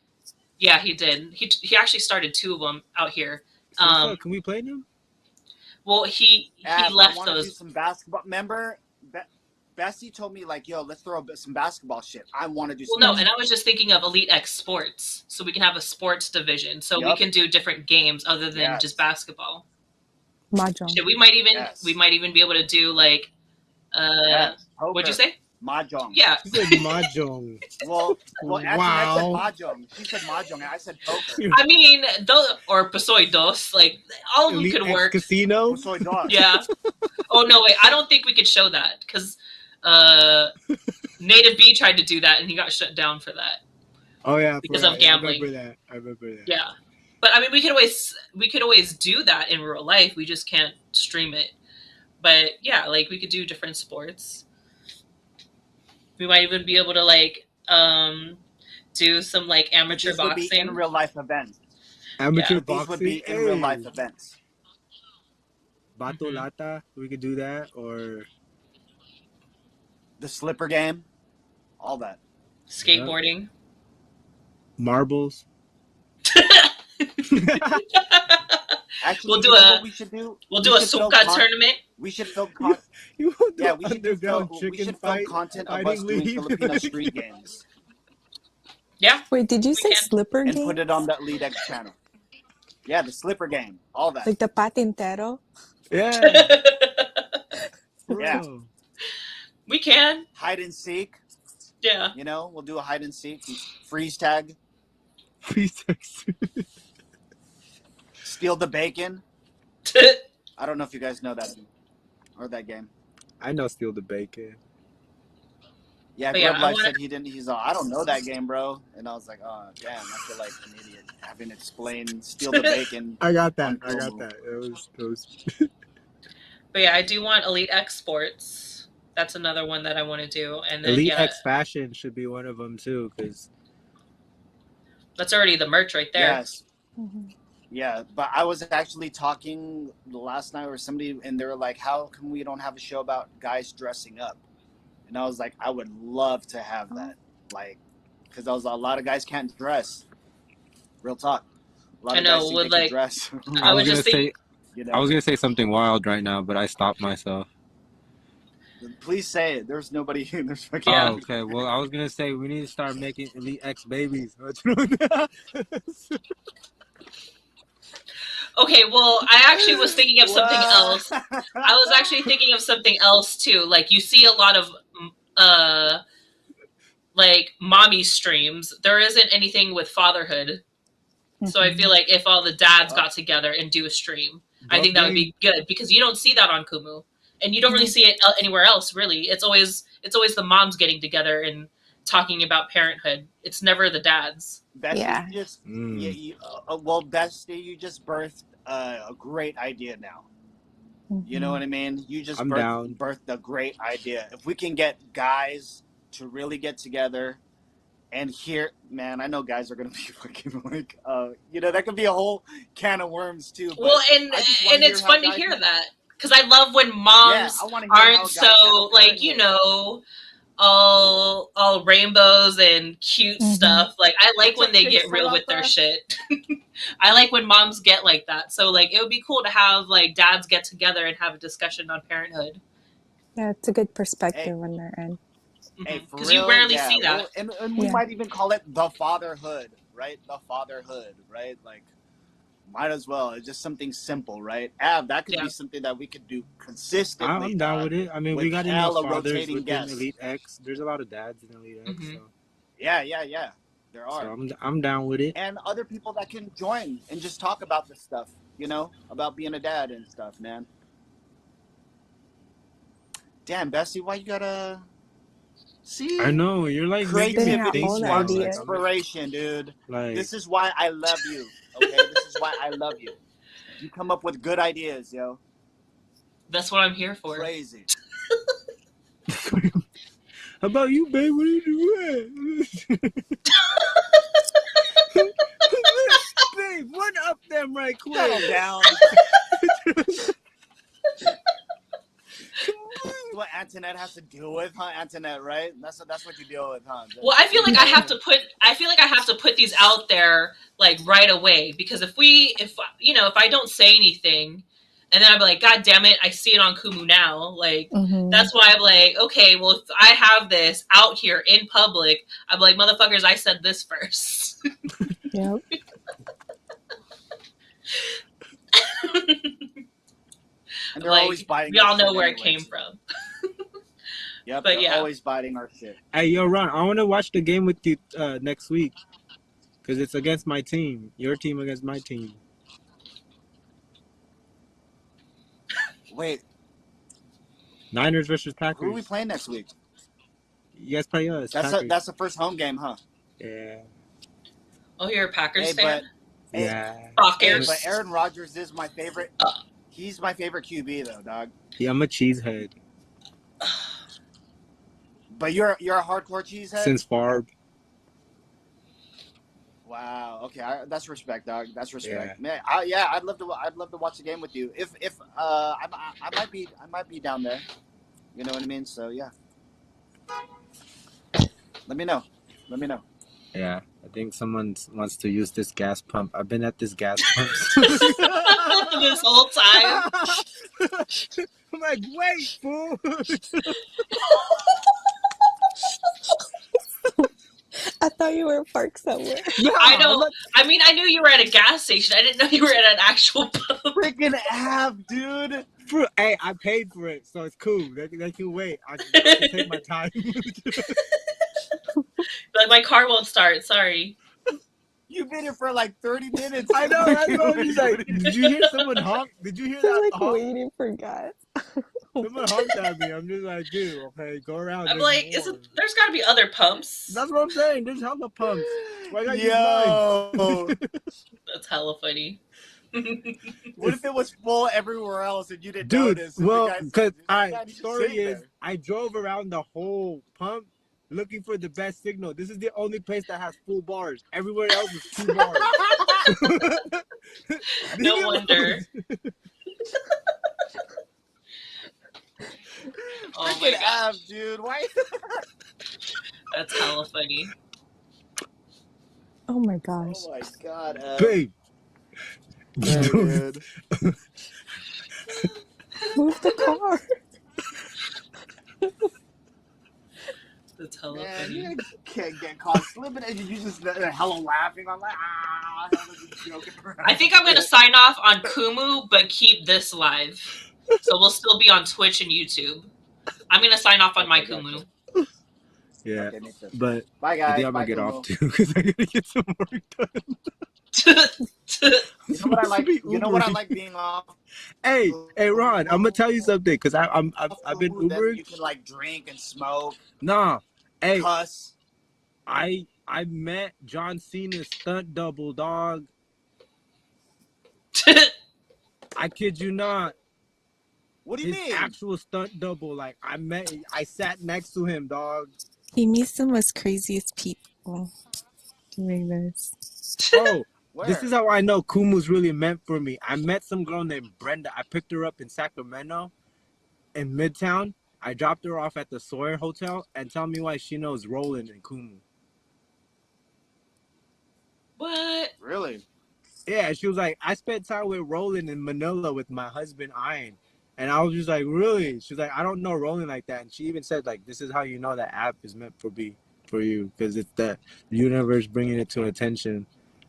yeah, he did. He actually started 2 of them out here. So what's up? Can we play them? Well, he I left want to do those. some basketball. Remember, Bessie told me like, "Yo, let's throw some basketball shit." I want to do some. Well, no, and I was just thinking of Elite X Sports, so we can have a sports division, so we Yup. can do different games other than Yes. just basketball. Mahjong. Shit, we might even Yes. be able to do like Yes. what'd you Poker. say? Mahjong. Yeah. She said mahjong. Well, Anthony, I said Wow. mahjong. She said mahjong, and I said poker. I mean, or Pasoy Dos, like all of them Elite could X work. Casino. Soy dog. Yeah. Oh no, wait, I don't think we could show that because Native B tried to do that and he got shut down for that. Oh yeah, Because of gambling. I remember that. Yeah. But I mean, we could always do that in real life. We just can't stream it. But yeah, like we could do different sports. We might even be able to like do some like amateur These would be boxing. in real life events. Amateur Yeah. These boxing. would be in real life events. Bato Lata, we could do that, or The slipper game, all that. Skateboarding. marbles. Actually, We'll do you know a- what we should do? We'll We do a should film Suka tournament. We should film content. You want the Yeah, we should underground we chicken should film fight? content of us fighting doing league? Filipino street games Yeah. Wait, did you We say can. slipper and game? put it on the Elite X channel. Yeah, the slipper game, all that. Like the patintero? Yeah. for Yeah. real. We can. Hide and seek. Yeah. You know, we'll do a hide and seek, freeze tag, Please text. steal the bacon. I don't know if you guys know that or that game. I know steal the bacon. Yeah, But yeah, Grub I Life wanna- said he didn't. He's all, I don't know that game, bro. And I was like, oh damn, I feel like an idiot having to explain steal the bacon. I got that. On I got Kumu. that. It was. But yeah, I do want Elite X Sports. That's another one that I want to do. And then Elite yeah, X Fashion should be one of them too, because that's already the merch right there. Yes. Yeah, but I was actually talking last night with somebody, and they were like, "How come we don't have a show about guys dressing up?" And I was like, "I would love to have that, like, because a lot of guys can't dress. Real talk. A lot I of know, guys think with, they can like- dress. I was just thinking. You know? I was gonna say something wild right now, but I stopped myself. Please say it. There's nobody. There's fucking. Yeah. Oh, okay. Well, I was gonna say we need to start making Elite X babies. Okay, well, I actually was thinking of something Wow. else. I was actually thinking of something else too. Like you see a lot of like mommy streams. There isn't anything with fatherhood. So I feel like if all the dads got together and do a stream, I think that would be good because you don't see that on Kumu, and you don't really see it anywhere else. Really, it's always the moms getting together and talking about parenthood. It's never the dads. Bestie, Yeah. you just Bestie, you just birthed a great idea now. You know what I mean? You just I'm down. birthed a great idea. If we can get guys to really get together and here, man, I know guys are gonna be fucking like, that could be a whole can of worms too. Well, But I just want to hear it's how fun to guys. hear that because I love when Yeah, moms I want to hear aren't how guys handle so like parenthood. all rainbows and cute stuff. Like I like when they get real with their shit. I like when moms get like that. So like it would be cool to have like dads get together and have a discussion on parenthood. Yeah, it's a good Hey, perspective on their end. hey, for Because you real, rarely yeah. see that. Well, and we Yeah. might even call it the fatherhood, right? The fatherhood, right? Like, might as well. It's just something simple, right? That could Yeah. be something that we could do consistently, I'm down dog, with it. I mean, we with got enough hella fathers rotating within guests. Elite X. There's a lot of dads in Elite X, Mm-hmm. Yeah. There so are. I'm down with it. And other people that can join and just talk about this stuff, about being a dad and stuff, man. Damn, Bestie, why you gotta I see know you're like making me Spitting out creativity think all the now. sparks Like ideas. inspiration, dude. like This is why I love you. Okay, this is why I love you. You come up with good ideas, yo. That's what I'm here for. Crazy. How about you, babe? What are you doing? Babe, one up them right quick. Settle down. What Antoinette has to deal with, huh? Antoinette, right? That's what you deal with, huh? Well, I feel like I have to put these out there like right away because if I don't say anything and then I'm like, God damn it, I see it on Kumu now. Like that's why I'm like, okay, well if I have this out here in public, I'm like, motherfuckers, I said this first. Yep. And they're always Like biting we our all know shit where it anyway, came too. from. Yep, But they're yeah. always biting our shit. Hey, yo, Ron, I want to watch the game with you next week because it's against my team. Your team against my team. Wait, Niners versus Packers. who are we playing next week? You guys play us. That's Packers. that's the first home game, huh? Yeah. Oh, you're a Packers Hey, fan? Yeah. Hey, but Aaron Rodgers is my favorite. He's my favorite QB though, dog. Yeah, I'm a cheesehead. But you're a hardcore cheesehead? Since Favre. Wow. Okay, that's respect, dog. That's respect. Yeah. Man, I'd love to watch the game with you. If I might be down there. You know what I mean? So yeah. Let me know. Yeah. I think someone wants to use this gas pump. I've been at this gas pump this whole time. I'm like, wait, fool. I thought you were parked somewhere. Yeah, I know. I mean, I knew you were at a gas station. I didn't know you were at an actual pub. Freaking app, dude. Hey, I paid for it, so it's cool. They can wait. I can take my time. Like my car won't start. Sorry. You've been here for like 30 minutes. I know. That's what I'm just like. Did you hear someone honk? Did you hear They're that like honk? waiting for gas. Someone honked at me. I'm just like, dude, okay, go around. I'm like, there's got to be other pumps. That's what I'm saying. There's hella pumps. Why gotta use Yo. That's hella funny. What if it was full everywhere else and you didn't Dude, notice? well, because story is, I drove around the whole pump looking for the best signal. This is the only place that has full bars. Everywhere else is 2 bars. No wonder. Oh my god, dude! Why? That's hella funny. Oh my gosh. Oh my god, babe. Dude. Move the car. That's hella Man, funny. you can't get caught slipping and you just hella laughing. I'm like, joking around. I think I'm gonna sign off on Kumu, but keep this live. So we'll still be on Twitch and YouTube. I'm gonna sign off on my Kumu. Yeah, okay, but bye guys. I think I'm gonna get off too because I gotta get some work done. You know what I like? You know what I like being off? Hey, Ron, I'm gonna tell you something because I've been Ubering. You can like drink and smoke. Nah, hey, cuss. I met John Cena's stunt double, dog. I kid you not. What do you His mean? actual stunt double. Like I sat next to him, dog. He meets the most craziest people doing this. Bro, this is Where? how I know Kumu's really meant for me. I met some girl named Brenda. I picked her up in Sacramento, in Midtown. I dropped her off at the Sawyer Hotel, and tell me why she knows Roland and Kumu. What? Really? Yeah, she was like, I spent time with Roland in Manila with my husband Ian. And I was just like, really? She's like, I don't know Roland like that. And she even said, like, this is how you know that app is meant for you, because it's the universe bringing it to attention.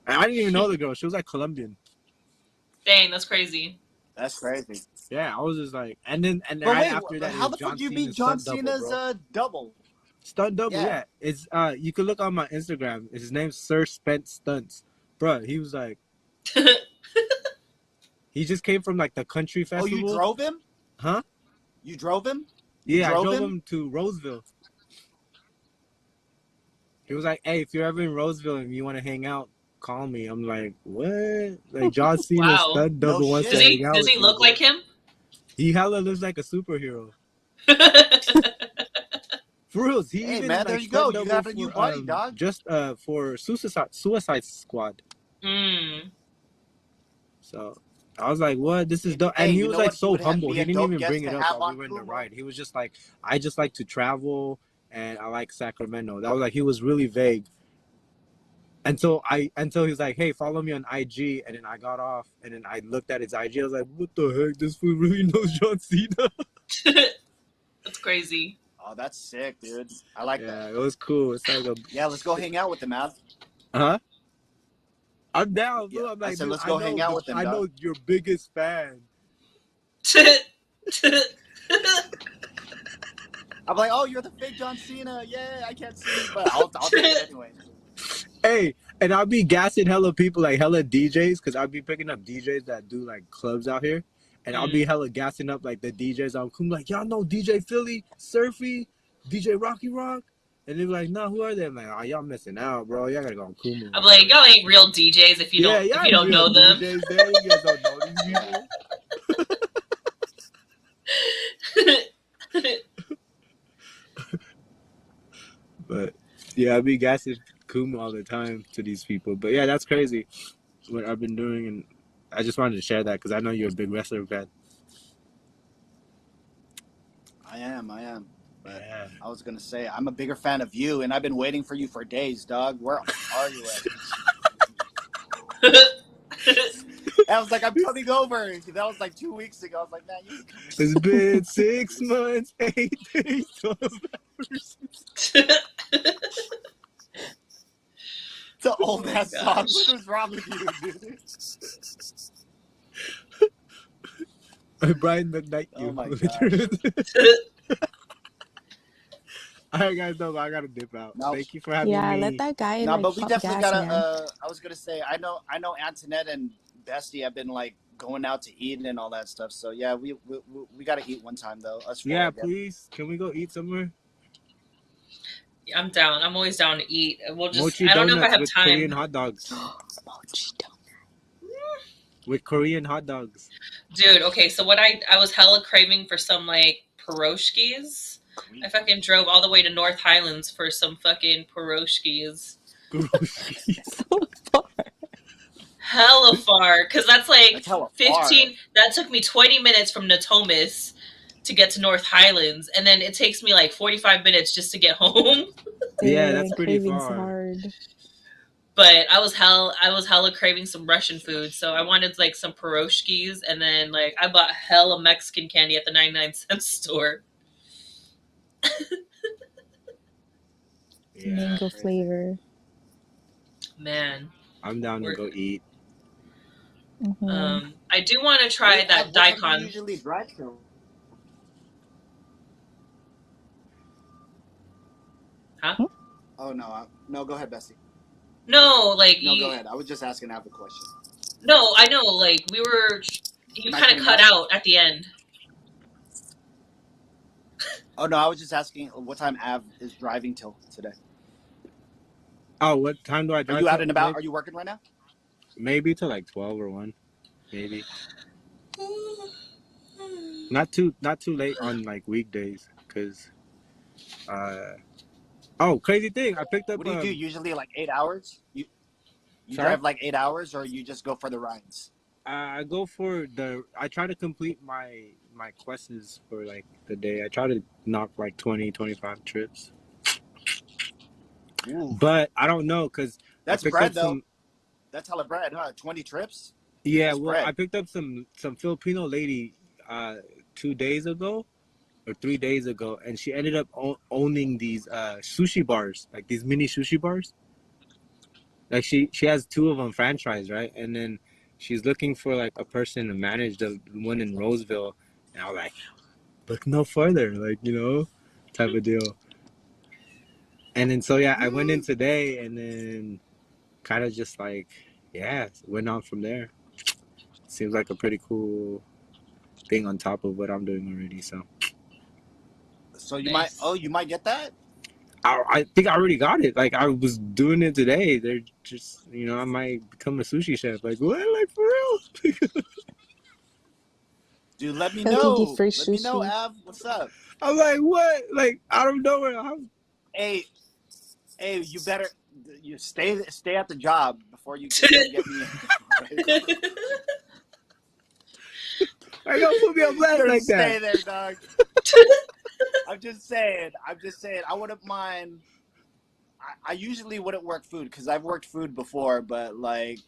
And I didn't even know the girl. She was like Colombian. Dang, that's crazy. That's crazy. Yeah, I was just like, and then But right wait, after that, it how was the fuck John do you beat Cena's John stunt double, Cena's bro. double? Stunt double, Yeah. yeah. It's you can look on my Instagram. His name's Sir Spence Stunts, bro. He was like, he just came from like the country Oh, you festival, drove him? huh? You drove him? You Yeah, I drove drove him? him to Roseville. He was like, hey, if you're ever in Roseville and you want to hang out, call me. I'm like, what? Like John Cena's Wow. stunt No double wants to Does shit. hang he out does with he me, look bro. like him? He hella looks like a superhero. For reals, he Hey even man, there like you go. stunt You double got a new for buddy, dog. just for Suicide Squad. Mm. So I was like, what? This is Hey, dope. hey, And he you was know like what? He so would humble. be He a didn't dope even guest bring to it up have while we on were in the Kumu. ride. He was just like, I just like to travel and I like Sacramento. That was like, he was really vague. Until he was like, hey, follow me on IG, and then I got off, and then I looked at his IG. I was like, what the heck? This fool really knows John Cena. That's crazy. Oh, that's sick, dude. I like Yeah, that. it was cool. It's like a Yeah, let's go hang out with him, Av. huh? I'm down, Yeah, fool. I'm I like, said dude, let's go hang out with him, I know dog. your biggest fan. I'm like, oh, you're the fake John Cena. Yeah, I can't see you, but I'll take it anyway. Hey, and I'll be gassing hella people, like hella DJs, because I'll be picking up DJs that do like clubs out here. And I'll be hella gassing up like the DJs on Kumu, like, y'all know DJ Philly, Surfy, DJ Rocky Rock? And they're like, nah, who are they? I'm like, oh, y'all missing out, bro. Y'all gotta go on Kumu. I'm like, y'all ain't real DJs if you Yeah, don't y'all ain't real know them. DJs there. You guys don't know these people. But yeah, I be gassing Kumu all the time to these people. But yeah, that's crazy what I've been doing, and I just wanted to share that because I know you're a big wrestler fan. I am. But Yeah. I was gonna say I'm a bigger fan of you, and I've been waiting for you for days, dog. Where are you at? I was like, I'm coming over. That was like 2 weeks ago. I was like, man, you ain't coming. It's been 6 months, 8 days, 12 hours. It's an old Oh ass my song. gosh. What is wrong with you, dude? Brian McKnight, Oh you. my gosh. All right, guys, no, I gotta dip out. No, Thank you for having Yeah, let me. that guy no, like but we pump definitely gas, gotta. man. I was gonna say, I know Antoinette and Bestie have been like going out to eat and all that stuff. So yeah, we gotta eat one time though. Us four. Yeah, Again. please. Can we go eat somewhere? I'm down. I'm always down to eat. We'll just. Mochi I don't know if I donuts have with time. Korean hot dogs. Mochi With Korean hot dogs. Dude, okay, so what I was hella craving for some like pierogies. I fucking drove all the way to North Highlands for some fucking pierogies. so far. Hella far, because that's like That's hella 15. far. That took me 20 minutes from Natomas to get to North Highlands, and then it takes me like 45 minutes just to get home. Yeah, that's Dang, pretty cravings far. hard. But I was hella craving some Russian food, so I wanted like some pierogies, and then like I bought hella Mexican candy at the 99-cent store. Yeah, Mango flavor. Man, I'm down to go eat. Mm-hmm. I do want to try Wait, that Ab, what time do daikon. you usually drive to? Huh? Oh no, no. Go ahead, Bessie. No, like No, go ahead. I was just asking Ab the question. No, I know. Like you Am I kind of cutting cut out? out at the end. Oh no, I was just asking what time Av is driving till today. Oh, what time do I drive? Are you out and about? Maybe, Are you working right now? maybe till like 12 or 1. Maybe. not too late on like weekdays, cause oh, crazy thing, I picked up What do you do usually? Like 8 hours? You sorry. drive like 8 hours, or you just go for the rides? I go for I try to complete my quests for like the day. I try to knock like 20-25 trips. Ooh, But I don't know because I that's picked up bread though. some. That's hella bread, huh? 20 trips. Yeah, That's well, I bread. picked up some Filipino lady 2 days ago or 3 days ago, and she ended up owning these sushi bars, like these mini sushi bars. Like she has two of them franchise, right? And then she's looking for like a person to manage the one in Roseville. And I was like, look no further, like type of deal. And then so yeah, I went in today, and then kind of just like went on from there. Seems like a pretty cool thing on top of what I'm doing already. So So you might. Nice. Oh, you might get that. I think I already got it. Like I was doing it today. They're just I might become a sushi chef. Like what? Like for real? Dude, let me He'll give you know. free Let me know, sushi. Av. What's up? I'm like what? Like I don't know where. Hey, hey, you better you stay at the job before you come get me. I don't put me on You blast better like that. stay there, dog. I'm just saying. I'm just saying. I wouldn't mind. I usually wouldn't work food because I've worked food before, but like,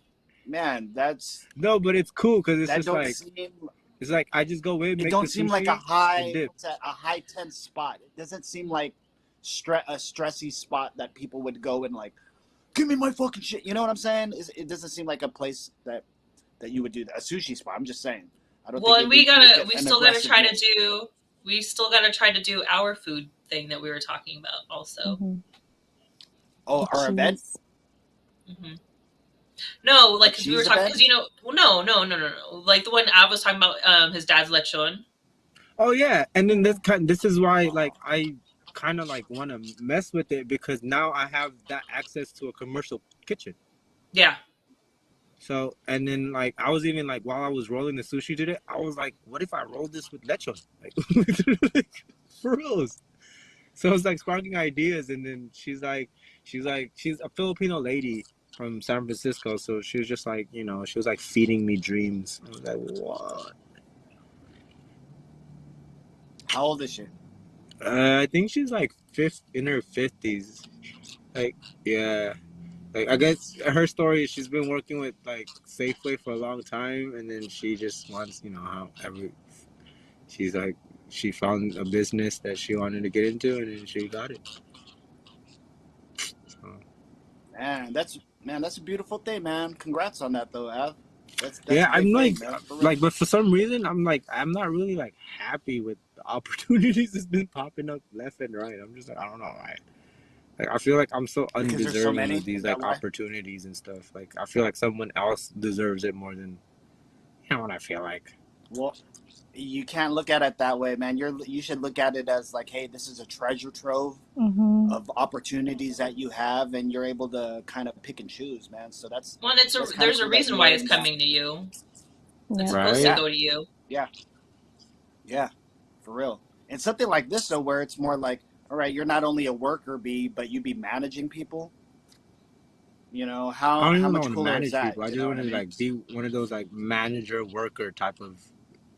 man, No, but it's cool because it's that just don't like seem. it's like I just go in, It make the don't seem like a sushi, and high. dip. What's that? A high tense spot. It doesn't seem like a stressy spot that people would go and like. Give me my fucking shit. You know what I'm saying? It doesn't seem like a place that you would do that. A sushi spot. I'm just saying. I don't Well, think and you would get we an still gotta aggressive try to look. do we still gotta try to do our food thing that we were talking about also. Hmm. Oh, The our event, cheese. hmm No, a like because we were cheese talking event. because well, no, like the one Av was talking about his dad's lechon. Oh yeah, and then this is why Oh, like I kind of like want to mess with it because now I have that access to a commercial kitchen. Yeah. So and then like I was even like while I was rolling the sushi today, I was like, what if I roll this with lechon? Like for reals. So it's like sparking ideas, and then she's a Filipino lady from San Francisco, so she was just like she was like feeding me dreams. I was like, what? how old is she? I think she's like in her 50s. Like yeah. Like I guess her story is she's been working with like Safeway for a long time, and then she just wants how she's like she found a business that she wanted to get into, and then she got it. So, Man, that's a beautiful thing, man. Congrats on that though, Av. That's yeah, a I'm big thing, man. For real. but for some reason I'm not really like happy with the opportunities that's been popping up left and right. I'm just like I don't know why. Like I feel like I'm so Because there's so undeserving of many. these Is that like why? opportunities and stuff. Like I feel like someone else deserves it more than what I feel like. Well, you can't look at it that way, man. You should look at it as like, hey, this is a treasure trove Hmm. of opportunities that you have, and you're able to kind of pick and choose, man. So Well, and that's kind of there's a cool that reason why you're it's in that. coming to you. It's Yep. supposed to Right? Yeah, go to you. yeah, yeah, for real. And something like this, though, where it's more like, all right, you're not only a worker bee, but you be managing people. I don't How even much want to cooler is manage that? people. I You just know want what I to mean? like be one of those like manager worker type of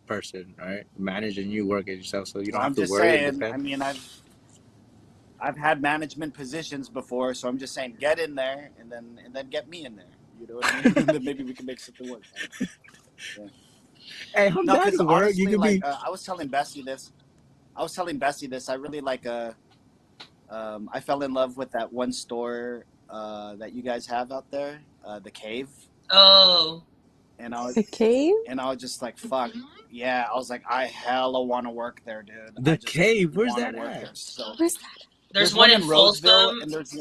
person, right? Manage and you work it yourself, so you don't Well, have I'm to just worry and saying. I depend. mean, I've had management positions before, so I'm just saying, get in there, and then get me in there. You know what I mean? And then maybe we can make something work. I don't know. Yeah. Hey, I'm No, down because to work. You honestly, could like be. I was telling Bestie this. I really like I fell in love with that one store that you guys have out there, the Cave, Oh, and I was The cave? and I was just like, fuck, yeah. I was like, I hella want to work there, dude. The I just cave. Where's want to that work at? there. So Where's that? there's there's one one in in Roseville, Folsom. and there's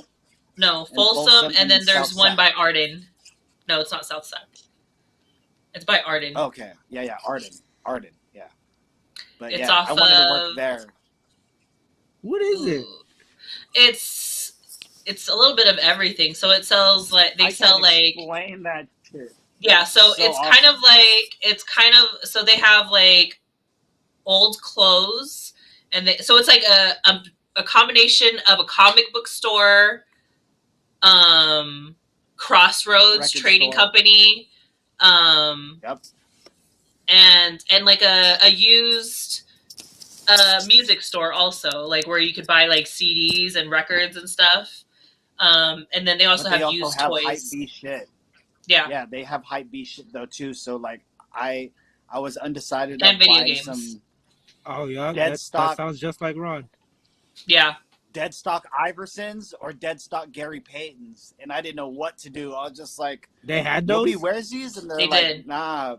No, in Folsom, Folsom and and then there's South one Sac. by Arden. No, it's not South Sac. It's by Arden. Okay, yeah, Arden, yeah. But It's yeah, I off wanted to work of. there. What is it? Ooh, it's it's a little bit of everything. So it sells like they I can't sell like explain that shit. yeah. It's So so awesome. it's kind of so they have like old clothes, and so it's like a combination of a comic book store, Crossroads Record Trading store. Company, Yep. and like a used music store also, like where you could buy like CDs and records and stuff. And then they also But they have also used have hype toys. B shit. Yeah, Yeah, they have hype B shit though too. So like I was undecided and of video buying games. some Oh yeah, dead that stock sounds just like Ron. Yeah, Iversons or dead stock Gary Paytons, and I didn't know what to do. I was just like, They had nobody those. wears these, and they're they like, did. nah.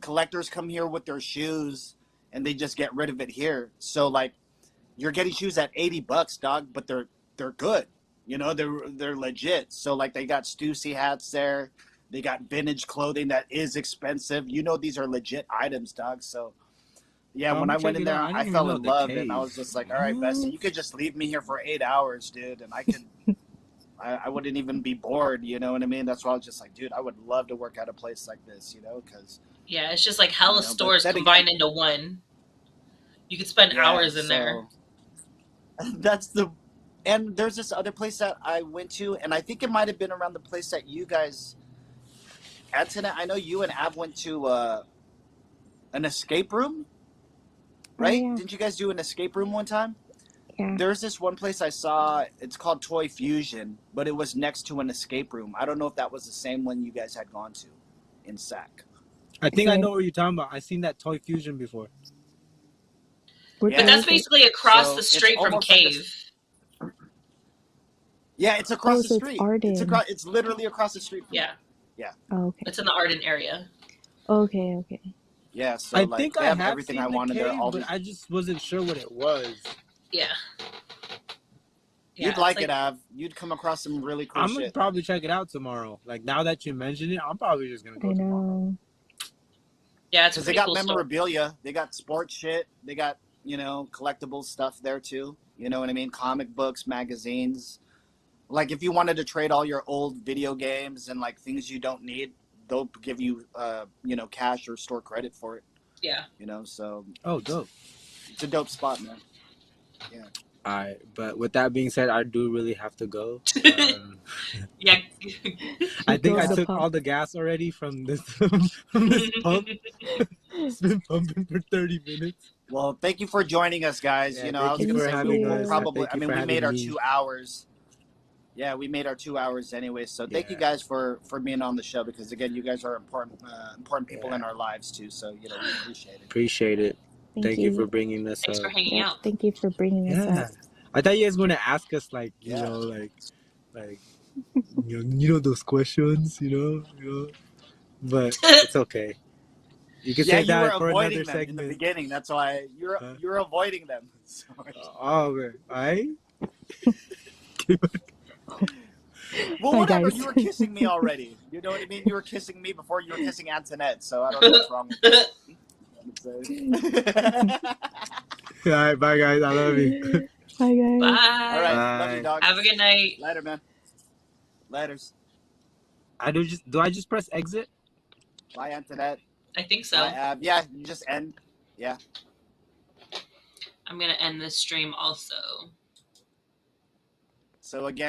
Collectors come here with their shoes, and they just get rid of it here. So like, you're getting shoes at $80, dog, but they're good. You know, they're legit. So like, they got Stussy hats there. They got vintage clothing that is expensive. You know, these are legit items, dog. So yeah, I'm when gonna I check went in it out. there, I I didn't even fell know in the love, and I cave. was just like, all right, Bestie, you could just leave me here for 8 hours, dude, and I wouldn't even be bored. You know what I mean? That's why I was just like, dude, I would love to work at a place like this, you know, because Yeah, it's just like hella but stores then again, combined into one. You could spend yeah, hours in there. so that's the. And there's this other place that I went to, and I think it might have been around the place that you guys, Antoinette. I know you and Av went to an escape room, Oh right? yeah, Didn't you guys do an escape room one time? yeah. There's this one place I saw. It's called Toy Fusion, but it was next to an escape room. I don't know if that was the same one you guys had gone to in SAC. I Is think I it know what you're talking about. I seen that Toy Fusion before. which But Yeah. one that's is it? basically across the So it's street from almost like Cave. yeah, it's across Oh, the so it's street. Arden. It's literally across the street from Yeah, there. Yeah. Oh, okay. it's in the Arden area. Okay, okay. Yeah. So I like think they I have have everything I seen the wanted there. cave, All but these. I just wasn't sure what it was. Yeah, You'd yeah, it's like like it, Av. You'd come across some really cool I'm gonna shit. probably check it out tomorrow. Like now that you mentioned it, I'm probably just gonna I go tomorrow. know. yeah, it's a Because they pretty got cool store. memorabilia. They got sports shit. They got, you know, collectible stuff there too. You know what I mean? Comic books, magazines. Like if you wanted to trade all your old video games and like things you don't need, they'll give you, you know, cash or store credit for it. Yeah. You know, so Oh, dope. it's a dope spot, man. Yeah. All right, but with that being said, I do really have to go. Yeah. I He think I goes to took pump. all the gas already from this from this pump. It's been pumping for 30 minutes. Well, thank you for joining us, guys. Yeah, You know, I thank was you gonna Thank for say having we'll us. you. probably. Thank I you mean, for we made having our me. 2 hours. Yeah, we made our 2 hours anyway. So thank you Yeah, guys for being on the show because again, you guys are important people in yeah. our lives too. So you know, we appreciate it. Appreciate it. Thank Thank you for you. bringing us Thanks for up. hanging Yep. out. Thank you for bringing us Yeah, up. I thought you guys were gonna ask us like Yeah. like you know those questions, but it's okay. You can Yeah, save you were that for another avoiding them in the segment. beginning. That's why Huh? you're avoiding them. So, Oh, okay. Alright. well, Bye, whatever. guys. You were kissing me already. You know what I mean? You were kissing me before you were kissing Antoinette. So I don't know what's wrong with you. All right, bye guys. I love you. Bye, guys. All right, Bye. love you, Bye. dog. Have a good night. Later, man. Laters. Do I just press exit? Bye, Antoinette. I think so. Bye, Ab. Yeah, you just end. Yeah. I'm gonna end this stream also. So again.